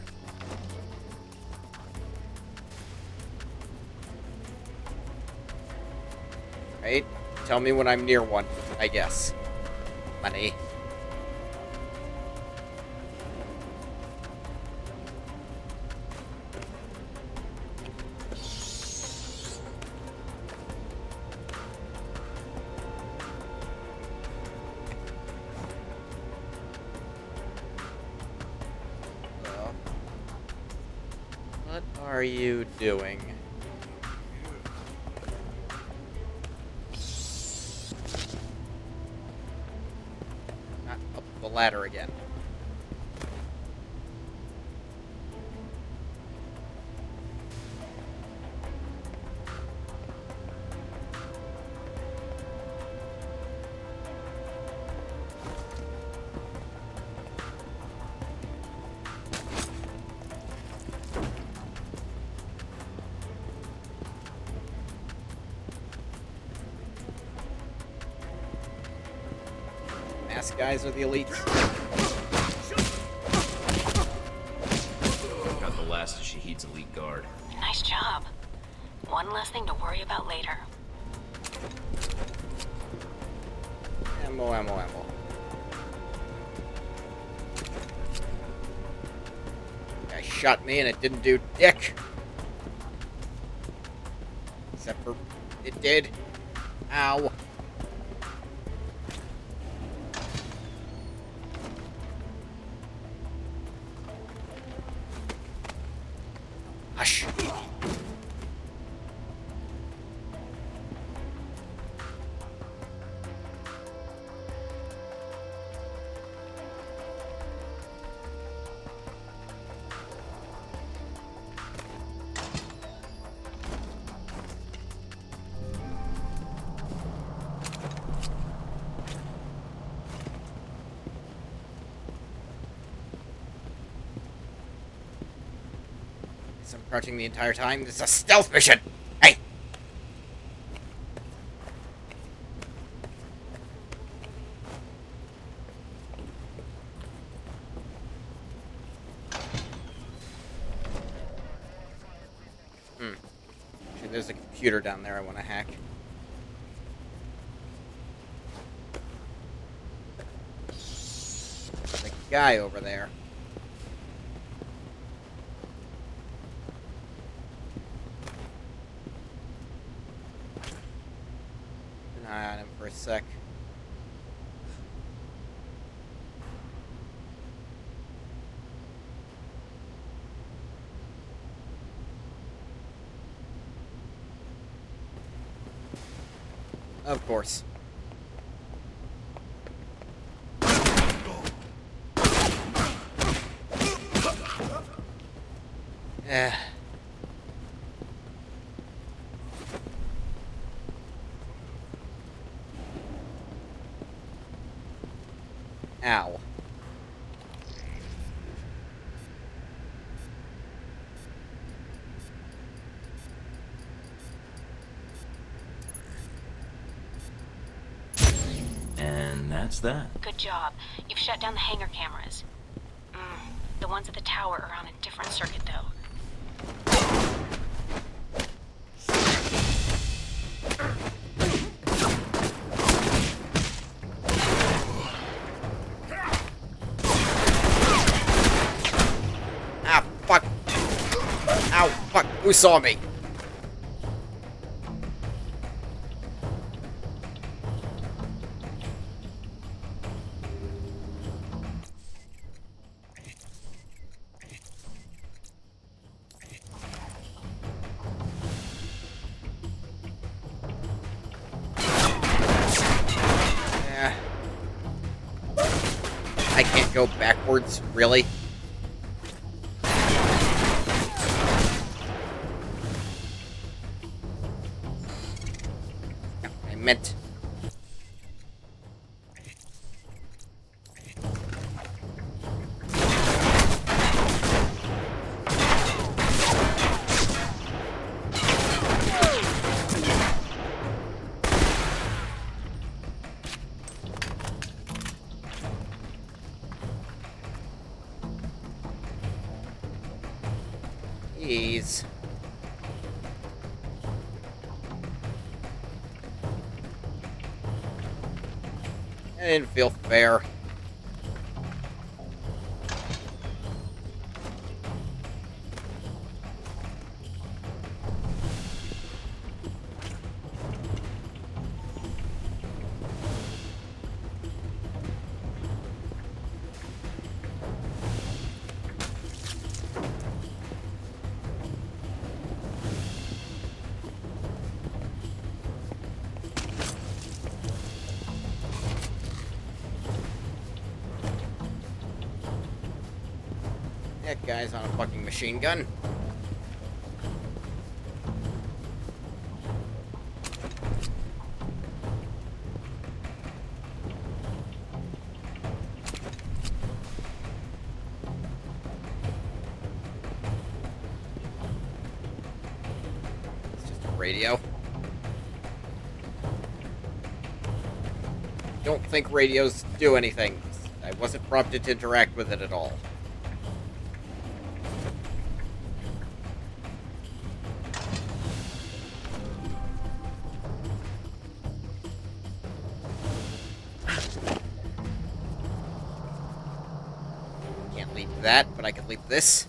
Speaker 1: Right? Tell me when I'm near one, I guess. Money. What are you doing? Not up the ladder again. Masked guys are the elites.
Speaker 4: Got the last of Shahid's elite guard.
Speaker 5: Nice job. One less thing to worry about later.
Speaker 1: Ammo, ammo, ammo. Guy shot me and it didn't do dick. Except for it did. Ow. Hush. I'm crouching the entire time. This is a stealth mission. Hey. Actually, there's a computer down there I want to hack. There's a guy over there. Keep an eye on him for a sec. Of course. Eh. Ow.
Speaker 4: And that's that.
Speaker 5: Good job. You've shut down the hangar cameras. The ones ones at the tower are on a different circuit, though.
Speaker 1: Ah, fuck. Ow, fuck. Who saw me? I can't go backwards, really? No, I meant... Jeez. That didn't feel fair. That guy's on a fucking machine gun. It's just a radio. Don't think radios do anything. I wasn't prompted to interact with it at all. Can't leave that, but I can leave this.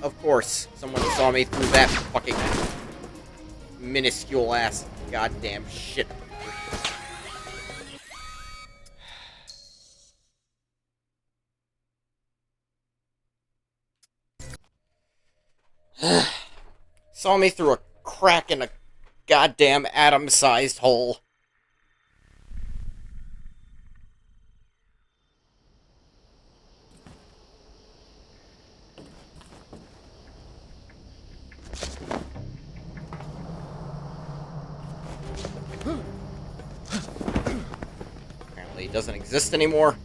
Speaker 1: Of course, someone saw me through that fucking minuscule ass goddamn shit. Saw me through a crack in a goddamn atom-sized hole. Apparently it doesn't exist anymore.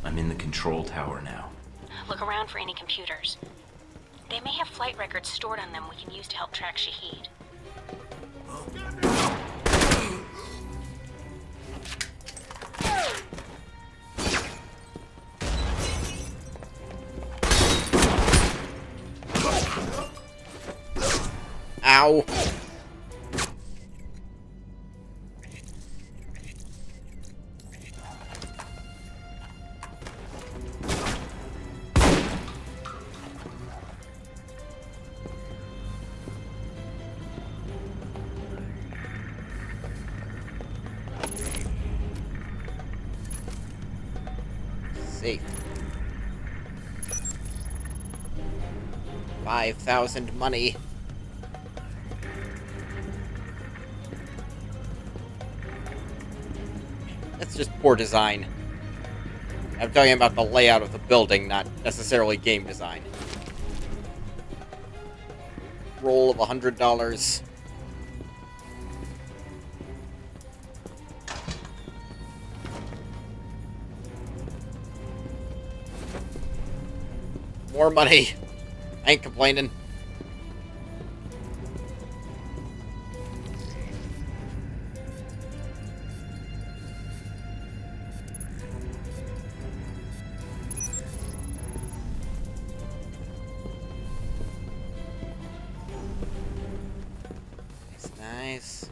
Speaker 4: I'm in the control tower now.
Speaker 5: Look around for any computers. They may have flight records stored on them we can use to help track Shahid.
Speaker 1: Ow. Safe. 5,000 money. That's just poor design. I'm talking about the layout of the building, not necessarily game design. Roll of $100. More money. I ain't complaining. Nice.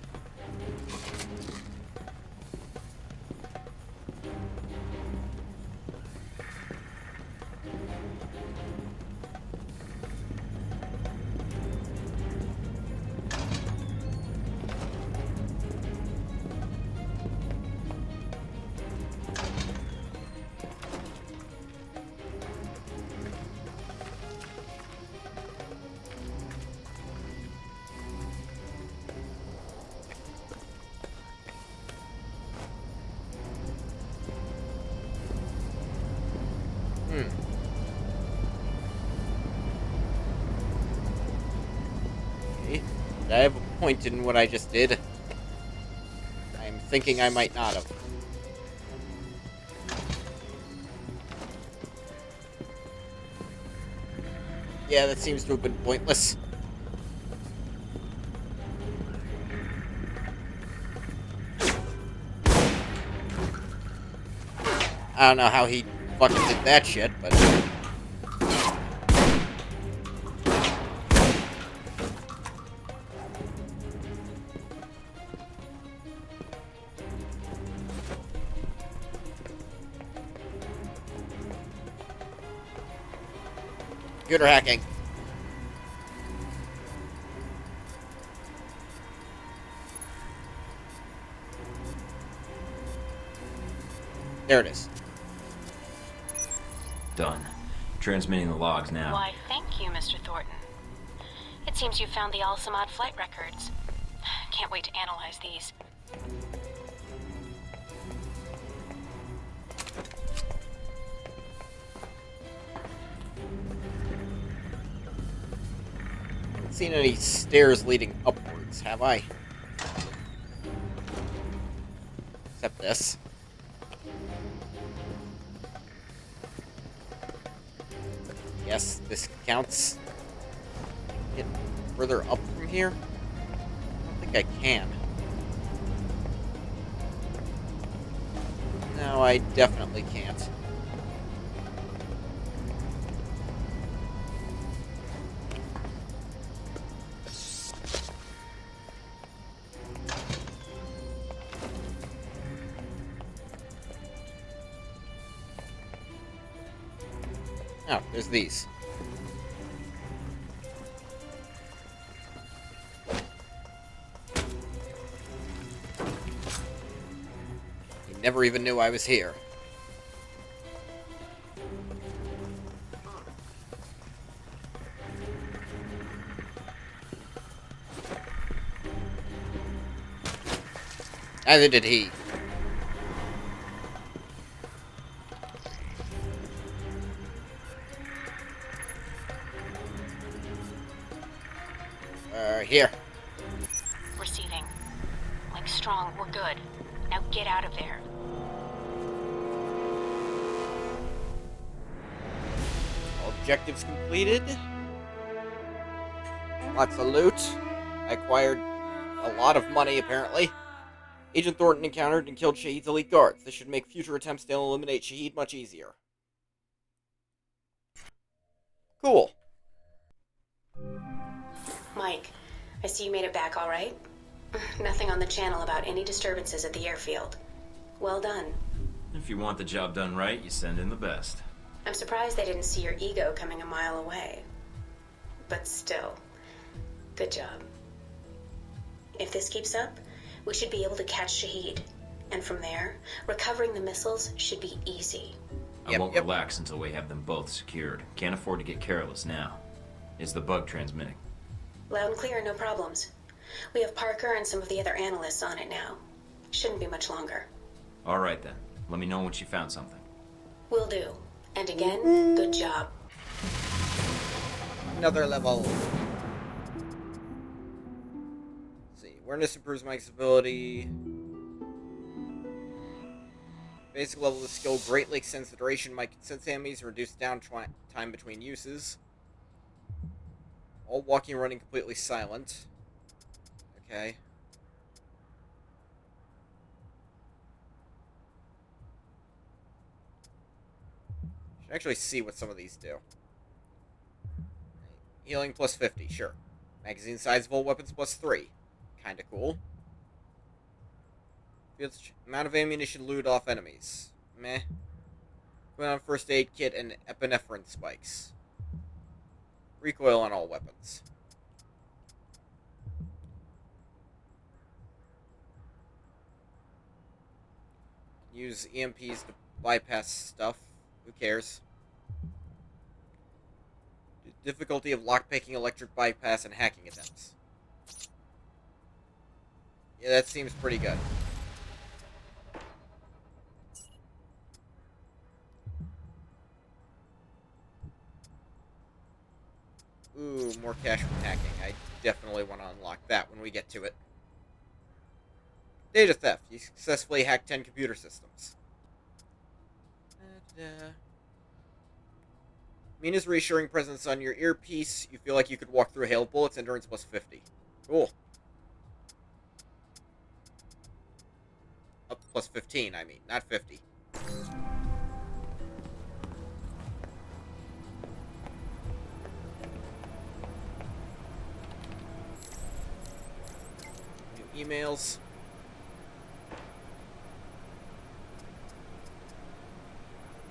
Speaker 1: Okay. Did I have a point in what I just did? I'm thinking I might not have. Yeah, that seems to have been pointless. I don't know how he fucking did that shit, but... Computer hacking. There it is.
Speaker 4: Done. Transmitting the logs now.
Speaker 5: Why, thank you, Mr. Thornton. It seems you found the Al-Samad flight records. Can't wait to analyze these.
Speaker 1: Haven't seen any stairs leading upwards, have I? Except this. Yes, this counts. Get further up from here? I don't think I can. No, I definitely can't. Oh, there's these. He never even knew I was here. Neither did he. Here.
Speaker 5: Receiving. Like strong, we're good. Now get out of there.
Speaker 1: All objectives completed. Lots of loot. I acquired a lot of money, apparently. Agent Thornton encountered and killed Shahid's elite guards. This should make future attempts to eliminate Shahid much easier. Cool.
Speaker 5: Mike, I see you made it back all right. Nothing on the channel about any disturbances at the airfield. Well done.
Speaker 4: If you want the job done right, you send in the best.
Speaker 5: I'm surprised they didn't see your ego coming a mile away. But still, good job. If this keeps up, we should be able to catch Shahid. And from there, recovering the missiles should be easy.
Speaker 4: I won't relax until we have them both secured. Can't afford to get careless now. Is the bug transmitting?
Speaker 5: Loud and clear, no problems. We have Parker and some of the other analysts on it now. Shouldn't be much longer.
Speaker 4: All right then. Let me know once you found something.
Speaker 5: Will do. And again, good job.
Speaker 1: Another level. Let's see. Awareness improves Mike's ability. Basic level of the skill greatly extends the duration Mike can sense enemies and reduce downtime between uses. All walking and running completely silent. Okay. Should actually see what some of these do. Healing plus 50, sure. Magazine size of all weapons plus 3. Kinda cool. Amount of ammunition looted off enemies. Meh. Put on first aid kit and epinephrine spikes. Recoil on all weapons. Use EMPs to bypass stuff. Who cares? Difficulty of lockpicking, electric bypass, and hacking attempts. Yeah, that seems pretty good. Ooh, more cash from hacking. I definitely want to unlock that when we get to it. Data theft. You successfully hacked 10 computer systems. Mina's reassuring presence on your earpiece. You feel like you could walk through a hail of bullets. Endurance plus 50. Cool. Up plus 15, I mean, not 50. New emails.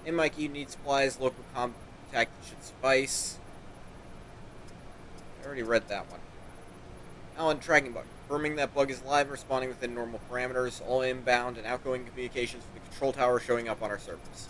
Speaker 1: Hey Mike, you need supplies. Local contact should suffice. I already read that one. Alan, tracking bug. Confirming that bug is live and responding within normal parameters. All inbound and outgoing communications from the control tower showing up on our servers.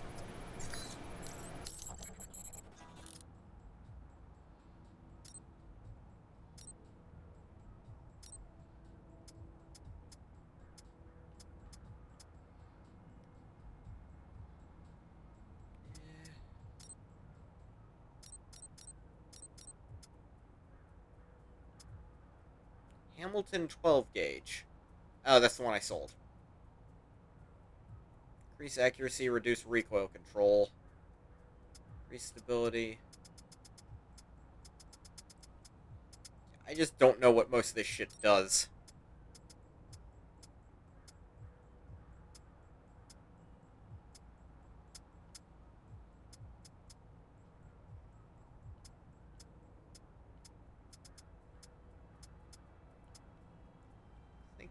Speaker 1: Hamilton 12 gauge. Oh, that's the one I sold. Increase accuracy, reduce recoil control. Increase stability. I just don't know what most of this shit does.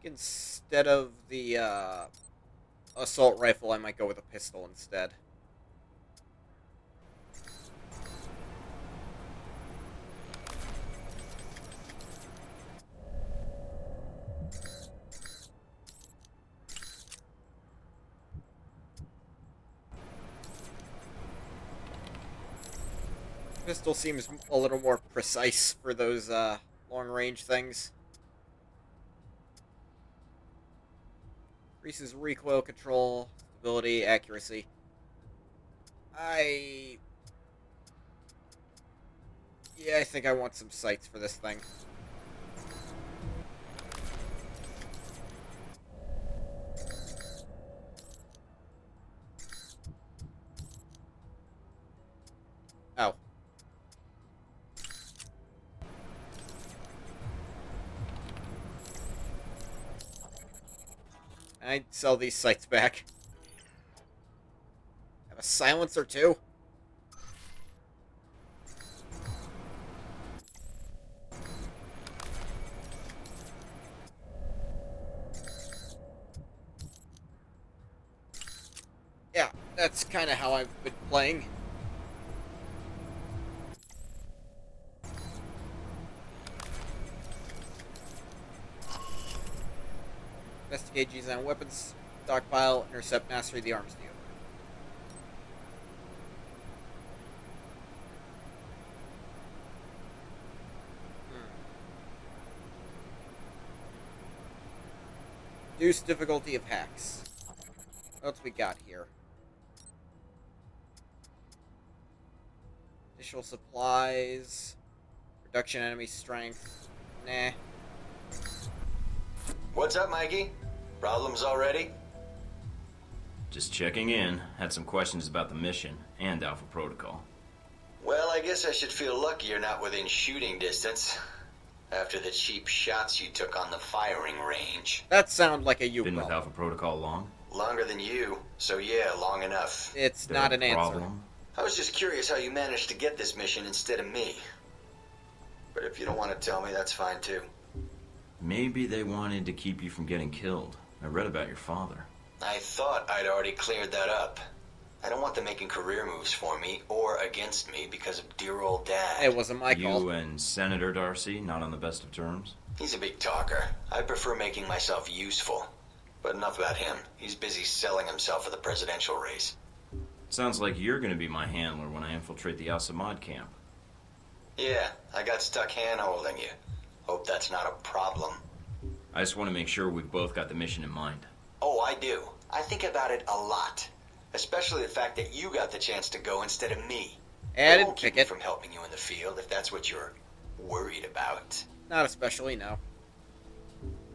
Speaker 1: Instead of the assault rifle, I might go with a pistol instead. Pistol seems a little more precise for those long-range things. Increases recoil control, stability, accuracy. I think I want some sights for this thing. Oh. I'd sell these sights back. Have a silencer too. Yeah, that's kind of how I've been playing. Investigate G's on weapons, stockpile, intercept, mastery the arms deal. Reduce difficulty of hacks. What else we got here? Initial supplies. Reduction enemy strength. Nah.
Speaker 15: What's up, Mikey? Problems already?
Speaker 4: Just checking in. Had some questions about the mission and Alpha Protocol.
Speaker 15: Well, I guess I should feel lucky you're not within shooting distance. After the cheap shots you took on the firing range.
Speaker 1: That sounds like a you
Speaker 4: Been with Alpha Protocol long?
Speaker 15: Longer than you, so yeah, long enough.
Speaker 1: It's not an answer.
Speaker 15: I was just curious how you managed to get this mission instead of me. But if you don't want to tell me, that's fine too.
Speaker 4: Maybe they wanted to keep you from getting killed. I read about your father.
Speaker 15: I thought I'd already cleared that up. I don't want them making career moves for me or against me because of dear old Dad.
Speaker 1: It wasn't my call.
Speaker 4: You and Senator Darcy not on the best of terms?
Speaker 15: He's a big talker. I prefer making myself useful. But enough about him. He's busy selling himself for the presidential race.
Speaker 4: Sounds like you're going to be my handler when I infiltrate the Al-Samad camp.
Speaker 15: Yeah, I got stuck hand-holding you. Hope that's not a problem.
Speaker 4: I just want to make sure we've both got the mission in mind.
Speaker 15: Oh, I do. I think about it a lot. Especially the fact that you got the chance to go instead of me.
Speaker 1: I
Speaker 15: won't keep me from helping you in the field if that's what you're worried about.
Speaker 1: Not especially, no.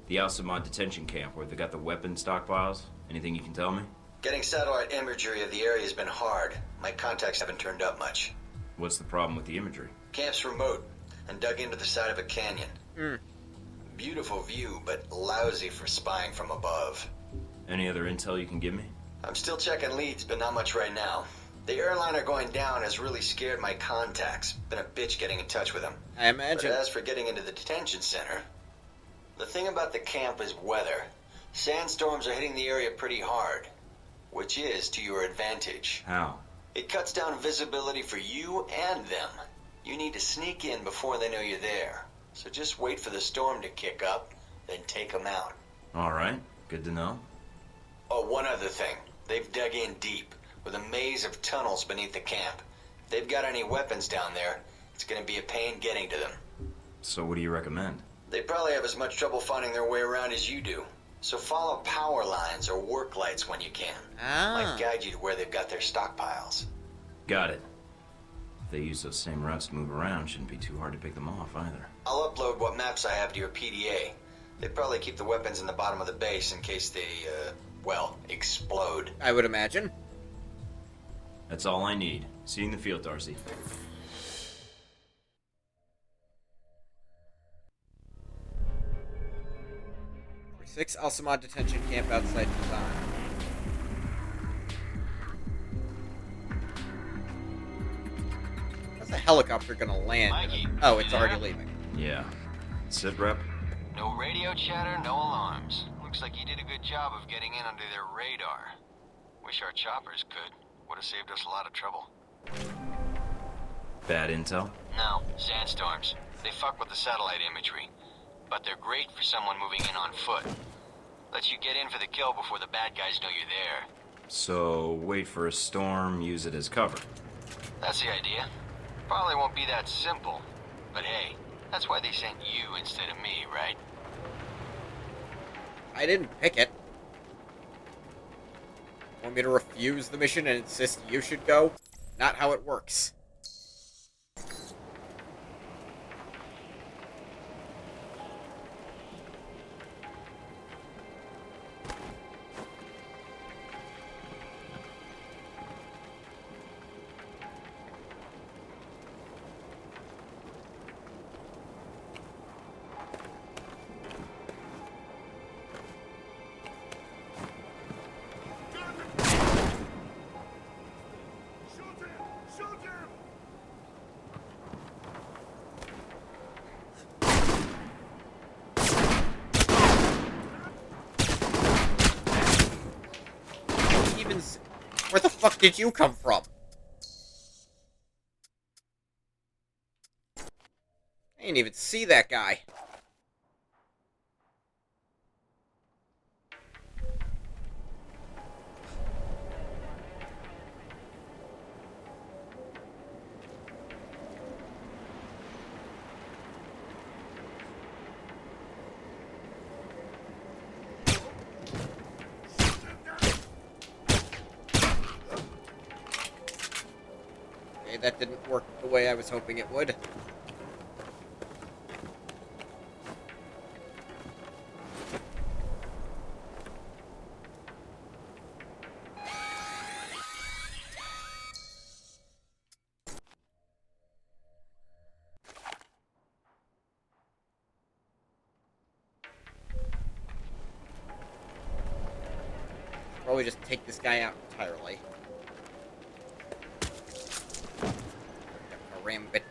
Speaker 4: The Al-Samad detention camp where they got the weapon stockpiles? Anything you can tell me?
Speaker 15: Getting satellite imagery of the area has been hard. My contacts haven't turned up much.
Speaker 4: What's the problem with the imagery?
Speaker 15: Camp's remote and dug into the side of a canyon. Beautiful view, but lousy for spying from above.
Speaker 4: Any other intel you can give me?
Speaker 15: I'm still checking leads, but not much right now. The airliner going down has really scared my contacts. Been a bitch getting in touch with them.
Speaker 1: I imagine.
Speaker 15: But as for getting into the detention center, the thing about the camp is weather. Sandstorms are hitting the area pretty hard, which is to your advantage.
Speaker 4: How?
Speaker 15: It cuts down visibility for you and them. You need to sneak in before they know you're there. So just wait for the storm to kick up, then take them out.
Speaker 4: All right, good to know.
Speaker 15: Oh, one other thing. They've dug in deep, with a maze of tunnels beneath the camp. If they've got any weapons down there, it's gonna be a pain getting to them.
Speaker 4: So what do you recommend?
Speaker 15: They probably have as much trouble finding their way around as you do. So follow power lines or work lights when you can. Might guide you to where they've got their stockpiles.
Speaker 4: Got it. If they use those same routes to move around, shouldn't be too hard to pick them off either.
Speaker 15: I'll upload what maps I have to your PDA. They probably keep the weapons in the bottom of the base in case they, well, explode.
Speaker 1: I would imagine.
Speaker 4: That's all I need. See you in the field, Darcy.
Speaker 1: 6 Al-Samad detention camp outside Kazan. How's the helicopter gonna land?
Speaker 13: Mikey,
Speaker 1: Oh, it's
Speaker 13: you
Speaker 1: already
Speaker 13: there?
Speaker 1: leaving.
Speaker 4: Yeah. Sit rep.
Speaker 13: No radio chatter, no alarms. Looks like you did a good job of getting in under their radar. Wish our choppers could. Would have saved us a lot of trouble.
Speaker 4: Bad intel?
Speaker 13: No, sandstorms. They fuck with the satellite imagery. But they're great for someone moving in on foot. Lets you get in for the kill before the bad guys know you're there.
Speaker 4: So, wait for a storm, use it as cover.
Speaker 13: That's the idea. Probably won't be that simple. But hey, that's why they sent you instead of me, right?
Speaker 1: I didn't pick it. Want me to refuse the mission and insist you should go? Not how it works. Where the fuck did you come from? I didn't even see that guy. Okay, that didn't work the way I was hoping it would. Probably just take this guy out entirely. Rambit.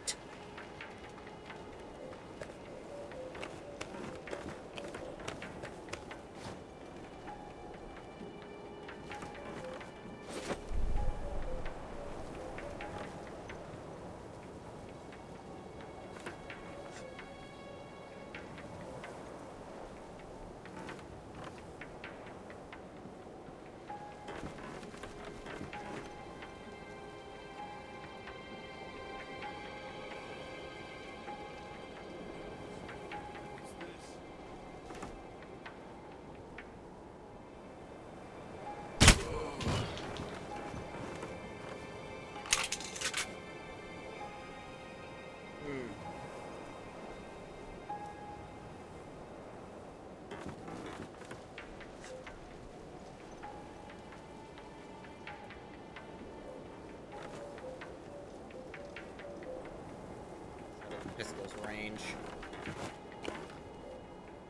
Speaker 1: Pistol's range.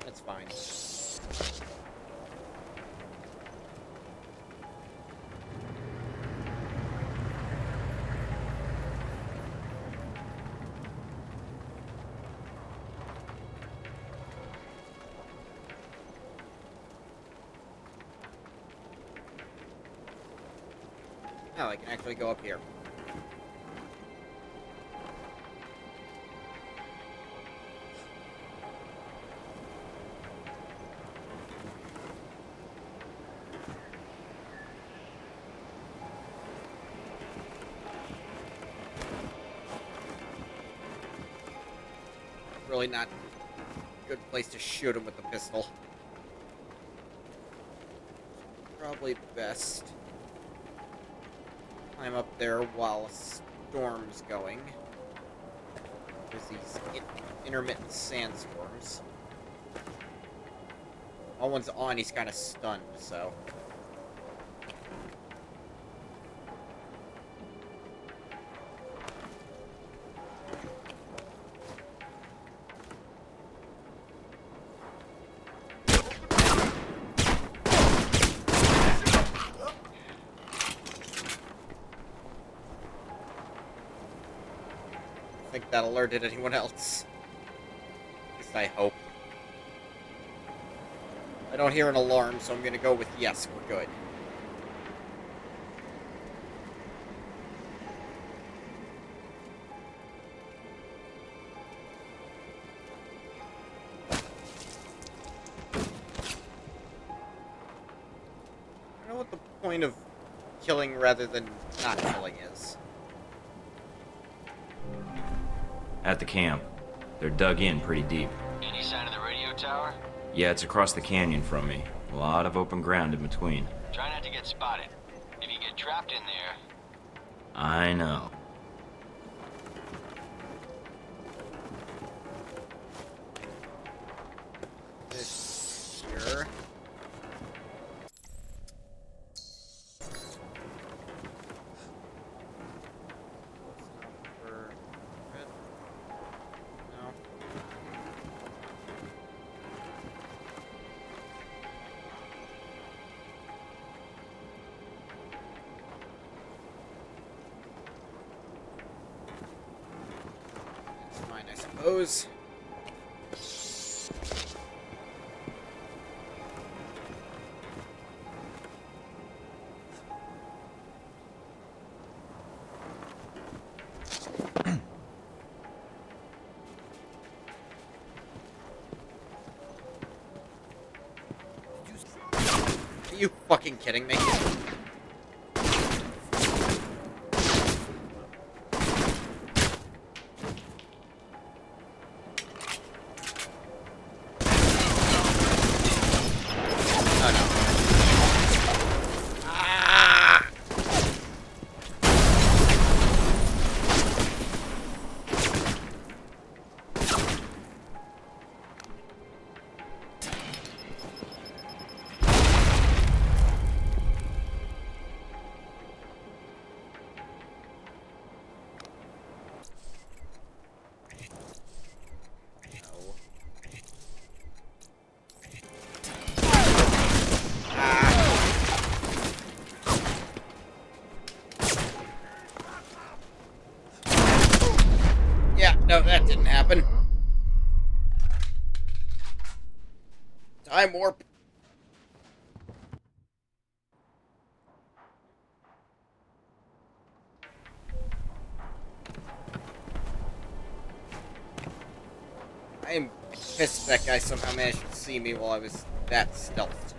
Speaker 1: That's fine. Oh, I can actually go up here. Really not a good place to shoot him with the pistol. Probably best climb up there while a storm's going. There's these intermittent sandstorms. While one's on, he's kind of stunned, so... I think that alerted anyone else. At least I hope. I don't hear an alarm, so I'm gonna go with yes, we're good. I don't know what the point of killing rather than not killing is.
Speaker 4: At the camp. They're dug in pretty deep.
Speaker 13: Any sign of the radio tower?
Speaker 4: Yeah, it's across the canyon from me. A lot of open ground in between.
Speaker 13: Try not to get spotted. If you get trapped in there...
Speaker 4: I know.
Speaker 1: This here. Mine, I suppose. Are you fucking kidding me? No, that didn't happen. Time warp. I am pissed that guy somehow managed to see me while I was that stealthed.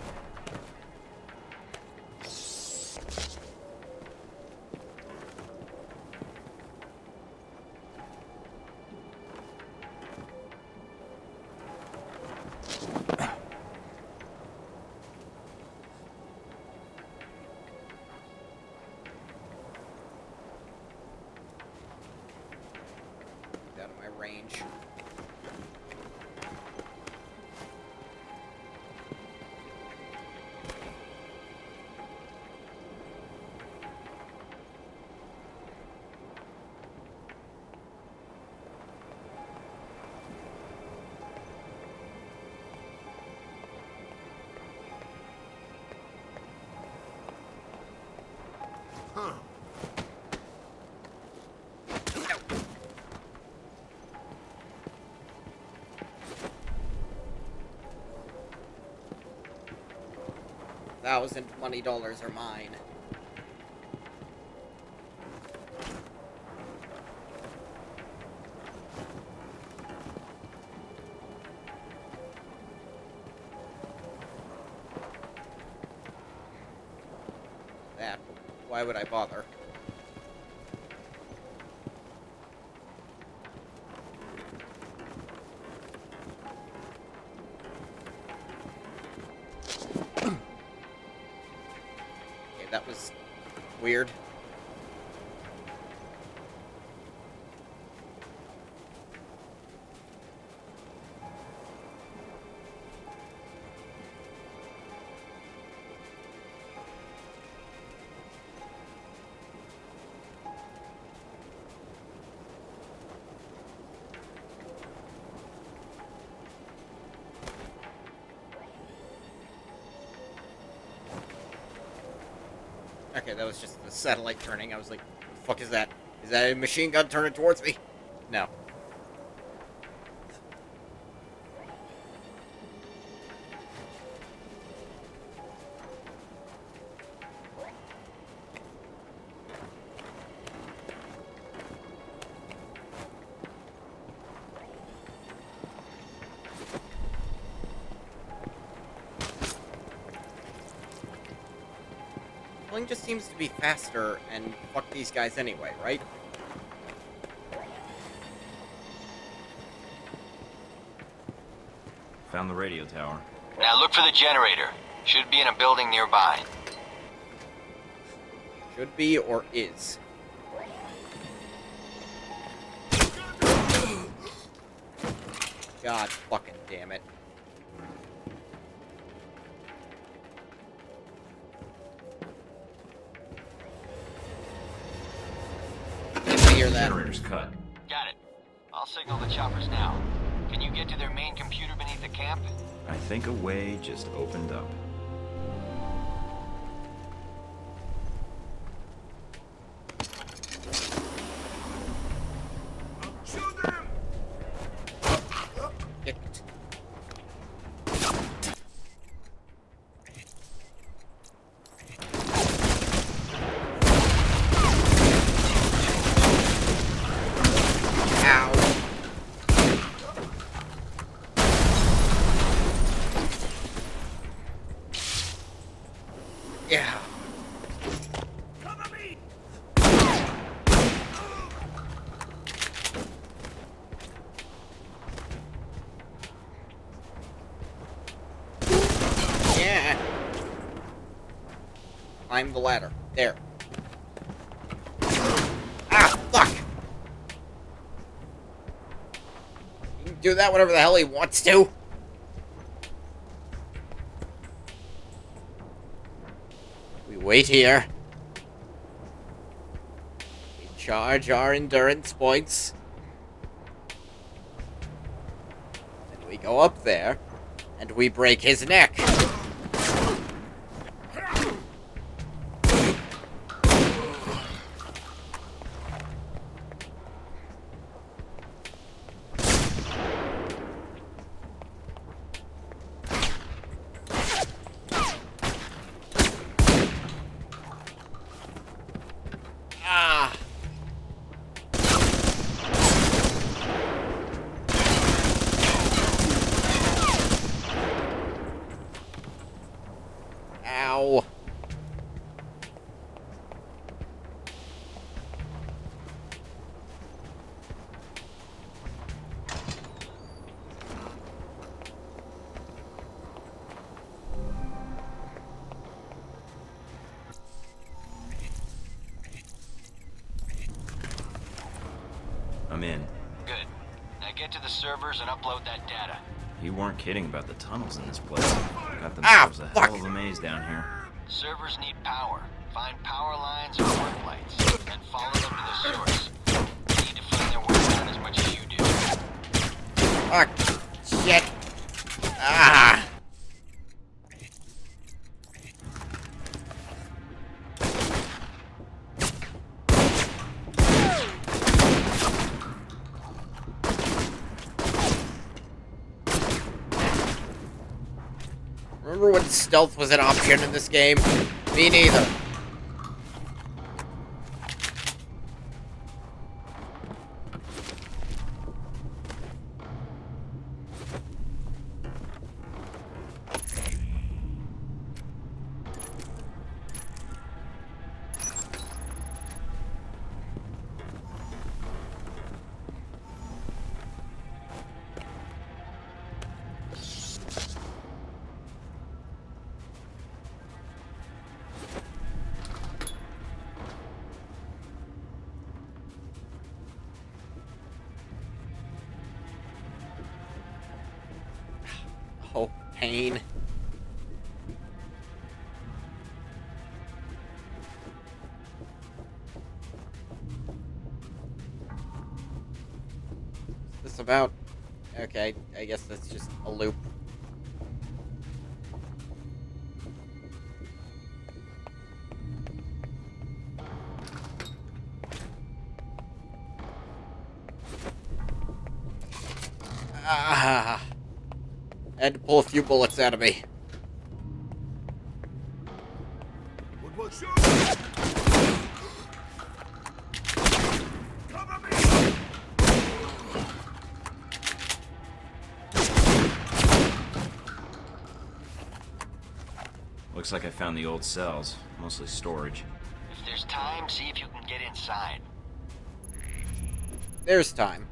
Speaker 1: Out of my range.
Speaker 3: Huh.
Speaker 1: $1,000 money dollars are mine. That. Why would I bother? That was weird. Okay, that was just the satellite turning. I was like, what the fuck is that? Is that a machine gun turning towards me? No. Killing just seems to be faster, and fuck these guys anyway, right?
Speaker 4: Found the radio tower.
Speaker 13: Now look for the generator. Should be in a building nearby.
Speaker 1: Should be or is. God fucking damn it. Hear that.
Speaker 4: Generator's cut.
Speaker 13: Got it. I'll signal the choppers now. Can you get to their main computer beneath the camp?
Speaker 4: I think a way just opened up.
Speaker 1: Yeah. Yeah. Climb the ladder. There. Ah, fuck! He can do that whenever the hell he wants to. Wait here. We charge our endurance points. Then we go up there, and we break his neck.
Speaker 4: I'm in.
Speaker 13: Good. Now get to the servers and upload that data.
Speaker 4: You weren't kidding about the tunnels in this place. Got themselves a hell of a maze down here.
Speaker 13: Servers need power. Find power lines or work lights, and follow them to the source. You need to find their work line as much as you do.
Speaker 1: Fuck. Shit. Ah. Remember when stealth was an option in this game? Me neither. Oh, pain. Is this about... Okay, I guess that's just a loop. Ah. I had to pull a few bullets out of me.
Speaker 4: Looks like I found the old cells. Mostly storage.
Speaker 13: If there's time, see if you can get inside.
Speaker 1: There's time.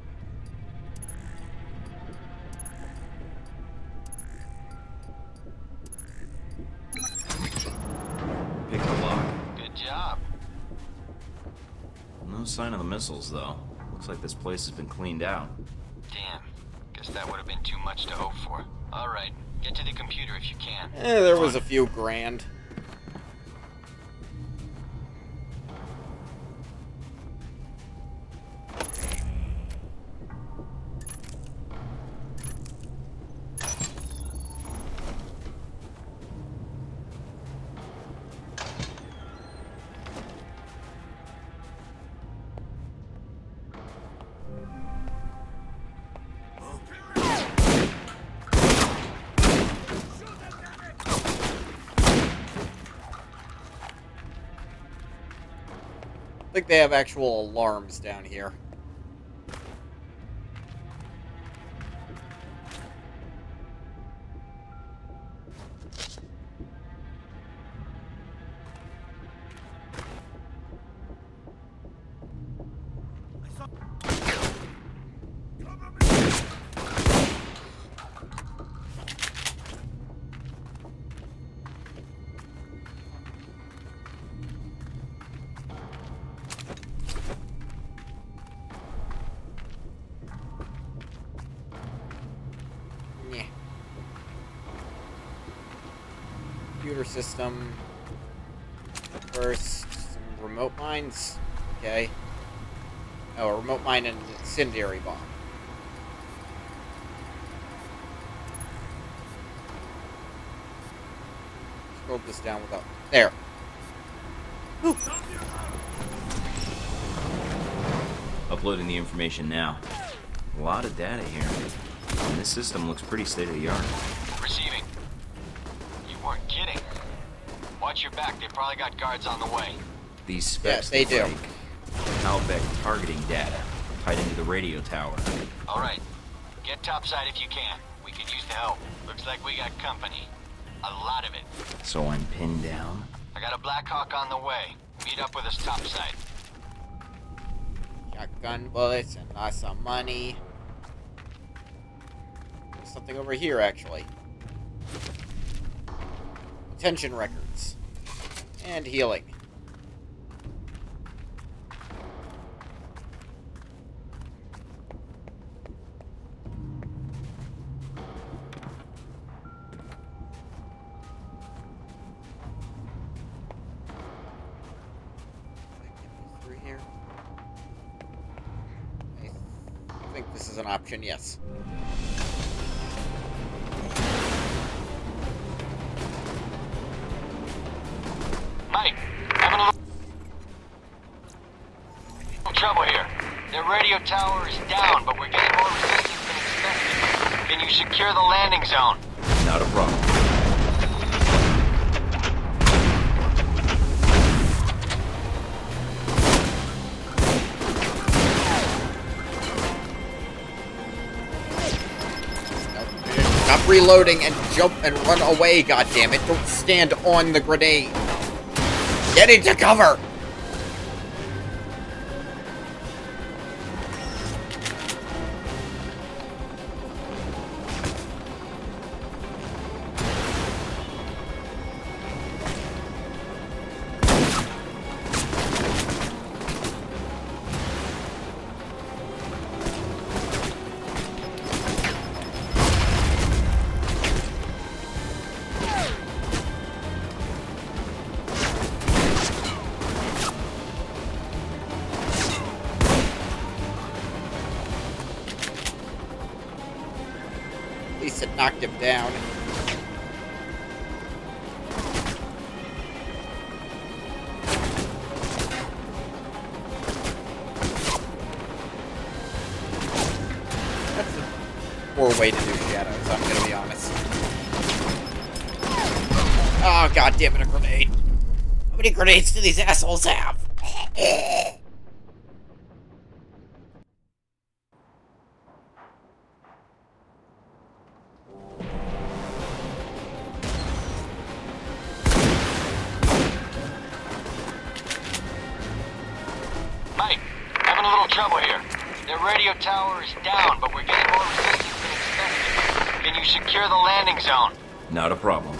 Speaker 4: Pick the lock.
Speaker 13: Good job.
Speaker 4: No sign of the missiles, though. Looks like this place has been cleaned out.
Speaker 13: Damn. Guess that would have been too much to hope for. Alright, get to the computer if you can.
Speaker 1: There was a few grand. I think they have actual alarms down here. Computer system. First, some remote mines. Okay. Oh, a remote mine and an incendiary bomb. Scroll this down without... There. Whew.
Speaker 4: Uploading the information now. A lot of data here. And this system looks pretty state-of-the-art.
Speaker 13: Receiving. You weren't kidding. Watch your back. They probably got guards on the way.
Speaker 4: These specs
Speaker 1: they do.
Speaker 4: like Halbeck targeting data tied into the radio tower.
Speaker 13: Alright. Get topside if you can. We could use the help. Looks like we got company. A lot of it.
Speaker 4: So I'm pinned down?
Speaker 13: I got a Blackhawk on the way. Meet up with us topside.
Speaker 1: Shotgun bullets and lots of money. There's something over here, actually. Attention records. And healing. think this is an option, yes.
Speaker 13: Mike, having a little trouble here. Their radio tower is down, but we're getting more resistance than expected. Can you secure the landing zone?
Speaker 4: Not a problem.
Speaker 1: Stop reloading and jump and run away, goddammit. Don't stand on the grenade. Get into cover! At least it knocked him down. That's a poor way to do shadows, I'm gonna be honest. Oh, god damn it, a grenade. How many grenades do these assholes have?
Speaker 13: Mike, having a little trouble here. Their radio tower is down, but we're getting more resistance than expected. Can you secure the landing zone?
Speaker 4: Not a problem.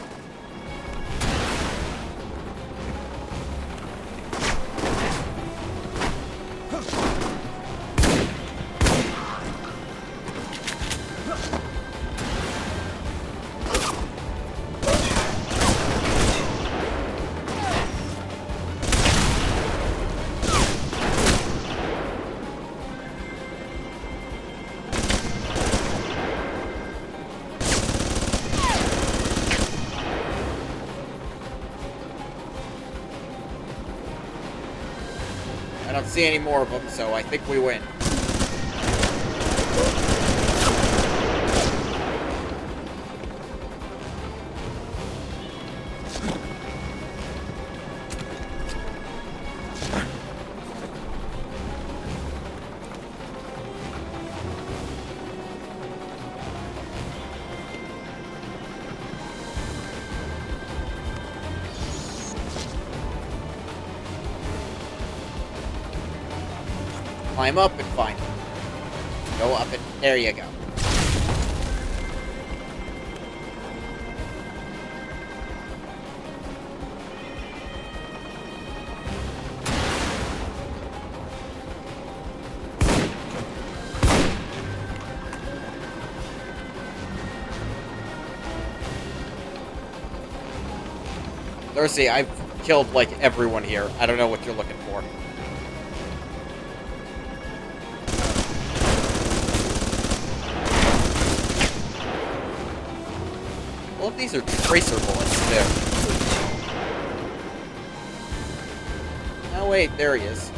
Speaker 1: I don't see any more of them, so I think we win. Climb up and find them. Go up and there you go. Darcy, I've killed like everyone here. I don't know what you're looking for. All of these are tracer bullets, too. Oh, wait, there he is.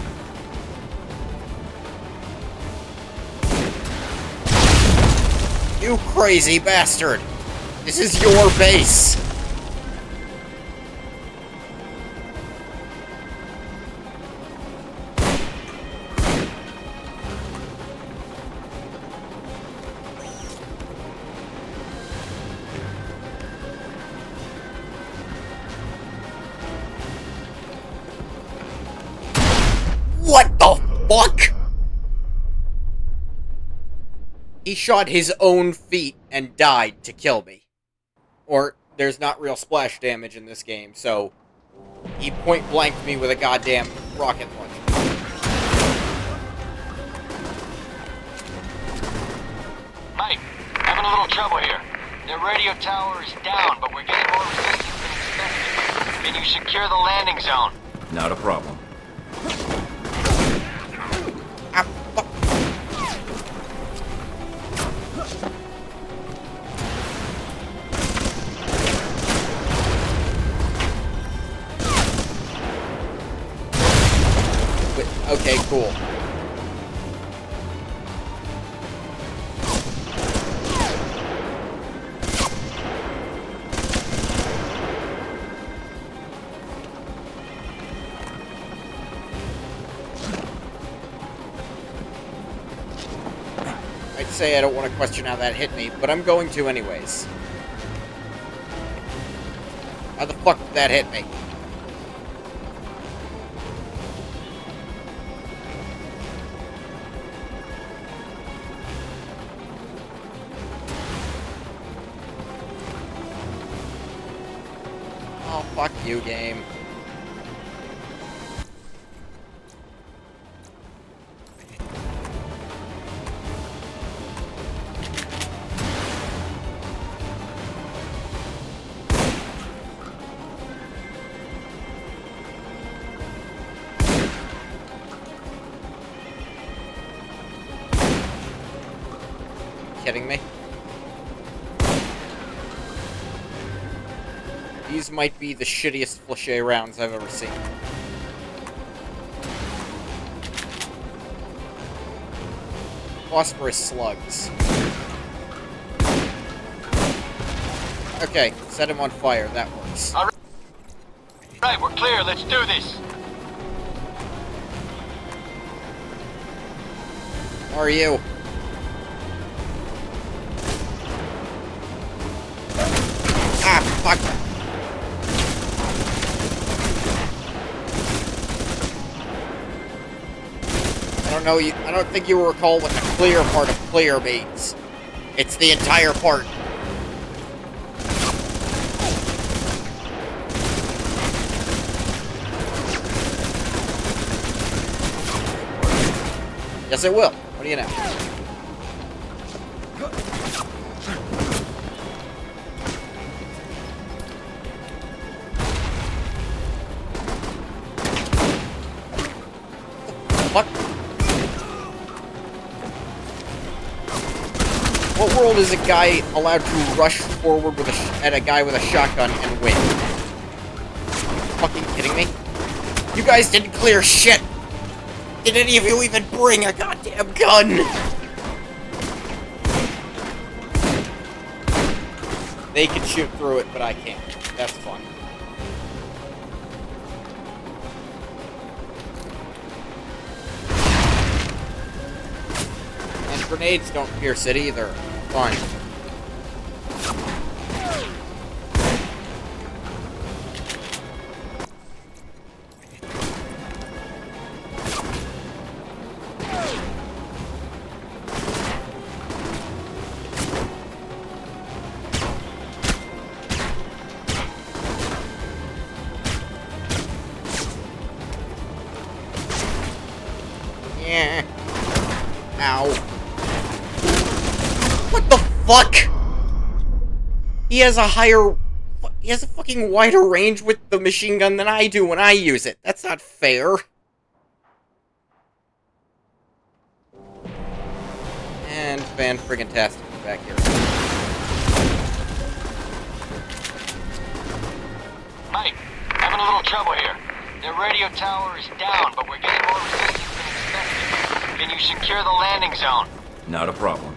Speaker 1: You crazy bastard! This is your base! What the fuck? He shot his own feet and died to kill me. Or, there's not real splash damage in this game, so he point-blanked me with a goddamn rocket launcher.
Speaker 13: Mike, having a little trouble here. Their radio tower is down, but we're getting more resistance than expected. Can you secure the landing zone?
Speaker 4: Not a problem.
Speaker 1: I'd say I don't want to question how that hit me, but I'm going to anyways. How the fuck did that hit me? Oh, fuck you, game. Kidding me? These might be the shittiest Flèche rounds I've ever seen. Phosphorus slugs. Okay, set him on fire. That works.
Speaker 13: All right, we're clear. Let's do this.
Speaker 1: How are you? Ah, fuck. I don't think you recall what the clear part of clear means. It's the entire part. Yes, it will. What do you know? What? What world is a guy allowed to rush forward with at a guy with a shotgun and win? Fucking kidding me? You guys didn't clear shit! Did any of you even bring a goddamn gun? They can shoot through it, but I can't. That's fun. And grenades don't pierce it either. Fun. Yeah. Ow. What the fuck? He has a fucking wider range with the machine gun than I do when I use it. That's not fair. And fan-friggin-tastic back here.
Speaker 13: Mike, having a little trouble here. Their radio tower is down, but we're getting more resistance than expected. Can you secure the landing zone?
Speaker 4: Not a problem.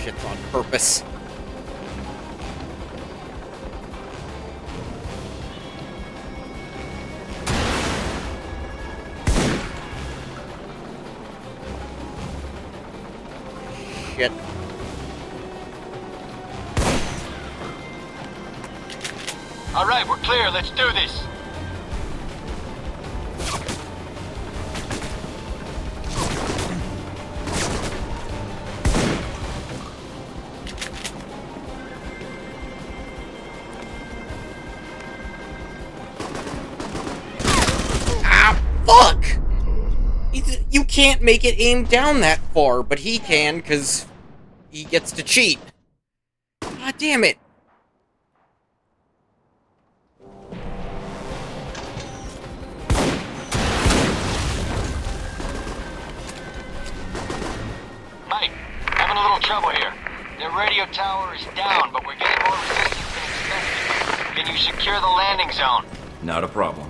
Speaker 1: Shit's on purpose. Shit.
Speaker 13: All right, we're clear. Let's do this.
Speaker 1: Fuck! You can't make it aim down that far, but he can, because he gets to cheat. God damn it.
Speaker 13: a little trouble here. Their radio tower is down, but we're getting more resistance than expected. Can you secure the landing zone?
Speaker 4: Not a problem.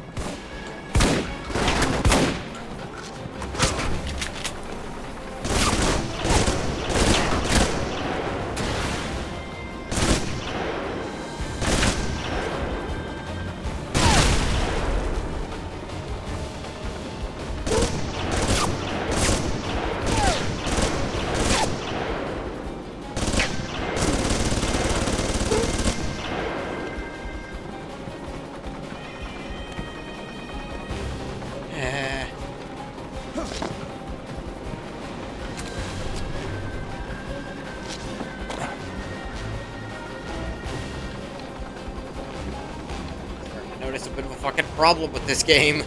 Speaker 1: Notice a bit of a fucking problem with this game.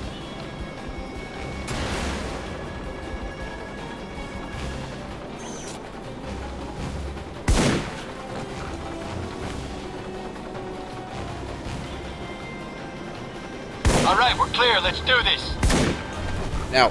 Speaker 13: All right, we're clear. Let's do this.
Speaker 1: Now.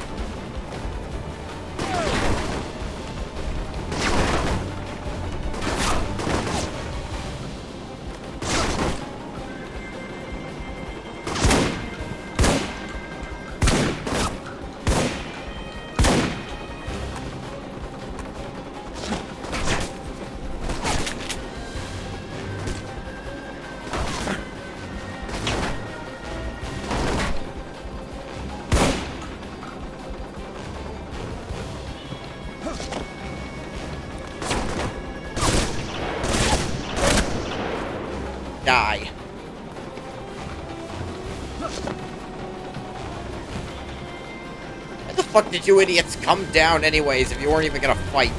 Speaker 1: Die. Why the fuck did you idiots come down anyways if you weren't even gonna fight?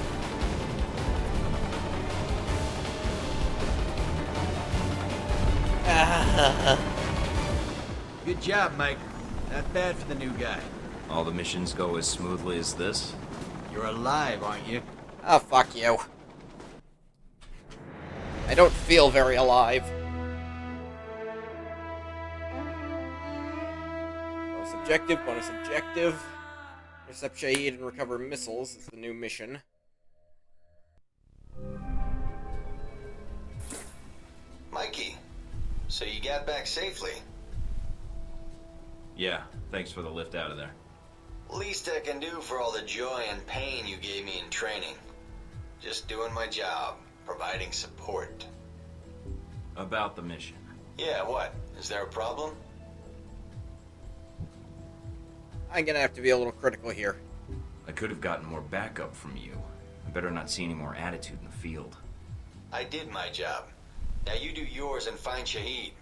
Speaker 15: Good job, Mike. Not bad for the new guy.
Speaker 4: All the missions go as smoothly as this?
Speaker 15: You're alive, aren't you?
Speaker 1: Oh, fuck you. I don't feel very alive. Bonus objective, bonus objective. Intercept Shahid and recover missiles is the new mission.
Speaker 15: Mikey, so you got back safely?
Speaker 4: Yeah, thanks for the lift out of there.
Speaker 15: Least I can do for all the joy and pain you gave me in training. Just doing my job, providing support.
Speaker 4: About the mission.
Speaker 15: Yeah, what? Is there a problem?
Speaker 1: I'm gonna have to be a little critical here.
Speaker 4: I could have gotten more backup from you. I better not see any more attitude in the field.
Speaker 15: I did my job. Now you do yours and find Shahid.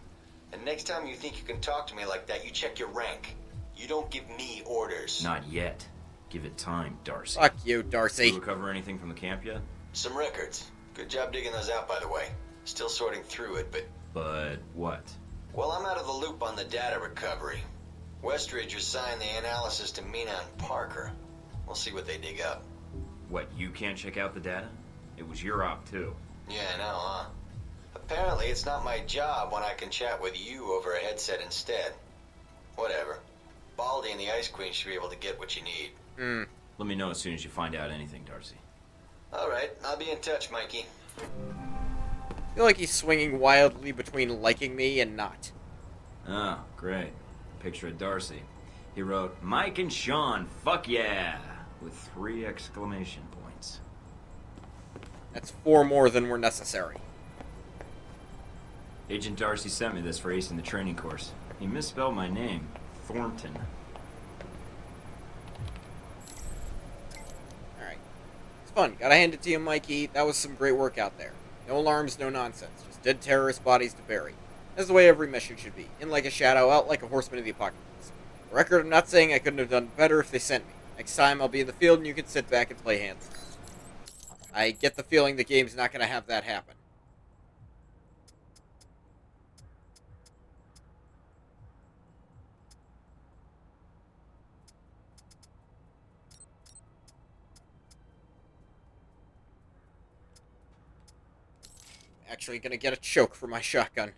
Speaker 15: And next time you think you can talk to me like that, you check your rank. You don't give me orders.
Speaker 4: Not yet. Give it time, Darcy.
Speaker 1: Fuck you, Darcy.
Speaker 4: Did you recover anything from the camp yet?
Speaker 15: Some records. Good job digging those out, by the way. Still sorting through it, but...
Speaker 4: But what?
Speaker 15: Well, I'm out of the loop on the data recovery. Westridge assigned the analysis to Mina and Parker. We'll see what they dig up.
Speaker 4: What, you can't check out the data? It was your op, too.
Speaker 15: Yeah, I know, huh? Apparently, it's not my job when I can chat with you over a headset instead. Whatever. Baldy and the Ice Queen should be able to get what you need.
Speaker 4: Let me know as soon as you find out anything, Darcy.
Speaker 15: Alright, I'll be in touch, Mikey.
Speaker 1: I feel like he's swinging wildly between liking me and not.
Speaker 4: Oh, great. Picture of Darcy. He wrote, Mike and Sean, fuck yeah! With 3 exclamation points.
Speaker 1: That's 4 more than were necessary.
Speaker 4: Agent Darcy sent me this for acing the training course. He misspelled my name. Thornton.
Speaker 1: Alright. It's fun. Gotta hand it to you, Mikey. That was some great work out there. No alarms, no nonsense. Just dead terrorist bodies to bury. That's the way every mission should be. In like a shadow, out like a horseman of the apocalypse. For record, I'm not saying I couldn't have done better if they sent me. Next time, I'll be in the field and you can sit back and play hands. I get the feeling the game's not gonna have that happen. Actually gonna get a choke for my shotgun.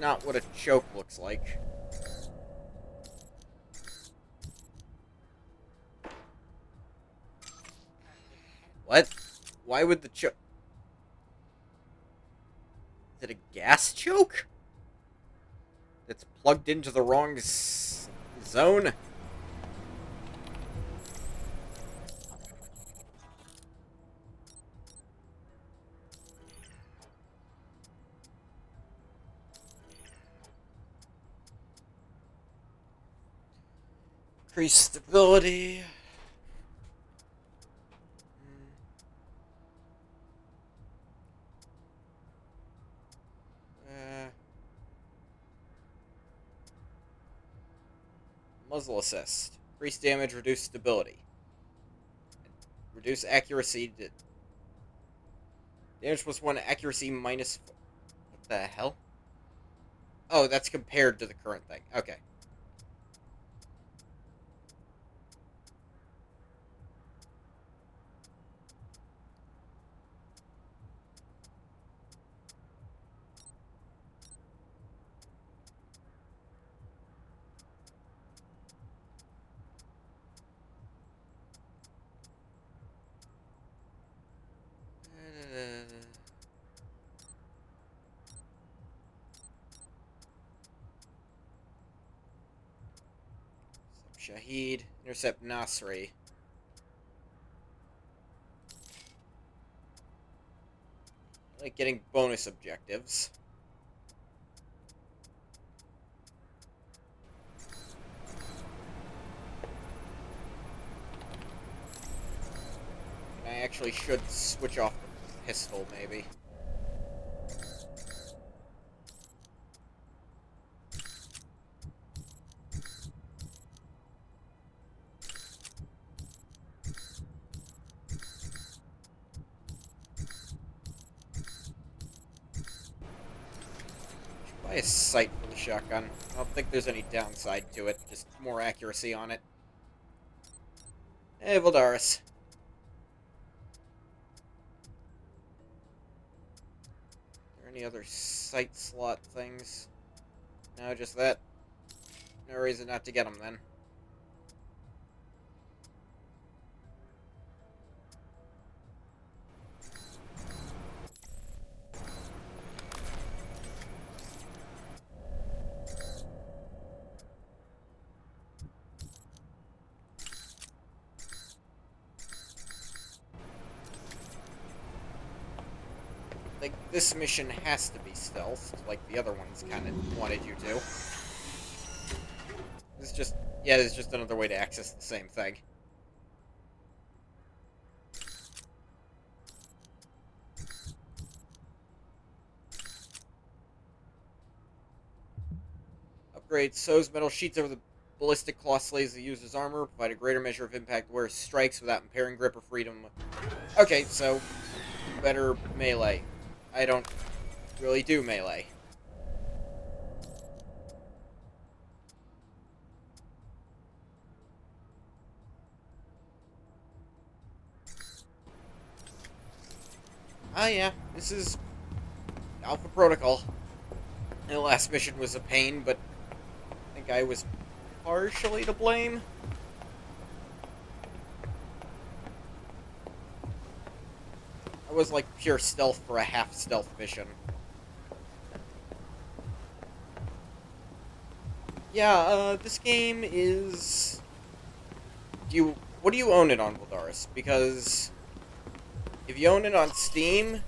Speaker 1: not what a choke looks like. What? Why would the choke... Is it a gas choke? That's plugged into the wrong zone? Increase stability. Muzzle assist. Increase damage, reduce stability. Reduce accuracy. Damage +1, accuracy minus... What the hell? Oh, that's compared to the current thing. Okay. Shahid, intercept Nasri. I like getting bonus objectives. And I actually should switch off the pistol, maybe. Buy a sight for the shotgun. I don't think there's any downside to it, just more accuracy on it. Hey, Valdaris. Are there any other sight slot things? No, just that. No reason not to get them, then. Like, this mission has to be stealth, like the other ones kind of wanted you to. This is just, yeah, this is just another way to access the same thing. Upgrade sews metal sheets over the ballistic cloth slaves the user's armor, provide a greater measure of impact where strikes without impairing grip or freedom. Okay, so better melee. I don't really do melee. Ah, yeah, this is Alpha Protocol. The last mission was a pain, but I think I was partially to blame. I was like pure stealth for a half stealth mission. Yeah, this game is... What do you own it on, Valdaris? Because if you own it on Steam,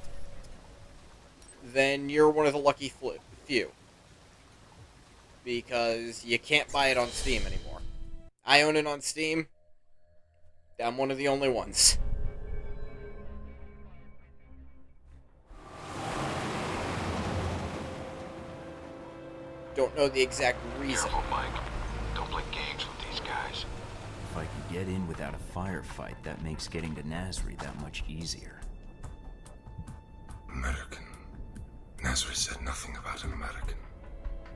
Speaker 1: then you're one of the lucky few. Because you can't buy it on Steam anymore. I own it on Steam. I'm one of the only ones. Don't know the exact reason.
Speaker 11: Careful, Mike. Don't play games with these guys.
Speaker 4: If I could get in without a firefight, that makes getting to Nasri that much easier.
Speaker 3: American. Nasri said nothing about an American.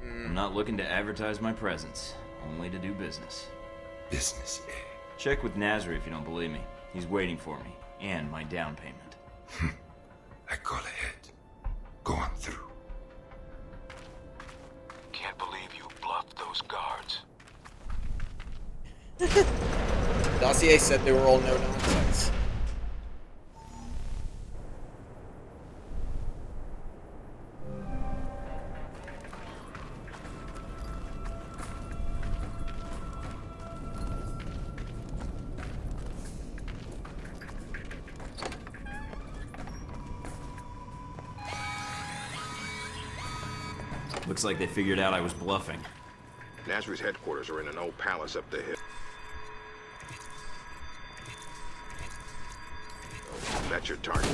Speaker 4: I'm not looking to advertise my presence, only to do business.
Speaker 3: Business, eh?
Speaker 4: Check with Nasri if you don't believe me. He's waiting for me, and my down payment.
Speaker 3: I call ahead. Go on through.
Speaker 1: Dossier said they were all no-nonsense.
Speaker 4: Looks like they figured out I was bluffing.
Speaker 18: Nasri's headquarters are in an old palace up the hill. That's your target.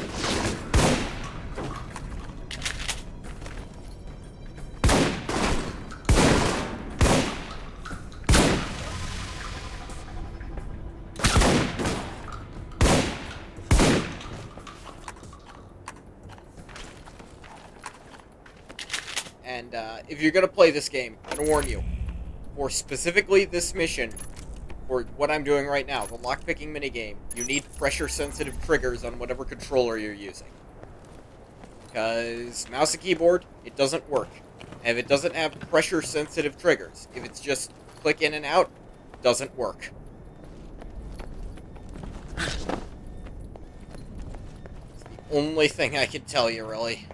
Speaker 1: And if you're gonna play this game, I'm gonna warn you, for specifically this mission, or what I'm doing right now, the lockpicking minigame, you need pressure-sensitive triggers on whatever controller you're using. Because mouse and keyboard, it doesn't work. And if it doesn't have pressure-sensitive triggers, if it's just click in and out, it doesn't work. It's the only thing I can tell you, really.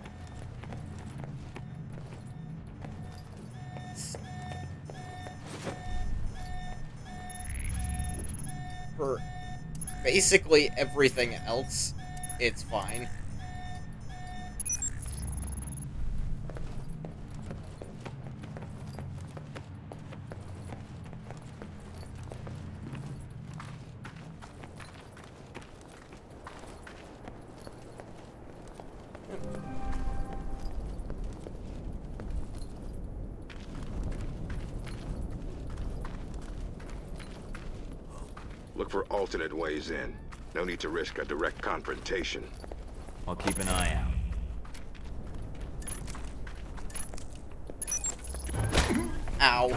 Speaker 1: For basically everything else, it's fine.
Speaker 18: Look for alternate ways in. No need to risk a direct confrontation.
Speaker 4: I'll keep an eye out.
Speaker 1: Ow.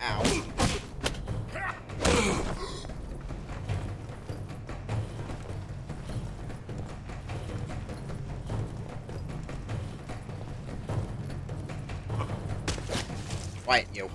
Speaker 1: Ow. Quiet, you.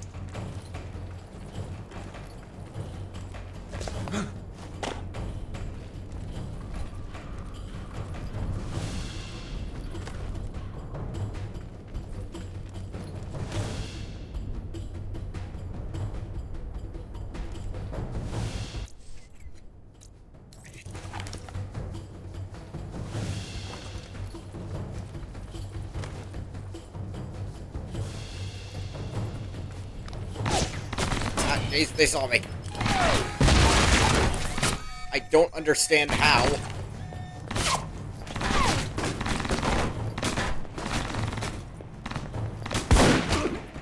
Speaker 1: Jeez, they saw me. I don't understand how.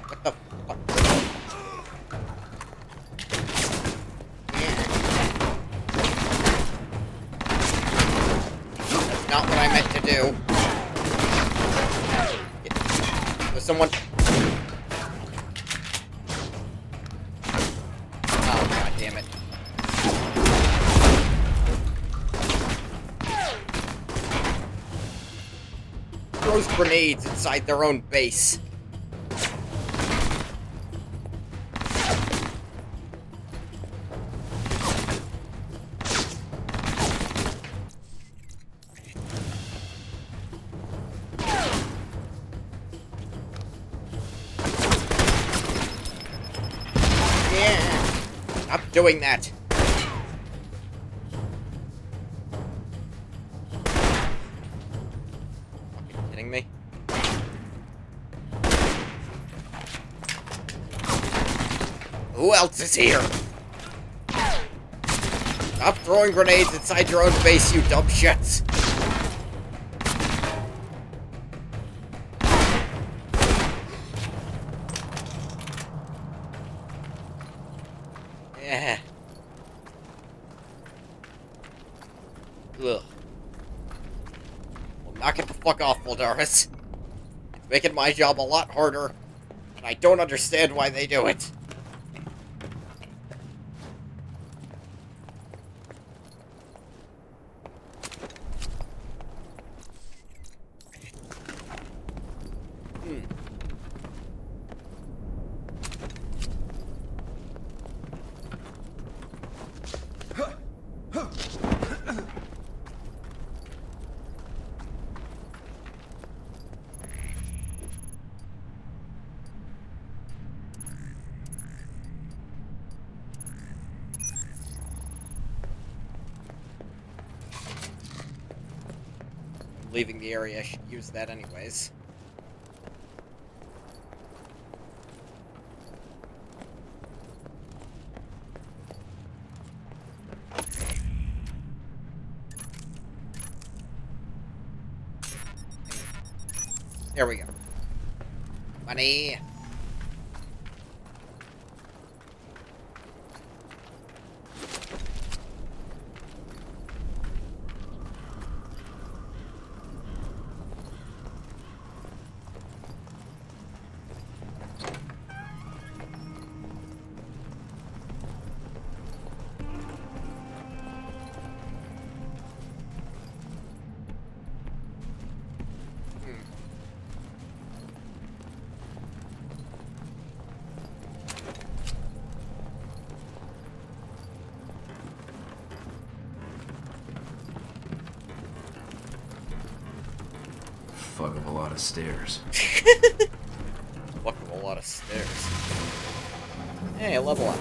Speaker 1: What the fuck? That's not what I meant to do. Was someone... throws grenades inside their own base. Yeah. Stop doing that. Me. Who else is here? Stop throwing grenades inside your own base, you dumb shits. Yeah. Ugh. Knock it the fuck off, Voldaris. It's making my job a lot harder, and I don't understand why they do it. leaving the area, I should use that anyways. There we go. Money.
Speaker 4: Fuck of a lot of stairs.
Speaker 1: Fuck of a lot of stairs. Hey, level up.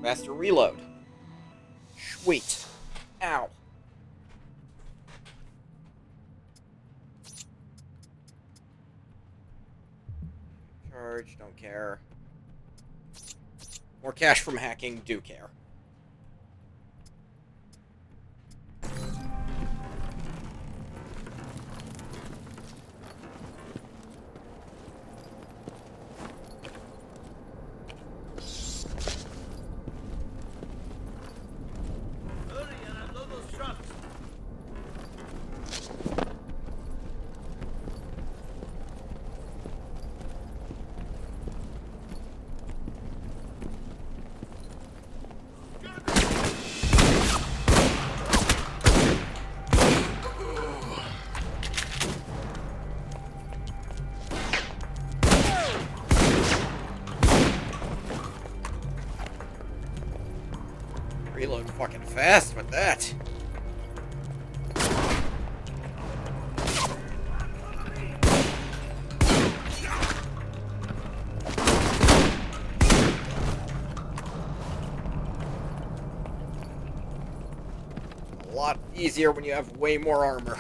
Speaker 1: Faster reload. Sweet. Ow. Charge, don't care. More cash from hacking, do care. Reload fucking fast with that. A lot easier when you have way more armor.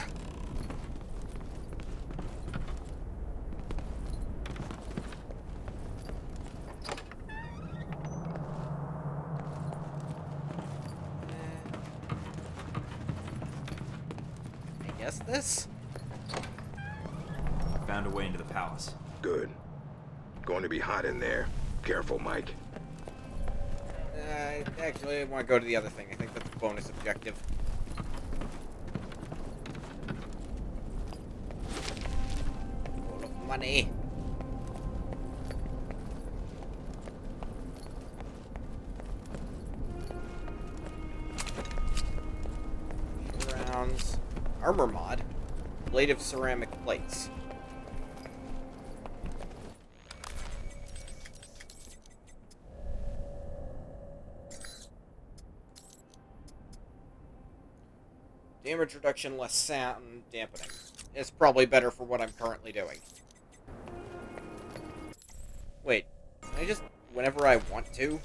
Speaker 1: This?
Speaker 4: Found a way into the palace.
Speaker 18: Good. Going to be hot in there. Careful, Mike.
Speaker 1: Actually, I want to go to the other thing. I think that's a bonus objective. Full of money. Rounds. Armor mod. Blade of ceramic plates. Damage reduction, less sound dampening. It's probably better for what I'm currently doing. Wait, can I just, whenever I want to?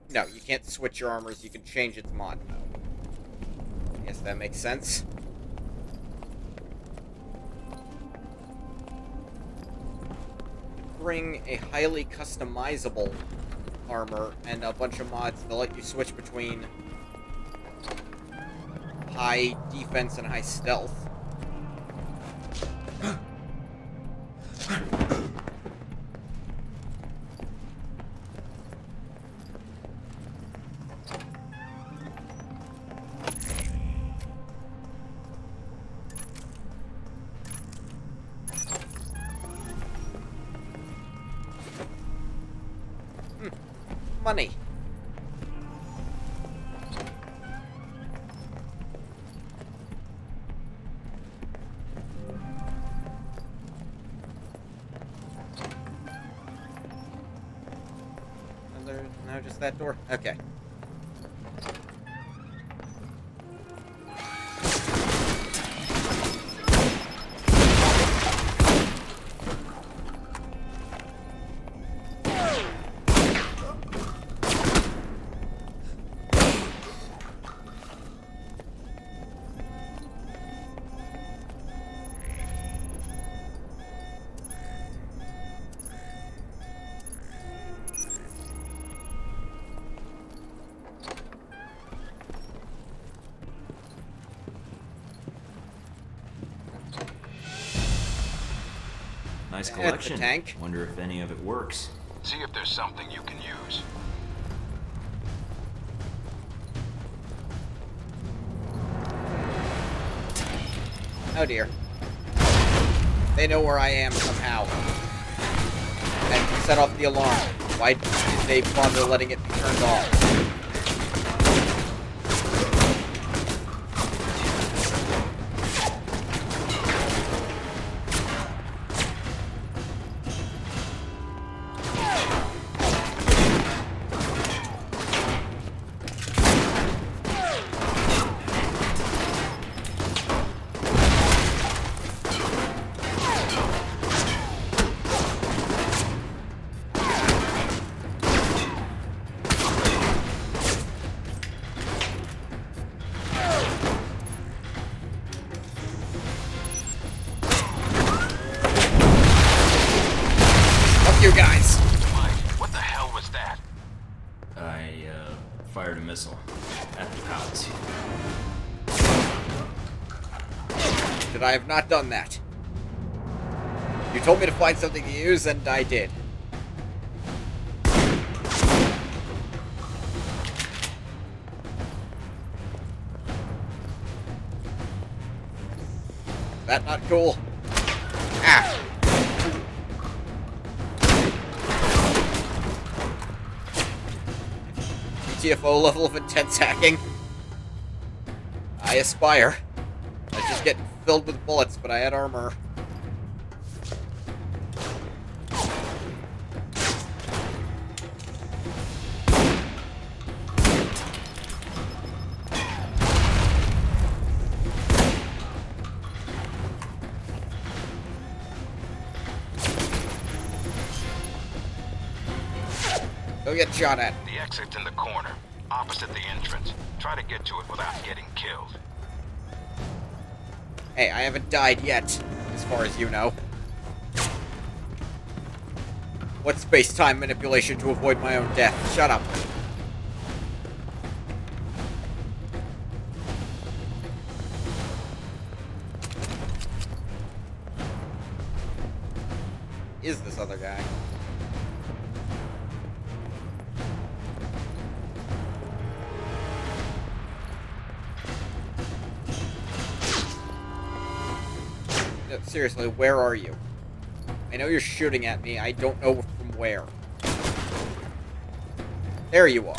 Speaker 1: No, you can't switch your armors, you can change its mod mode. I guess that makes sense. Bring a highly customizable armor and a bunch of mods that let you switch between high defense and high stealth. Money. No, just that door? Okay.
Speaker 4: Nice
Speaker 1: That's
Speaker 4: collection.
Speaker 1: the tank.
Speaker 4: Wonder if any of it works.
Speaker 18: See if there's something you can use.
Speaker 1: Oh dear. They know where I am somehow. And set off the alarm. Why did they bother letting it be turned off? You guys.
Speaker 18: Mike, what the hell was that?
Speaker 4: I, fired a missile at the palace.
Speaker 1: Should I have not done that? You told me to find something to use, and I did. That not cool? Ah! GTFO level of intense hacking. I aspire. I just get filled with bullets, but I had armor. Go get shot at.
Speaker 18: The exit's in the corner, opposite the entrance. Try to get to it without getting killed.
Speaker 1: Hey, I haven't died yet, as far as you know. What space-time manipulation to avoid my own death? Shut up. Is this other guy? No, seriously, where are you? I know you're shooting at me. I don't know from where. There you are.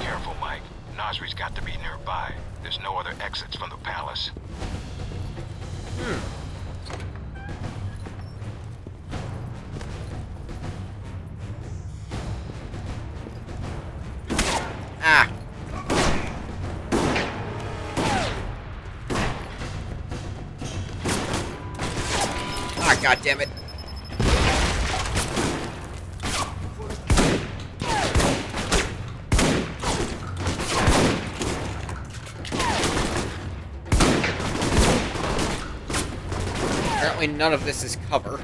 Speaker 18: Careful, Mike. Nasri's got to be nearby. There's no other exits from the palace.
Speaker 1: Ah! Ah, goddammit. Apparently none of this is cover.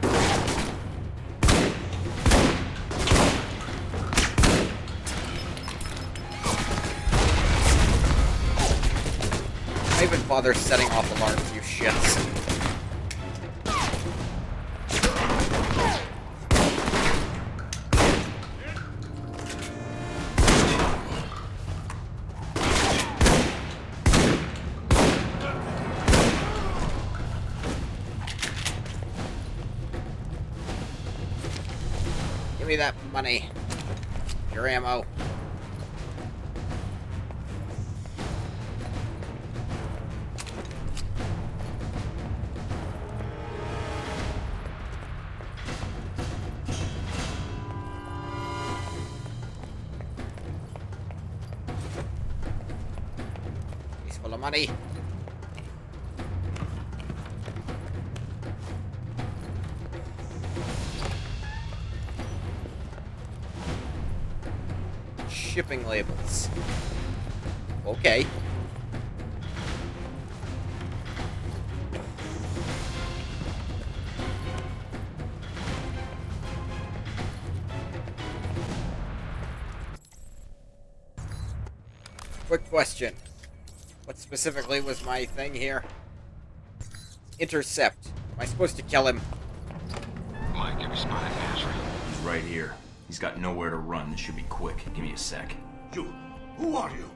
Speaker 1: Why even bother setting off alarms, you shits? Give me that money. Your ammo. He's full of money. shipping labels. Okay. Quick question. What specifically was my thing here? Intercept. Am I supposed to kill him?
Speaker 4: Mike, have you spotted Nasri? He's right here. He's got nowhere to run. This should be quick. Give me a sec.
Speaker 3: Who are you?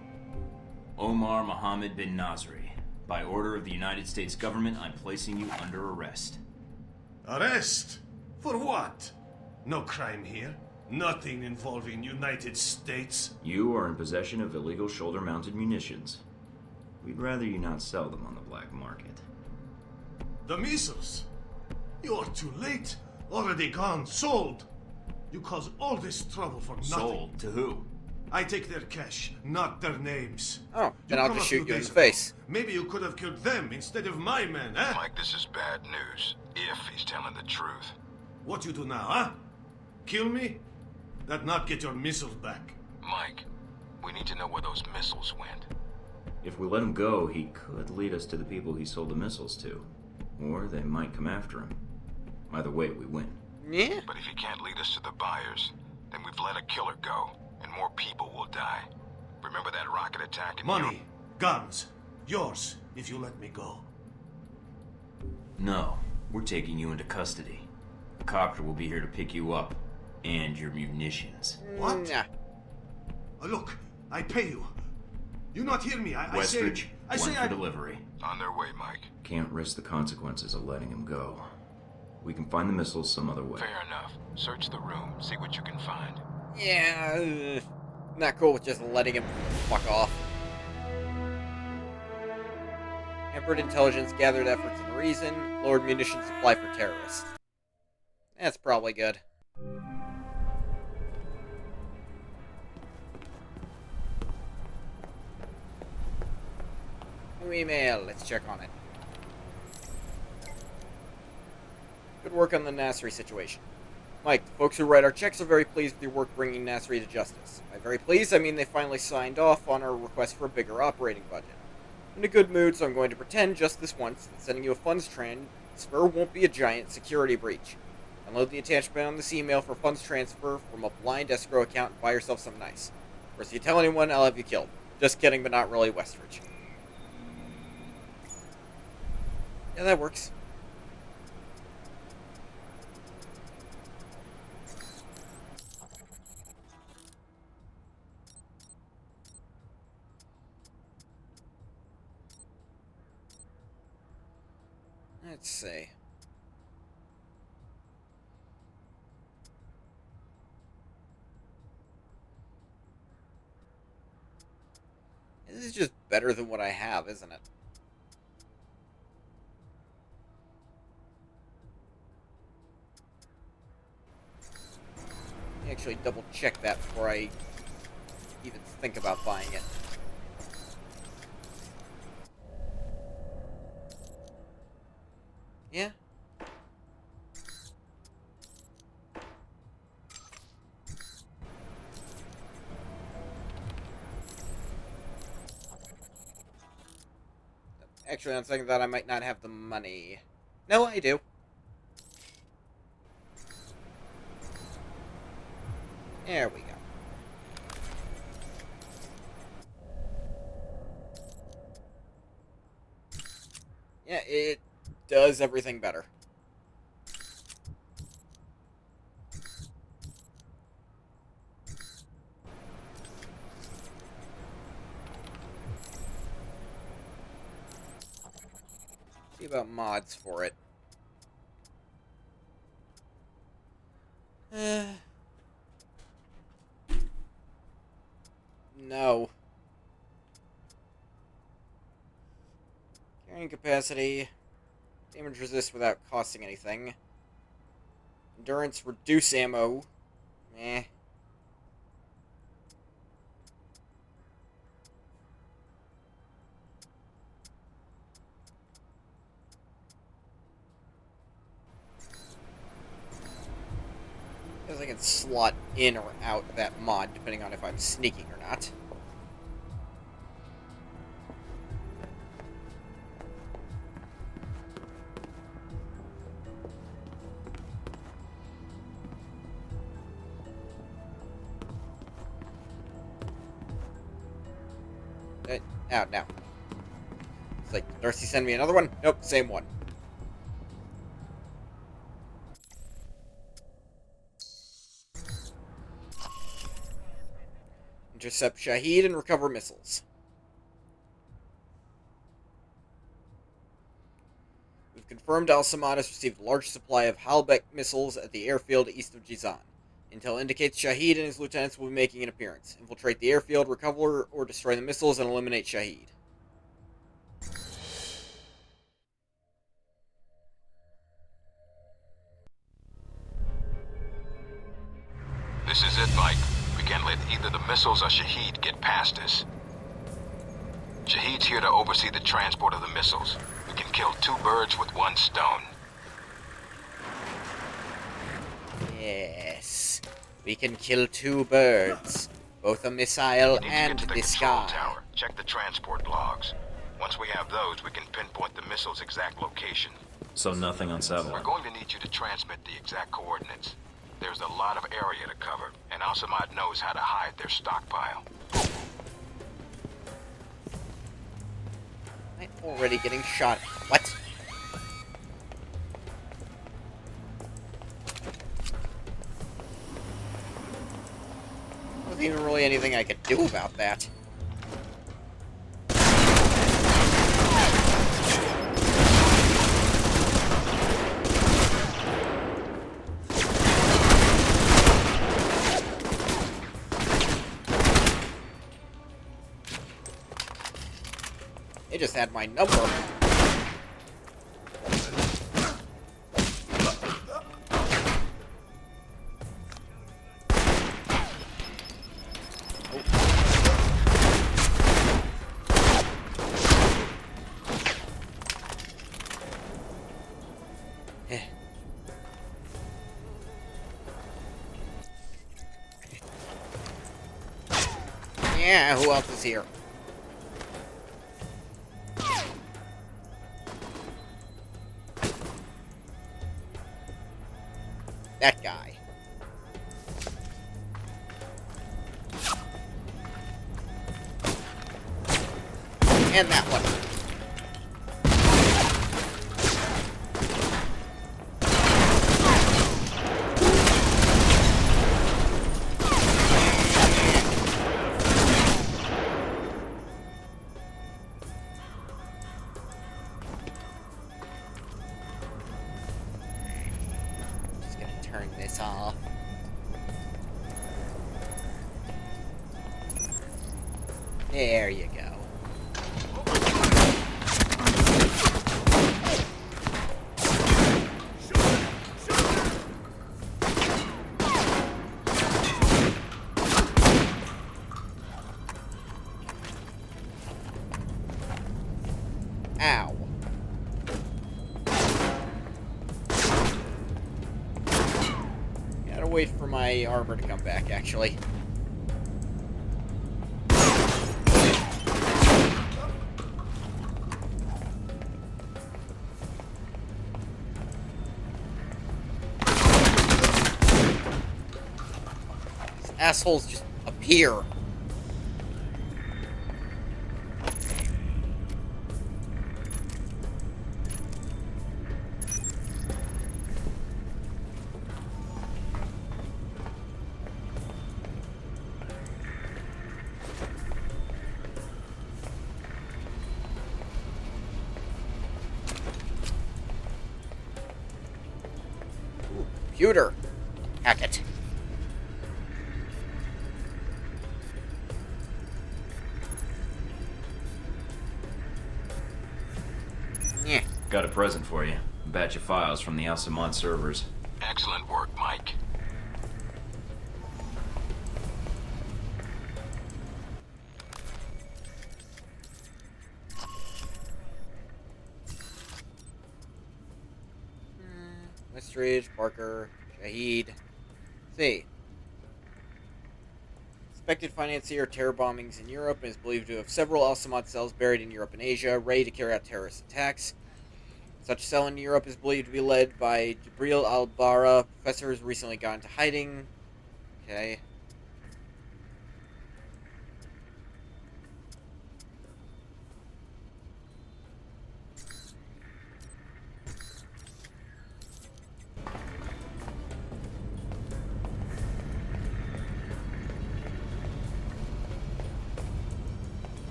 Speaker 4: Omar Mohammed bin Nasri. By order of the United States government, I'm placing you under arrest.
Speaker 19: Arrest? For what? No crime here. Nothing involving United States.
Speaker 4: You are in possession of illegal shoulder-mounted munitions. We'd rather you not sell them on the black market.
Speaker 19: The missiles? You're too late. Already gone. Sold. You cause all this trouble for nothing.
Speaker 4: Sold? To who?
Speaker 19: I take their cash, not their names.
Speaker 1: Oh, then I'll just shoot you in the face.
Speaker 19: Maybe you could have killed them instead of my men, eh?
Speaker 18: Mike, this is bad news. If he's telling the truth.
Speaker 19: What you do now, huh? Kill me? That not get your missiles back.
Speaker 18: Mike, we need to know where those missiles went.
Speaker 4: If we let him go, he could lead us to the people he sold the missiles to. Or they might come after him. Either way, we win.
Speaker 1: Yeah.
Speaker 18: But if he can't lead us to the buyers, then we've let a killer go, and more people will die. Remember that rocket attack in
Speaker 19: Money, guns, yours, if you let me go.
Speaker 4: No, we're taking you into custody. A copter will be here to pick you up. And your munitions.
Speaker 19: What?
Speaker 1: Nah.
Speaker 19: Look, I pay you. You not hear me?
Speaker 4: Westridge,
Speaker 19: I say
Speaker 4: for delivery.
Speaker 18: On their way, Mike.
Speaker 4: Can't risk the consequences of letting him go. We can find the missiles some other way.
Speaker 18: Fair enough. Search the room, see what you can find.
Speaker 1: Yeah, not cool with just letting him fuck off. Hampered intelligence, gathered efforts and reason, lowered munition supply for terrorists. That's probably good. New email, let's check on it. Good work on the Nasri situation. Mike, the folks who write our checks are very pleased with your work bringing Nasri to justice. By very pleased, I mean they finally signed off on our request for a bigger operating budget. I'm in a good mood, so I'm going to pretend just this once that sending you a funds transfer won't be a giant security breach. Download the attachment on this email for funds transfer from a blind escrow account and buy yourself some nice. Or if you tell anyone, I'll have you killed. Just kidding, but not really, Westridge. Yeah, that works. Let's see. This is just better than what I have, isn't it? Let me actually double check that before I even think about buying it. Yeah. Actually, I'm thinking that I might not have the money. No, I do. There we go. Yeah, it does everything better. See about mods for it. No. Carrying capacity. Damage resist without costing anything. Endurance, reduce ammo. Meh. Guess I can slot in or out that mod depending on if I'm sneaking or not. Out now. It's like, did Darcy send me another one? Nope, same one. Intercept Shaheed and recover missiles. We've confirmed Al-Samad has received a large supply of Halbech missiles at the airfield east of Jizan. Intel indicates Shaheed and his lieutenants will be making an appearance. Infiltrate the airfield, recover or destroy the missiles, and eliminate Shaheed.
Speaker 18: This is it, Mike. We can't let either the missiles or Shaheed get past us. Shaheed's here to oversee the transport of the missiles. We can kill two birds with one stone.
Speaker 1: Yes. We can kill two birds. Both a missile and the sky.
Speaker 18: Tower. Check the transport logs. Once we have those, we can pinpoint the missile's exact location.
Speaker 4: So nothing on satellite.
Speaker 18: We're going to need you to transmit the exact coordinates. There's a lot of area to cover, and Al-Samad knows how to hide their stockpile.
Speaker 1: I'm already getting shot. What? There wasn't even really anything I could do about that. They just had my number. Yeah, who else is here? That guy. And that one. Turn this off. There you go. Ow. Gotta wait for my armor to come back, actually. These assholes just appear. Computer. Hack it. Yeah.
Speaker 4: Got a present for you. A batch of files from the Al-Samad servers.
Speaker 18: Excellent work, Mike.
Speaker 1: Westridge, Parker, Shaheed. see. Suspected financier of terror bombings in Europe and is believed to have several Al-Samad cells buried in Europe and Asia, ready to carry out terrorist attacks. Such cell in Europe is believed to be led by Jibril al-Bara. Professor has recently gone into hiding. Okay.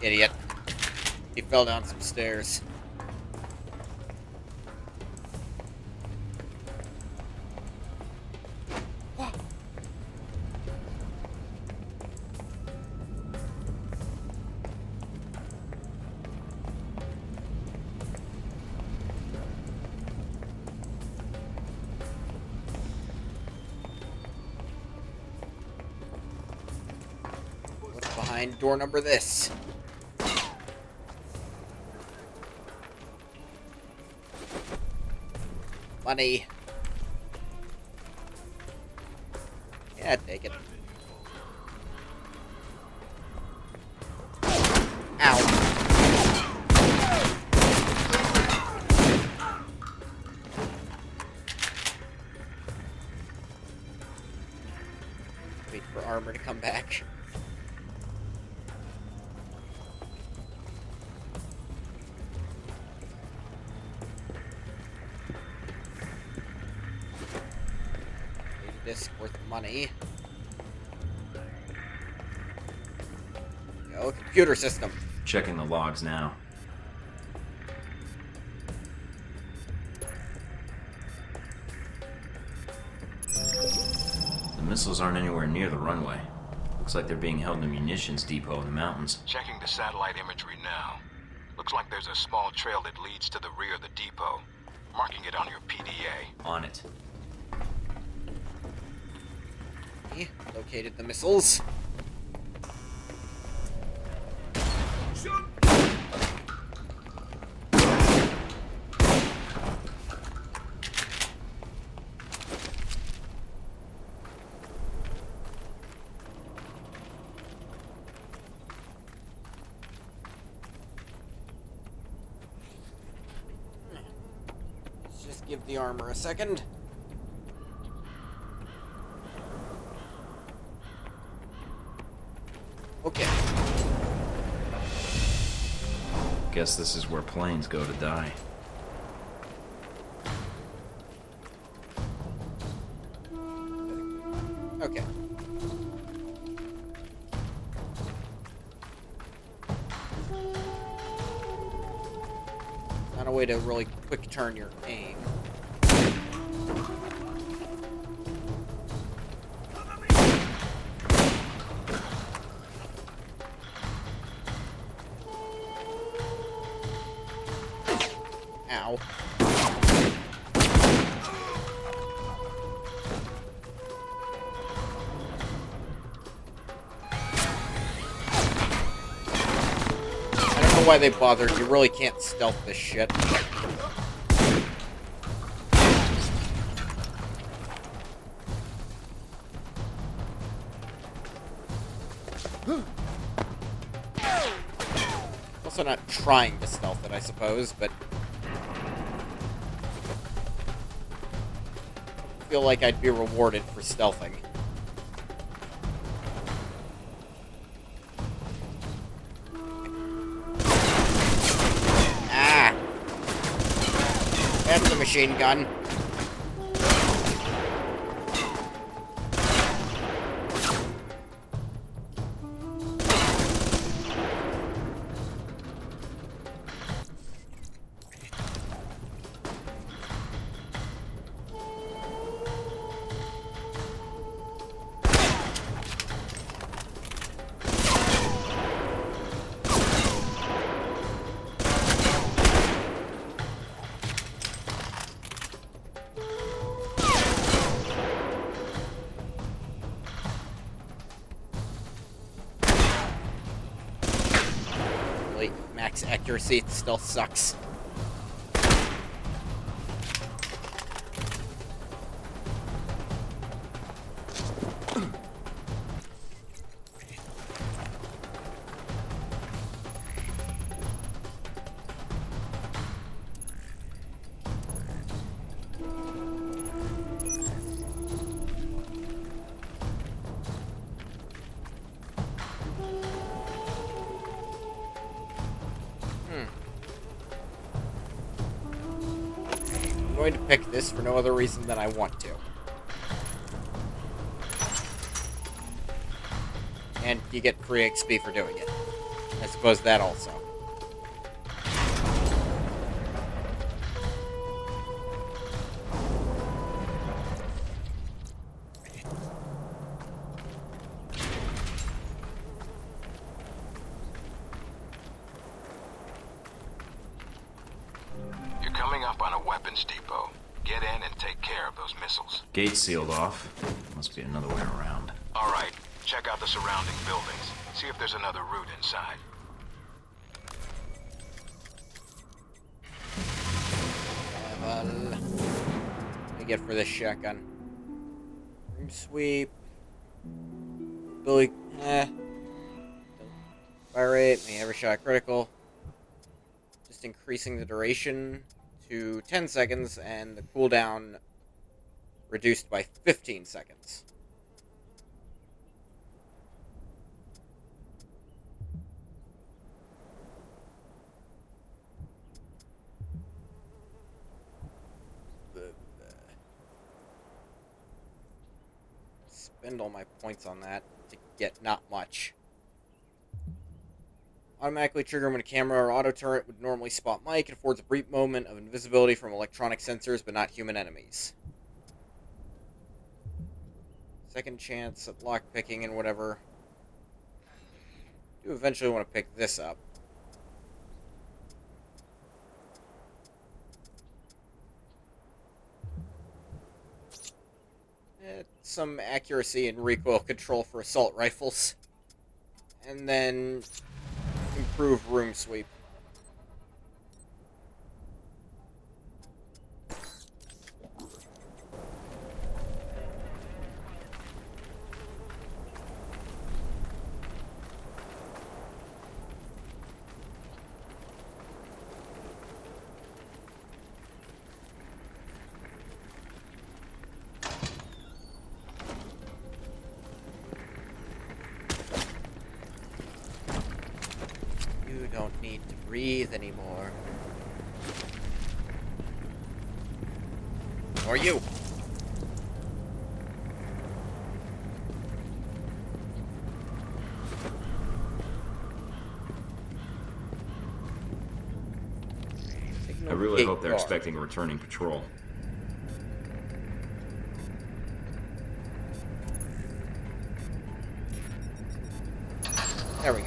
Speaker 1: Idiot. He fell down some stairs. What's behind door number this? Money. Yeah, take it. Ow. Wait for armor to come back. This worth money. Go, computer system.
Speaker 4: Checking the logs now. The missiles aren't anywhere near the runway. Looks like they're being held in a munitions depot in the mountains.
Speaker 18: Checking the satellite imagery now. Looks like there's a small trail that leads to the rear of the depot. Marking it on your PDA.
Speaker 4: On it.
Speaker 1: Located the missiles. Let's just give the armor a second. Okay.
Speaker 4: Guess this is where planes go to die.
Speaker 1: Okay. Not a way to really quick turn your aim. Ow. I don't know why they bothered. You really can't stealth this shit. Also not trying to stealth it, I suppose, but I feel like I'd be rewarded for stealthing. Ah! That's the machine gun. Max accuracy, it still sucks. going to pick this for no other reason than I want to. And you get free XP for doing it. I suppose that also.
Speaker 18: You're coming up on a weapons depot. Get in and take care of those missiles.
Speaker 4: Gate sealed off. Must be another way around.
Speaker 18: All right, check out the surrounding buildings. See if there's another route inside.
Speaker 1: What do I get for this shotgun? Room sweep. Billy, fire rate, may every shot critical. Just increasing the duration to 10 seconds and the cooldown reduced by 15 seconds. Spend all my points on that to get not much. Automatically trigger when a camera or auto turret would normally spot Mike. It affords a brief moment of invisibility from electronic sensors, but not human enemies. Second chance at lockpicking and whatever. I do eventually want to pick this up. Some accuracy and recoil control for assault rifles. And then improve room sweep. You don't need to breathe anymore. Or you.
Speaker 4: I really hope they're expecting a returning patrol.
Speaker 1: There we go.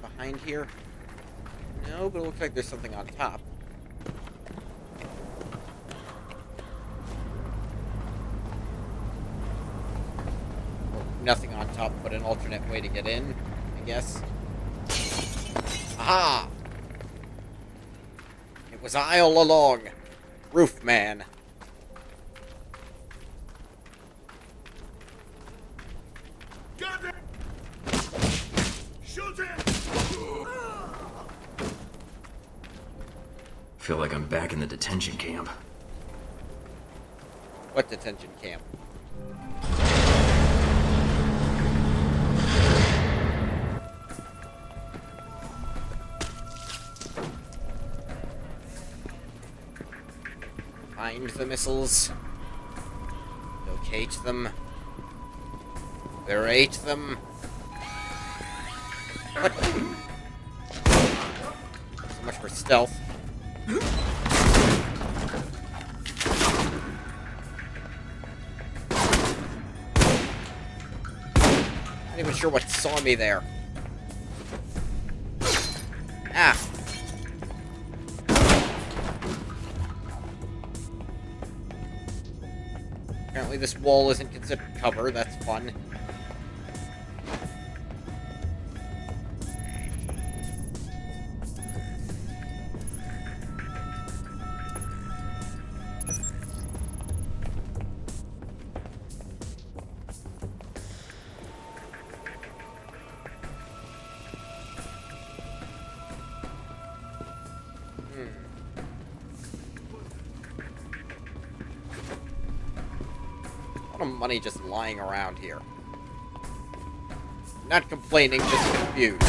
Speaker 1: Behind here? No, but it looks like there's something on top. Or nothing on top, but an alternate way to get in, I guess. Aha! It was I all along. Roof man.
Speaker 19: Got it! Shoot him!
Speaker 4: Feel like I'm back in the detention camp.
Speaker 1: What detention camp? Find the missiles. Locate them. Berate them. What? So much for stealth. Not even sure what saw me there. Ah. Apparently this wall isn't considered cover, that's fun. lot of money just lying around here. Not complaining, just confused.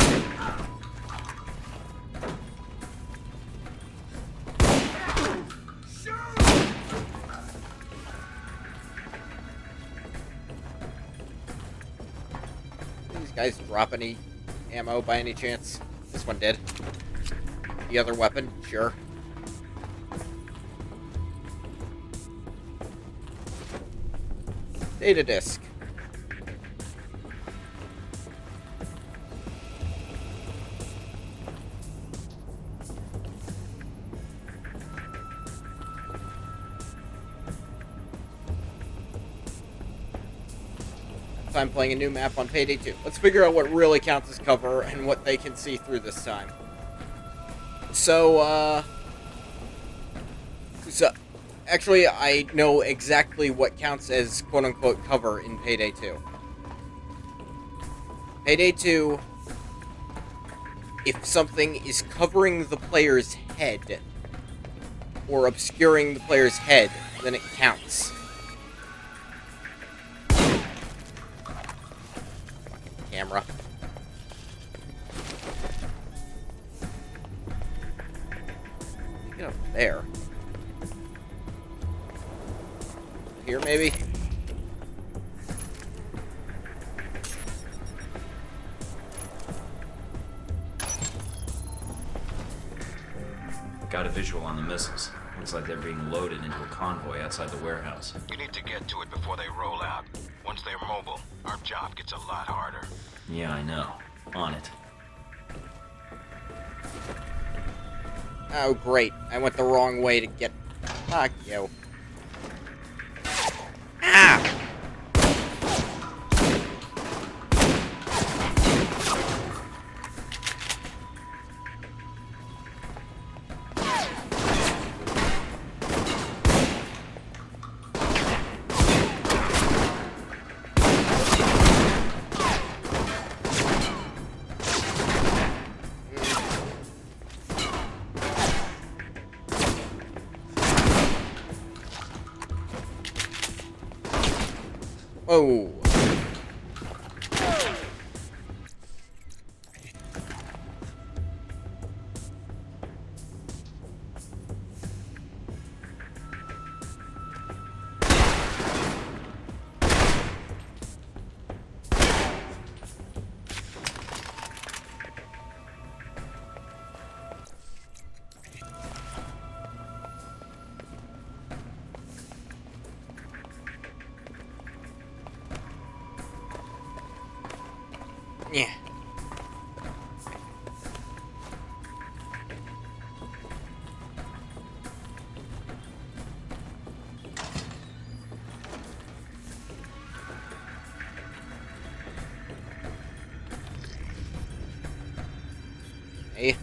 Speaker 1: These guys drop any ammo by any chance? This one did. The other weapon, sure. Data disk. Time playing a new map on Payday 2. Let's figure out what really counts as cover and what they can see through this time. So, actually, I know exactly what counts as quote-unquote cover in Payday 2. Payday 2, if something is covering the player's head or obscuring the player's head, then it counts. Camera. Get up there. Here, maybe?
Speaker 4: Got a visual on the missiles. Looks like they're being loaded into a convoy outside the warehouse.
Speaker 18: You need to get to it before they roll out. Once they're mobile, our job gets a lot harder.
Speaker 4: Yeah, I know. On it.
Speaker 1: Oh, great. I went the wrong way to get... Fuck you. Ah! Oh. Yeah. Hey.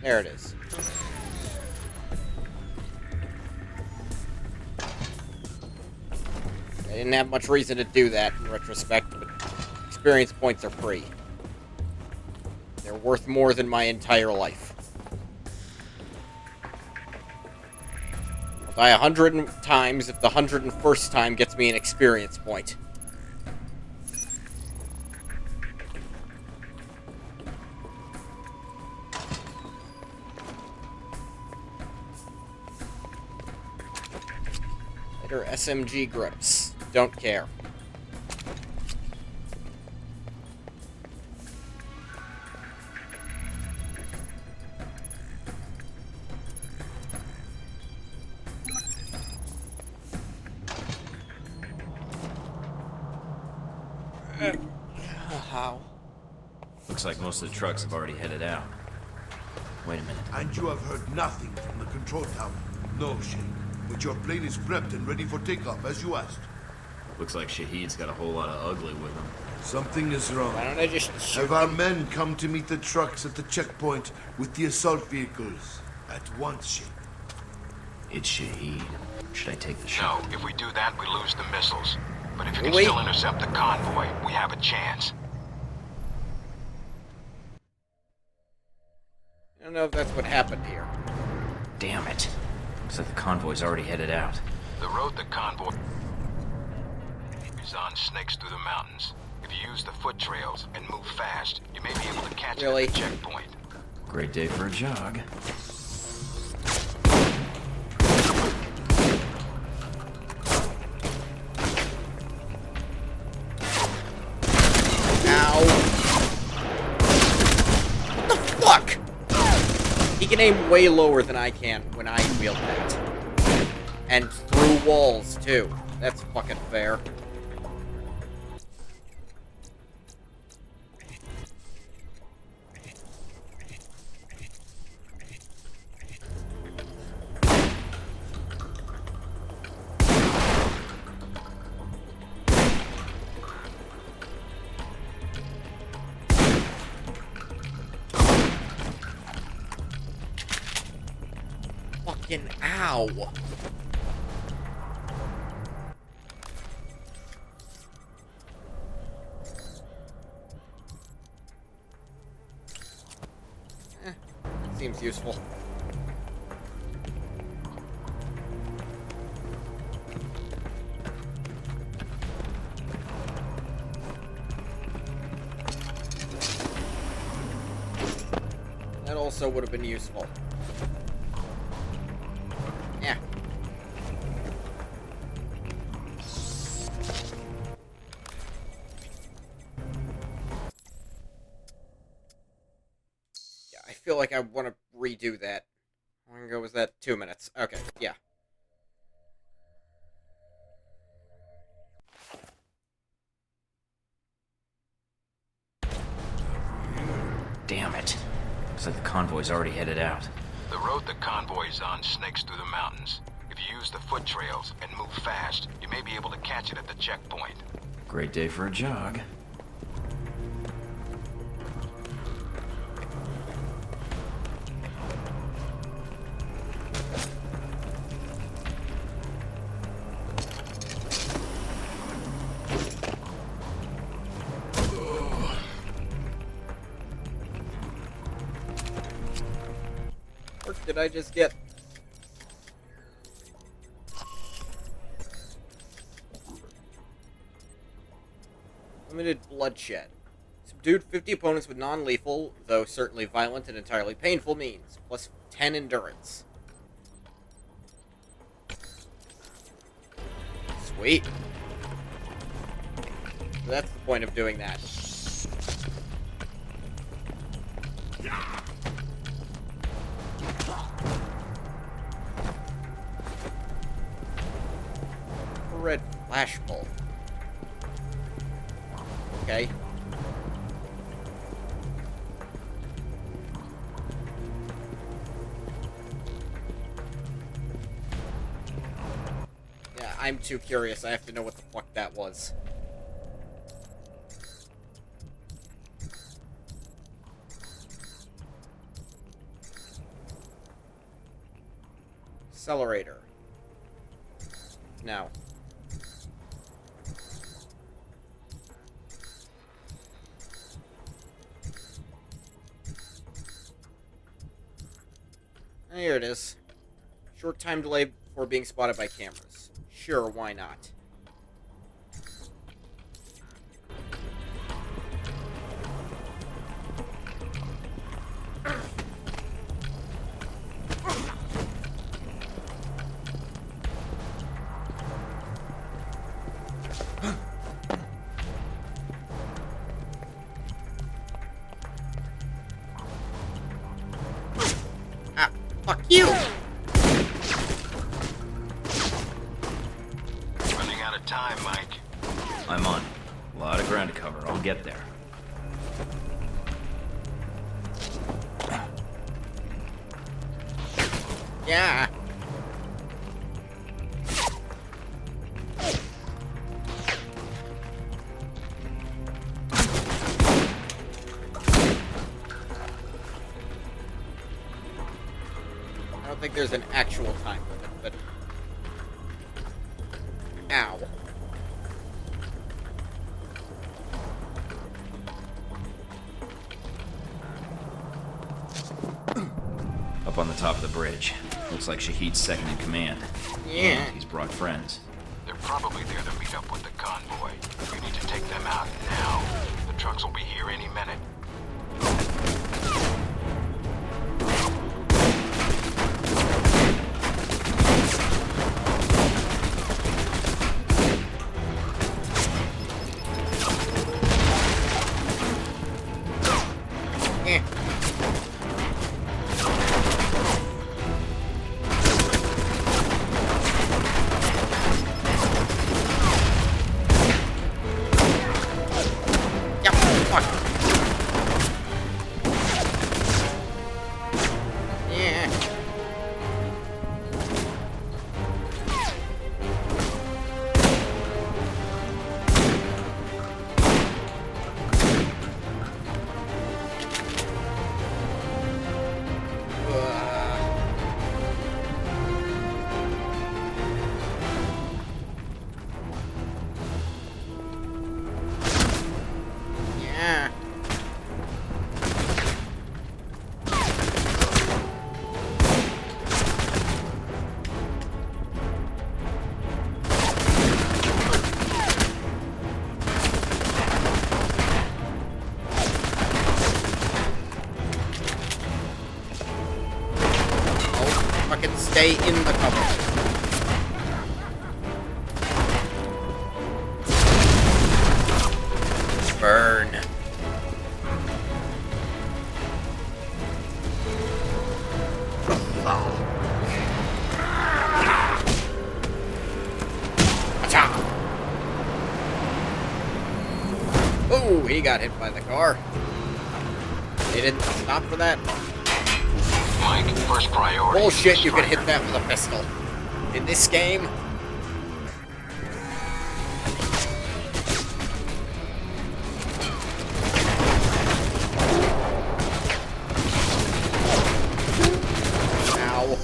Speaker 1: There it is. I didn't have much reason to do that in retrospect, but experience points are free. They're worth more than my entire life. I'll die 100 times if the 101st time gets me an experience point. Later SMG grips. Don't care. How?
Speaker 4: Looks like most of the trucks have already headed out. Wait a minute.
Speaker 9: And you have heard nothing from the control tower? No, Shane. But your plane is prepped and ready for takeoff, as you asked.
Speaker 4: Looks like Shahid's got a whole lot of ugly with him.
Speaker 9: Something is wrong.
Speaker 1: Why don't I just shoot
Speaker 9: Have our men come to meet the trucks at the checkpoint with the assault vehicles at once, Shane.
Speaker 4: It's Shahid. Should I take the
Speaker 18: No,
Speaker 4: shot?
Speaker 18: if we do that, we lose the missiles. But if you can
Speaker 1: Wait.
Speaker 18: still intercept the convoy, we have a chance.
Speaker 1: don't know if that's what happened here.
Speaker 4: Damn it. Looks like the convoy's already headed out.
Speaker 18: The road the convoy is on snakes through the mountains. If you use the foot trails and move fast, you may be able to catch it at the checkpoint.
Speaker 4: Great day for a jog.
Speaker 1: He can aim way lower than I can when I wield that. And through walls, too. That's fucking fair. Fucking ow. Seems useful. That also would have been useful. Yeah. I feel like I want to redo that. How long ago was that? 2 minutes. Okay, yeah.
Speaker 4: Damn it. Looks like the convoy's already headed out.
Speaker 18: The road the convoy is on snakes through the mountains. If you use the foot trails and move fast, you may be able to catch it at the checkpoint.
Speaker 4: Great day for a jog.
Speaker 1: What did I just get? Limited bloodshed. Subdued 50 opponents with non-lethal, though certainly violent and entirely painful means. Plus 10 endurance. Sweet. So that's the point of doing that. Red flash bulb. Okay. Yeah, I'm too curious. I have to know what the fuck that was. Accelerator. No. Here it is. Short time delay before being spotted by cameras. Sure, why not? Fuck you!
Speaker 18: Running out of time, Mike.
Speaker 4: I'm on. A lot of ground to cover. I'll get there.
Speaker 1: Yeah. I don't think there's an actual time limit, but... Ow.
Speaker 4: up on the top of the bridge. Looks like Shahid's second in command.
Speaker 1: Yeah.
Speaker 4: And he's brought friends.
Speaker 18: They're probably there to meet up with the convoy. You need to take them out now. The trucks will be here any minute.
Speaker 1: Stay in the cover. Burn. Oh, he got hit by the car. They didn't stop for that.
Speaker 18: Mike, first priority.
Speaker 1: Bullshit, you can hit that with a pistol. In this game. Ow.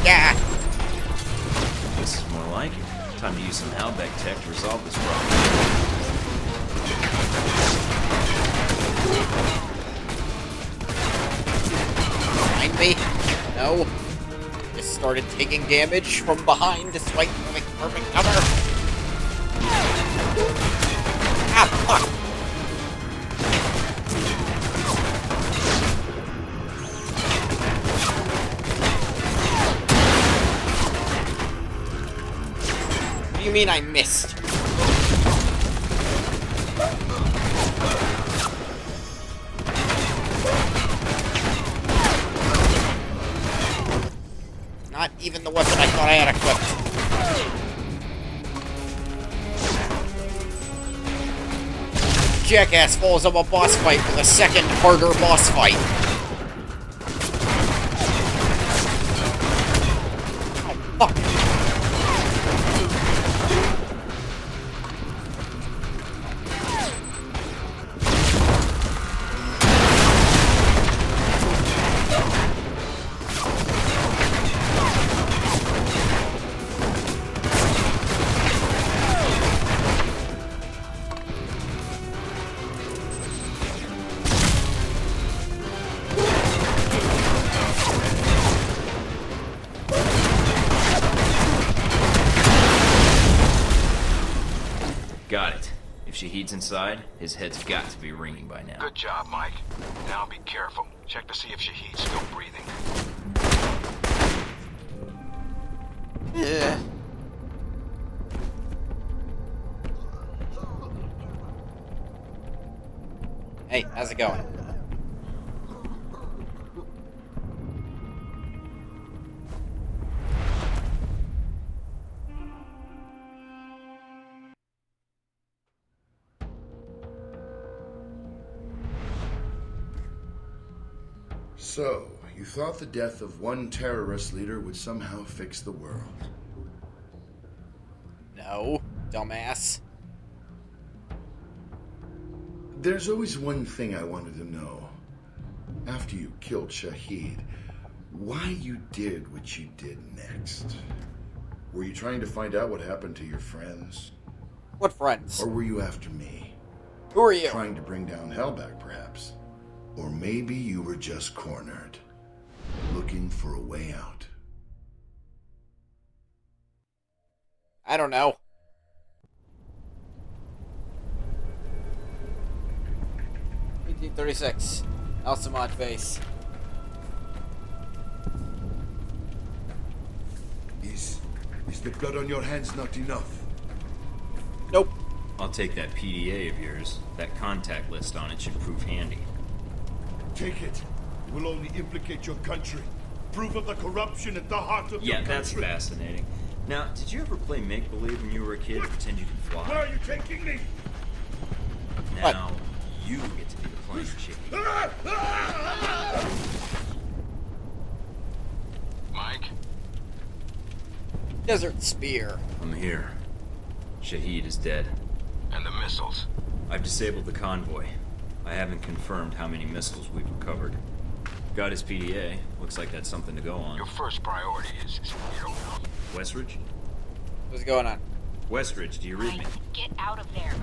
Speaker 1: Yeah.
Speaker 4: This is more like it. Time to use some Halbech tech to resolve this problem.
Speaker 1: Behind me? No. Just started taking damage from behind despite having perfect cover. Ah, fuck. What do you mean I missed? Not even the weapon I thought I had equipped. Jackass falls up a boss fight with a second harder boss fight. Oh, fuck.
Speaker 4: If Shahid's inside, his head's got to be ringing by now.
Speaker 18: Good job, Mike. Now be careful. Check to see if Shahid's still breathing.
Speaker 1: Yeah. Hey, how's it going?
Speaker 3: So, you thought the death of one terrorist leader would somehow fix the world?
Speaker 1: No, dumbass.
Speaker 3: There's always one thing I wanted to know. After you killed Shahid, why you did what you did next? Were you trying to find out what happened to your friends?
Speaker 1: What friends?
Speaker 3: Or were you after me?
Speaker 1: Who are you?
Speaker 3: Trying to bring down Hellback, perhaps? Or maybe you were just cornered, looking for a way out.
Speaker 1: I don't know. $1836. Altamont base.
Speaker 3: Is the blood on your hands not enough?
Speaker 1: Nope.
Speaker 4: I'll take that PDA of yours. That contact list on it should prove handy.
Speaker 19: Take it. It will only implicate your country. Proof of the corruption at the heart of your country.
Speaker 4: Yeah, that's fascinating. Now, did you ever play make-believe when you were a kid to pretend you could fly?
Speaker 19: Where are you taking me?
Speaker 4: Now, you get to be the plane chief.
Speaker 18: Mike?
Speaker 1: Desert Spear.
Speaker 4: I'm here. Shahid is dead.
Speaker 18: And the missiles?
Speaker 4: I've disabled the convoy. I haven't confirmed how many missiles we've recovered. Got his PDA. Looks like that's something to go on.
Speaker 18: Your first priority is you don't know.
Speaker 4: Westridge?
Speaker 1: What's going on?
Speaker 4: Westridge, do you read me?
Speaker 5: Get out of there.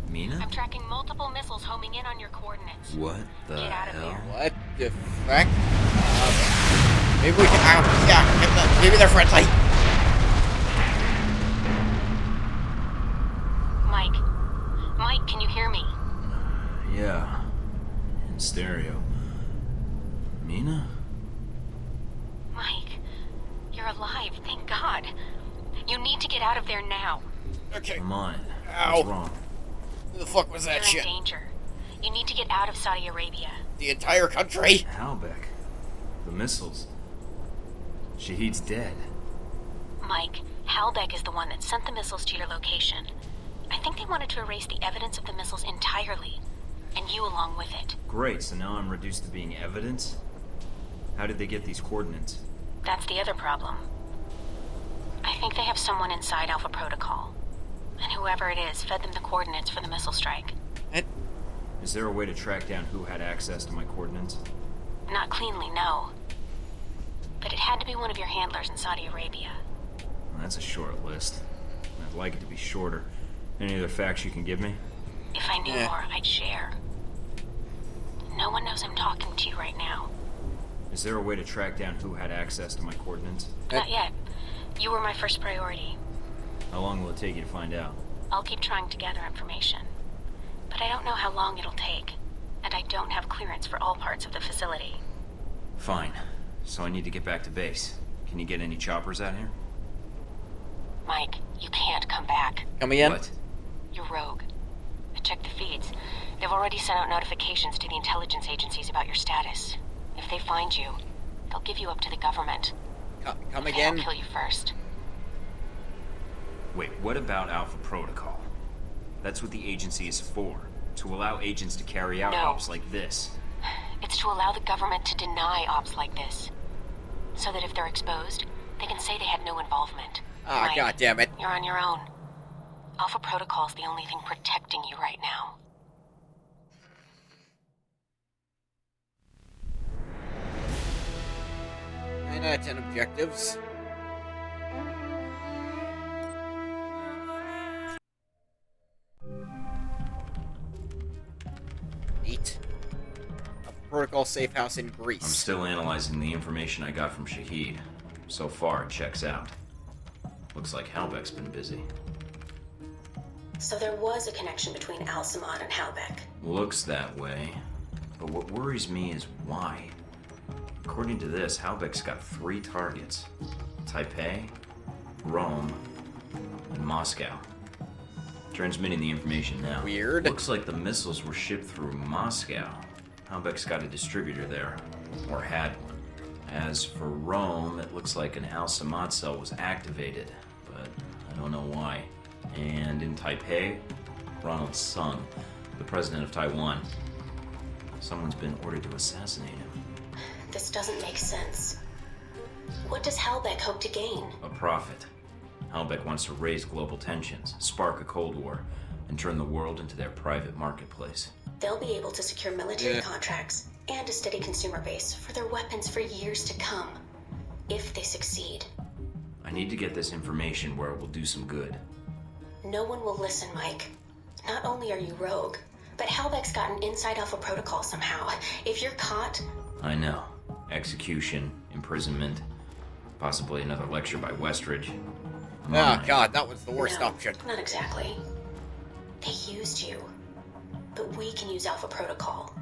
Speaker 4: Mina?
Speaker 5: I'm tracking multiple missiles homing in on your coordinates.
Speaker 4: What the
Speaker 5: Get out of
Speaker 4: hell?
Speaker 5: there.
Speaker 1: What the fuck? Maybe we can. Yeah, maybe they're friendly.
Speaker 5: Mike, can you hear me?
Speaker 4: Yeah. In stereo. Mina?
Speaker 5: Mike, you're alive, thank God. You need to get out of there now.
Speaker 1: Okay.
Speaker 4: Come on.
Speaker 1: Ow.
Speaker 4: What's wrong?
Speaker 1: Who the fuck was that
Speaker 5: You're
Speaker 1: shit?
Speaker 5: in danger. You need to get out of Saudi Arabia.
Speaker 1: The entire country?
Speaker 4: Halbeck. The missiles. Shahid's dead.
Speaker 5: Mike, Halbeck is the one that sent the missiles to your location. I think they wanted to erase the evidence of the missiles entirely, and you along with it.
Speaker 4: Great, so now I'm reduced to being evidence? How did they get these coordinates?
Speaker 5: That's the other problem. I think they have someone inside Alpha Protocol, and whoever it is fed them the coordinates for the missile strike.
Speaker 4: Is there a way to track down who had access to my coordinates?
Speaker 5: Not cleanly, no. But it had to be one of your handlers in Saudi Arabia.
Speaker 4: That's a short list. I'd like it to be shorter. Any other facts you can give me?
Speaker 5: If I knew more, I'd share. No one knows I'm talking to you right now.
Speaker 4: Is there a way to track down who had access to my coordinates?
Speaker 5: Not yet. You were my first priority.
Speaker 4: How long will it take you to find out?
Speaker 5: I'll keep trying to gather information. But I don't know how long it'll take. And I don't have clearance for all parts of the facility.
Speaker 4: Fine. So I need to get back to base. Can you get any choppers out here?
Speaker 5: Mike, you can't come back.
Speaker 1: Come again?
Speaker 4: What?
Speaker 5: You're rogue. I checked the feeds. They've already sent out notifications to the intelligence agencies about your status. If they find you, they'll give you up to the government.
Speaker 1: Come
Speaker 5: If
Speaker 1: again?
Speaker 5: They'll kill you first.
Speaker 4: Wait, what about Alpha Protocol? That's what the agency is for. To allow agents to carry out
Speaker 5: No.
Speaker 4: ops like this.
Speaker 5: It's to allow the government to deny ops like this. So that if they're exposed, they can say they had no involvement.
Speaker 1: Ah,
Speaker 5: Mike,
Speaker 1: God damn it.
Speaker 5: You're on your own. Alpha Protocol's the only thing protecting you right now.
Speaker 1: Nine out of 10 objectives. Eight. Alpha Protocol safe house in Greece.
Speaker 4: I'm still analyzing the information I got from Shahid. So far, it checks out. Looks like Halbeck's been busy.
Speaker 5: So there was a connection between Al-Samad and Halbeck.
Speaker 4: Looks that way. But what worries me is why. According to this, Halbeck's got 3 targets. Taipei, Rome, and Moscow. Transmitting the information now.
Speaker 1: Weird.
Speaker 4: Looks like the missiles were shipped through Moscow. Halbeck's got a distributor there. Or had one. As for Rome, it looks like an Al-Samad cell was activated. But I don't know why. And in Taipei, Ronald Sung, the president of Taiwan. Someone's been ordered to assassinate him.
Speaker 5: This doesn't make sense. What does Halbeck hope to gain?
Speaker 4: A profit. Halbeck wants to raise global tensions, spark a Cold War, and turn the world into their private marketplace.
Speaker 5: They'll be able to secure military contracts and a steady consumer base for their weapons for years to come, if they succeed.
Speaker 4: I need to get this information where it will do some good.
Speaker 5: No one will listen, Mike. Not only are you rogue, but Halbeck's got an inside Alpha protocol somehow. If you're caught...
Speaker 4: I know. Execution, imprisonment, possibly another lecture by Westridge.
Speaker 1: Oh, God, that was the worst option.
Speaker 5: Not exactly. They used you. But we can use Alpha Protocol.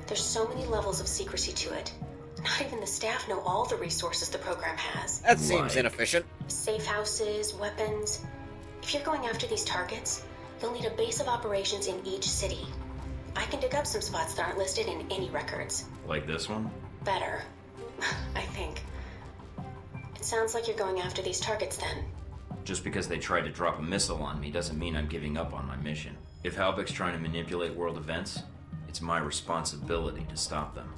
Speaker 5: There's so many levels of secrecy to it. Not even the staff know all the resources the program has.
Speaker 1: That seems inefficient.
Speaker 5: Safe houses, weapons. If you're going after these targets, you'll need a base of operations in each city. I can dig up some spots that aren't listed in any records.
Speaker 4: Like this one?
Speaker 5: Better. I think. It sounds like you're going after these targets then.
Speaker 4: Just because they tried to drop a missile on me doesn't mean I'm giving up on my mission. If Halbeck's trying to manipulate world events, it's my responsibility to stop them.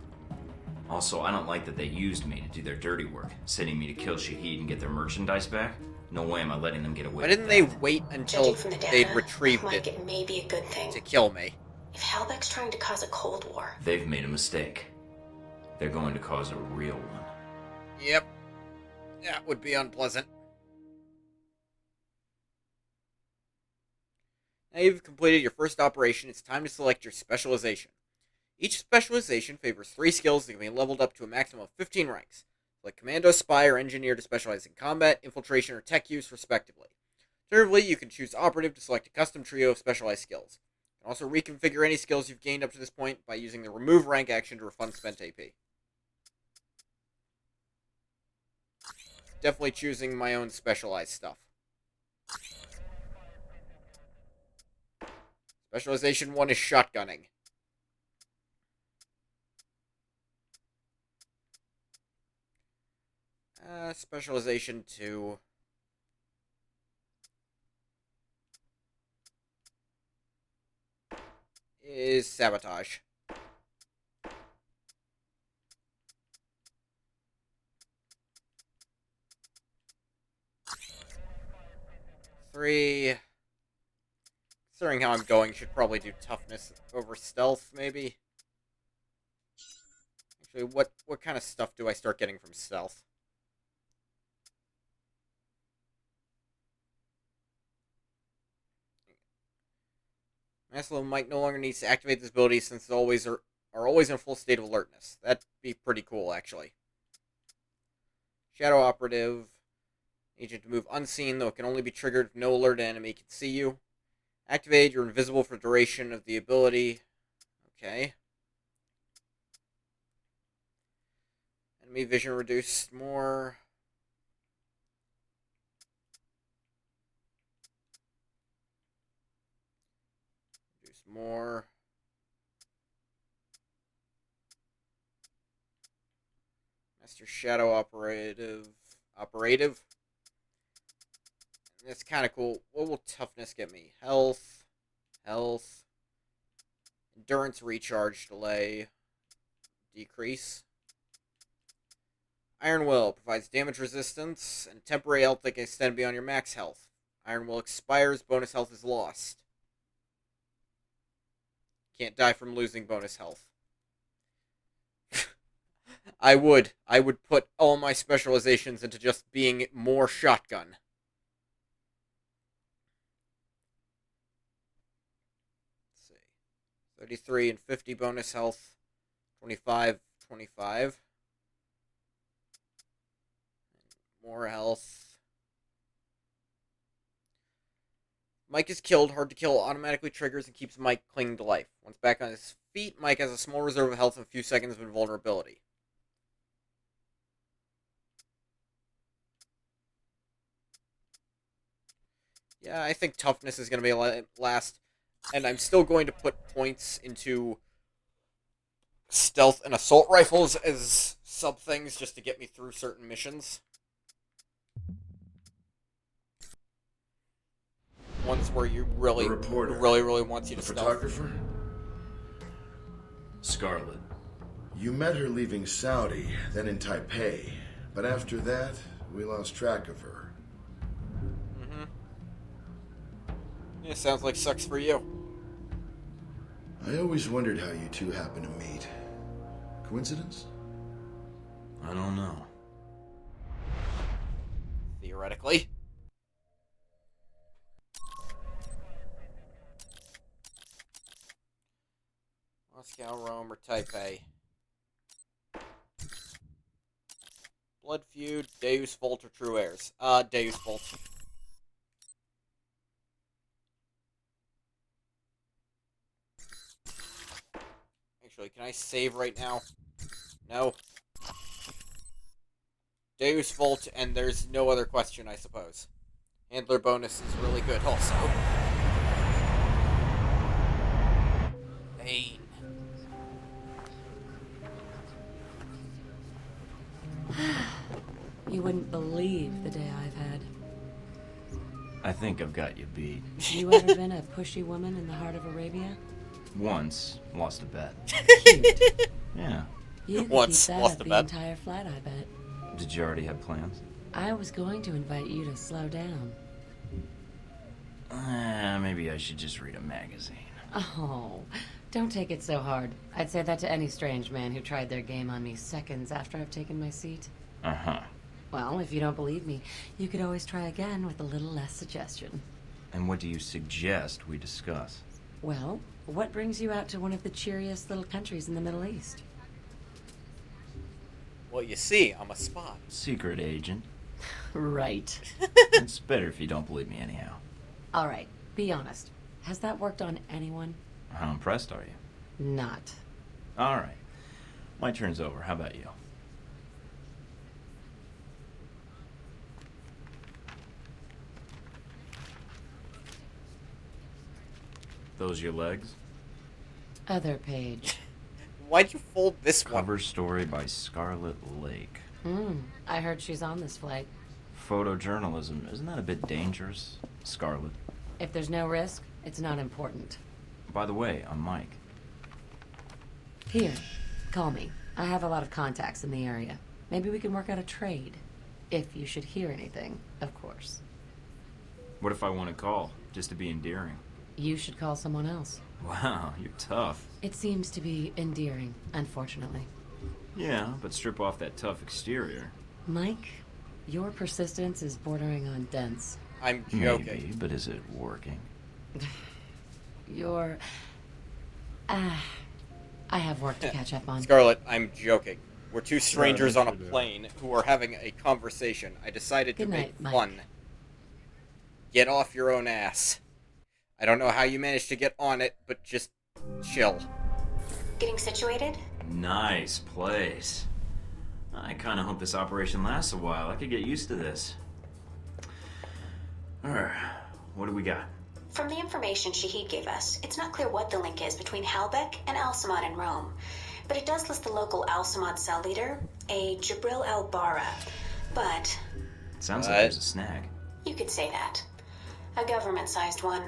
Speaker 4: Also, I don't like that they used me to do their dirty work, sending me to kill Shahid and get their merchandise back. No way am I letting them get away
Speaker 1: Why
Speaker 4: with
Speaker 1: didn't
Speaker 4: that.
Speaker 1: they wait until they'd retrieved
Speaker 5: Mike, it may be a good thing.
Speaker 1: to kill me?
Speaker 5: If Halbeck's trying to cause a Cold War...
Speaker 4: They've made a mistake. They're going to cause a real one.
Speaker 1: Yep. That would be unpleasant. Now you've completed your first operation, it's time to select your specialization. Each specialization favors 3 skills that can be leveled up to a maximum of 15 ranks, like Commando, Spy, or Engineer to specialize in combat, infiltration, or tech use, respectively. Alternatively, you can choose Operative to select a custom trio of specialized skills. You can also reconfigure any skills you've gained up to this point by using the Remove Rank action to refund spent AP. Definitely choosing my own specialized stuff. Specialization 1 is shotgunning. Specialization 2. Is sabotage. Three. Considering how I'm going, should probably do toughness over stealth, maybe. Actually, what kind of stuff do I start getting from stealth? Master level Mike no longer needs to activate this ability since it are always in a full state of alertness. That'd be pretty cool, actually. Shadow Operative. Agent to move unseen, though it can only be triggered if no alert enemy can see you. Activate, you're invisible for duration of the ability. Okay. Enemy vision reduced more. Reduce more. Master Shadow Operative. That's kind of cool. What will toughness get me? Health. Endurance recharge delay. Decrease. Iron Will provides damage resistance and temporary health that can extend beyond your max health. Iron Will expires, bonus health is lost. Can't die from losing bonus health. I would put all my specializations into just being more shotgun. Let's see. 33 and 50 bonus health. 25. More health. Mike is killed. Hard to kill automatically triggers and keeps Mike clinging to life. Once back on his feet, Mike has a small reserve of health and a few seconds of invulnerability. Yeah, I think toughness is going to be last. And I'm still going to put points into stealth and assault rifles as sub-things just to get me through certain missions. Ones where you really, really wants you to stealth.
Speaker 3: Photographer?
Speaker 4: Scarlet.
Speaker 3: You met her leaving Saudi, then in Taipei. But after that, we lost track of her.
Speaker 1: Yeah, sounds like sucks for you.
Speaker 3: I always wondered how you two happened to meet. Coincidence?
Speaker 4: I don't know.
Speaker 1: Theoretically. Moscow, Rome, or Taipei. Blood Feud, Deus Vult, or True Heirs? Deus Vult. Actually, can I save right now? No. Deus Vult, and there's no other question, I suppose. Handler bonus is really good, also. Bane.
Speaker 20: You wouldn't believe the day I've had.
Speaker 4: I think I've got you beat.
Speaker 20: You ever been a pushy woman in the heart of Arabia?
Speaker 4: Once. Lost a bet.
Speaker 20: Cute.
Speaker 4: Yeah.
Speaker 20: You could
Speaker 1: Once.
Speaker 20: keep that
Speaker 1: Lost
Speaker 20: up
Speaker 1: a
Speaker 20: the
Speaker 1: bet.
Speaker 20: entire flight, I bet.
Speaker 4: Did you already have plans?
Speaker 20: I was going to invite you to slow down.
Speaker 4: Maybe I should just read a magazine.
Speaker 20: Oh, don't take it so hard. I'd say that to any strange man who tried their game on me seconds after I've taken my seat.
Speaker 4: Uh-huh.
Speaker 20: Well, if you don't believe me, you could always try again with a little less suggestion.
Speaker 4: And what do you suggest we discuss?
Speaker 20: Well, what brings you out to one of the cheeriest little countries in the Middle East?
Speaker 1: Well, you see, I'm a spy.
Speaker 4: Secret agent.
Speaker 20: Right.
Speaker 4: It's better if you don't believe me anyhow.
Speaker 20: All right, be honest. Has that worked on anyone?
Speaker 4: How impressed are you?
Speaker 20: Not.
Speaker 4: All right. My turn's over. How about you? Those your legs?
Speaker 20: Other page.
Speaker 1: Why'd you fold this one?
Speaker 4: Cover story by Scarlet Lake.
Speaker 20: I heard she's on this flight.
Speaker 4: Photojournalism, isn't that a bit dangerous, Scarlet?
Speaker 20: If there's no risk, it's not important.
Speaker 4: By the way, I'm Mike.
Speaker 20: Here, call me. I have a lot of contacts in the area. Maybe we can work out a trade. If you should hear anything, of course.
Speaker 4: What if I want to call, just to be endearing?
Speaker 20: You should call someone else.
Speaker 4: Wow, you're tough.
Speaker 20: It seems to be endearing, unfortunately.
Speaker 4: Yeah, but strip off that tough exterior.
Speaker 20: Mike, your persistence is bordering on dense.
Speaker 1: I'm joking.
Speaker 4: Maybe, but is it working?
Speaker 20: You're... I have work to catch up on.
Speaker 1: Scarlet, I'm joking. We're two strangers on a plane who are having a conversation. I decided to
Speaker 20: Good night,
Speaker 1: make
Speaker 20: Mike.
Speaker 1: fun. Get off your own ass. I don't know how you managed to get on it, but just chill.
Speaker 5: Getting situated?
Speaker 4: Nice place. I kind of hope this operation lasts a while. I could get used to this. Alright, what do we got?
Speaker 5: From the information Shahid gave us, it's not clear what the link is between Halbech and Al-Samad in Rome. But it does list the local Al-Samad cell leader, a Jibril al-Bara. But...
Speaker 4: Sounds like there's a snag.
Speaker 5: you could say that. A government-sized one.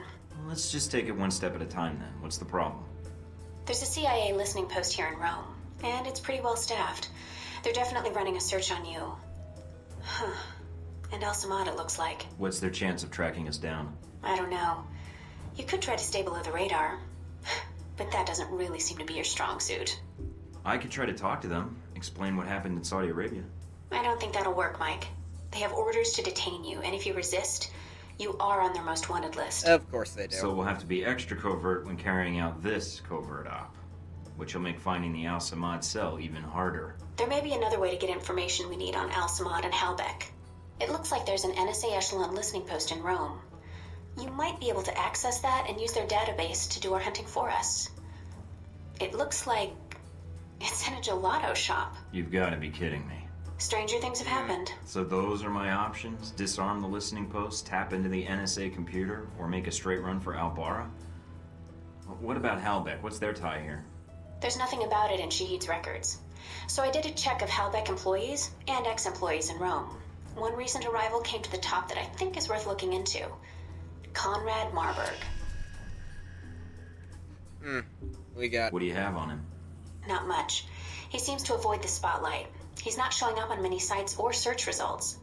Speaker 4: Let's just take it one step at a time then. What's the problem?
Speaker 5: There's a CIA listening post here in Rome, and it's pretty well staffed. They're definitely running a search on you. Huh. And Al-Samad, it looks like.
Speaker 4: What's their chance of tracking us down?
Speaker 5: I don't know. You could try to stay below the radar, but that doesn't really seem to be your strong suit.
Speaker 4: I could try to talk to them, explain what happened in Saudi Arabia.
Speaker 5: I don't think that'll work, Mike. They have orders to detain you, and if you resist, you are on their most wanted list.
Speaker 1: Of course they do.
Speaker 4: So we'll have to be extra covert when carrying out this covert op, which will make finding the Al-Samad cell even harder.
Speaker 5: There may be another way to get information we need on Al-Samad and Halbech. It looks like there's an NSA echelon listening post in Rome.
Speaker 10: You might be able to access that and use their database to do our hunting for us. It looks like it's in a gelato shop.
Speaker 4: You've got to be kidding me.
Speaker 10: Stranger things have happened.
Speaker 4: So those are my options? Disarm the listening post, tap into the NSA computer, or make a straight run for Albara? What about Halbeck? What's their tie here?
Speaker 10: There's nothing about it in Shahid's records. So I did a check of Halbeck employees and ex-employees in Rome. One recent arrival came to the top that I think is worth looking into. Conrad Marburg.
Speaker 1: We got...
Speaker 4: What do you have on him?
Speaker 10: Not much. He seems to avoid the spotlight. He's not showing up on many sites or search results.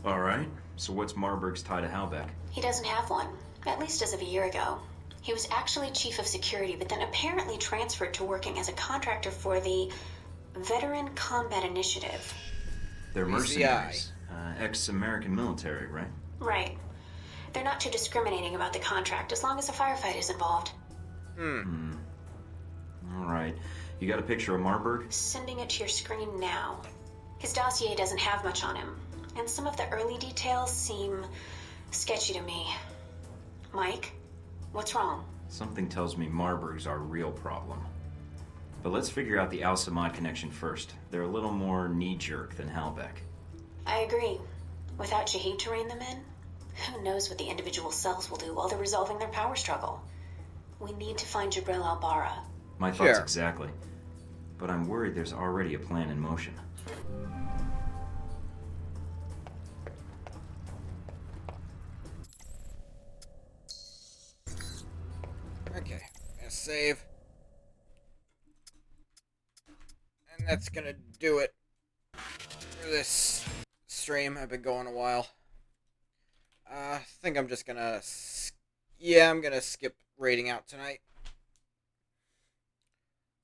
Speaker 4: Alright, so what's Marburg's tie to Halbeck?
Speaker 10: He doesn't have one, at least as of a year ago. He was actually chief of security, but then apparently transferred to working as a contractor for the Veteran Combat Initiative.
Speaker 4: They're mercenaries. Ex-American military, right?
Speaker 10: Right. They're not too discriminating about the contract as long as a firefight is involved.
Speaker 4: Alright. You got a picture of Marburg?
Speaker 10: Sending it to your screen now. His dossier doesn't have much on him, and some of the early details seem sketchy to me. Mike, what's wrong?
Speaker 4: Something tells me Marburg's our real problem. But let's figure out the Al-Samad connection first. They're a little more knee-jerk than Halbeck.
Speaker 10: I agree. Without Shahid to rein them in, who knows what the individual cells will do while they're resolving their power struggle. We need to find Jabril Albara.
Speaker 4: My thoughts exactly. But I'm worried there's already a plan in motion.
Speaker 1: Okay, gonna save. And that's gonna do it for this stream. I've been going a while. I think I'm just gonna... Yeah, I'm gonna skip raiding out tonight.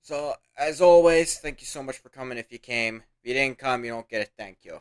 Speaker 1: So, as always, thank you so much for coming if you came. If you didn't come, you don't get a thank you.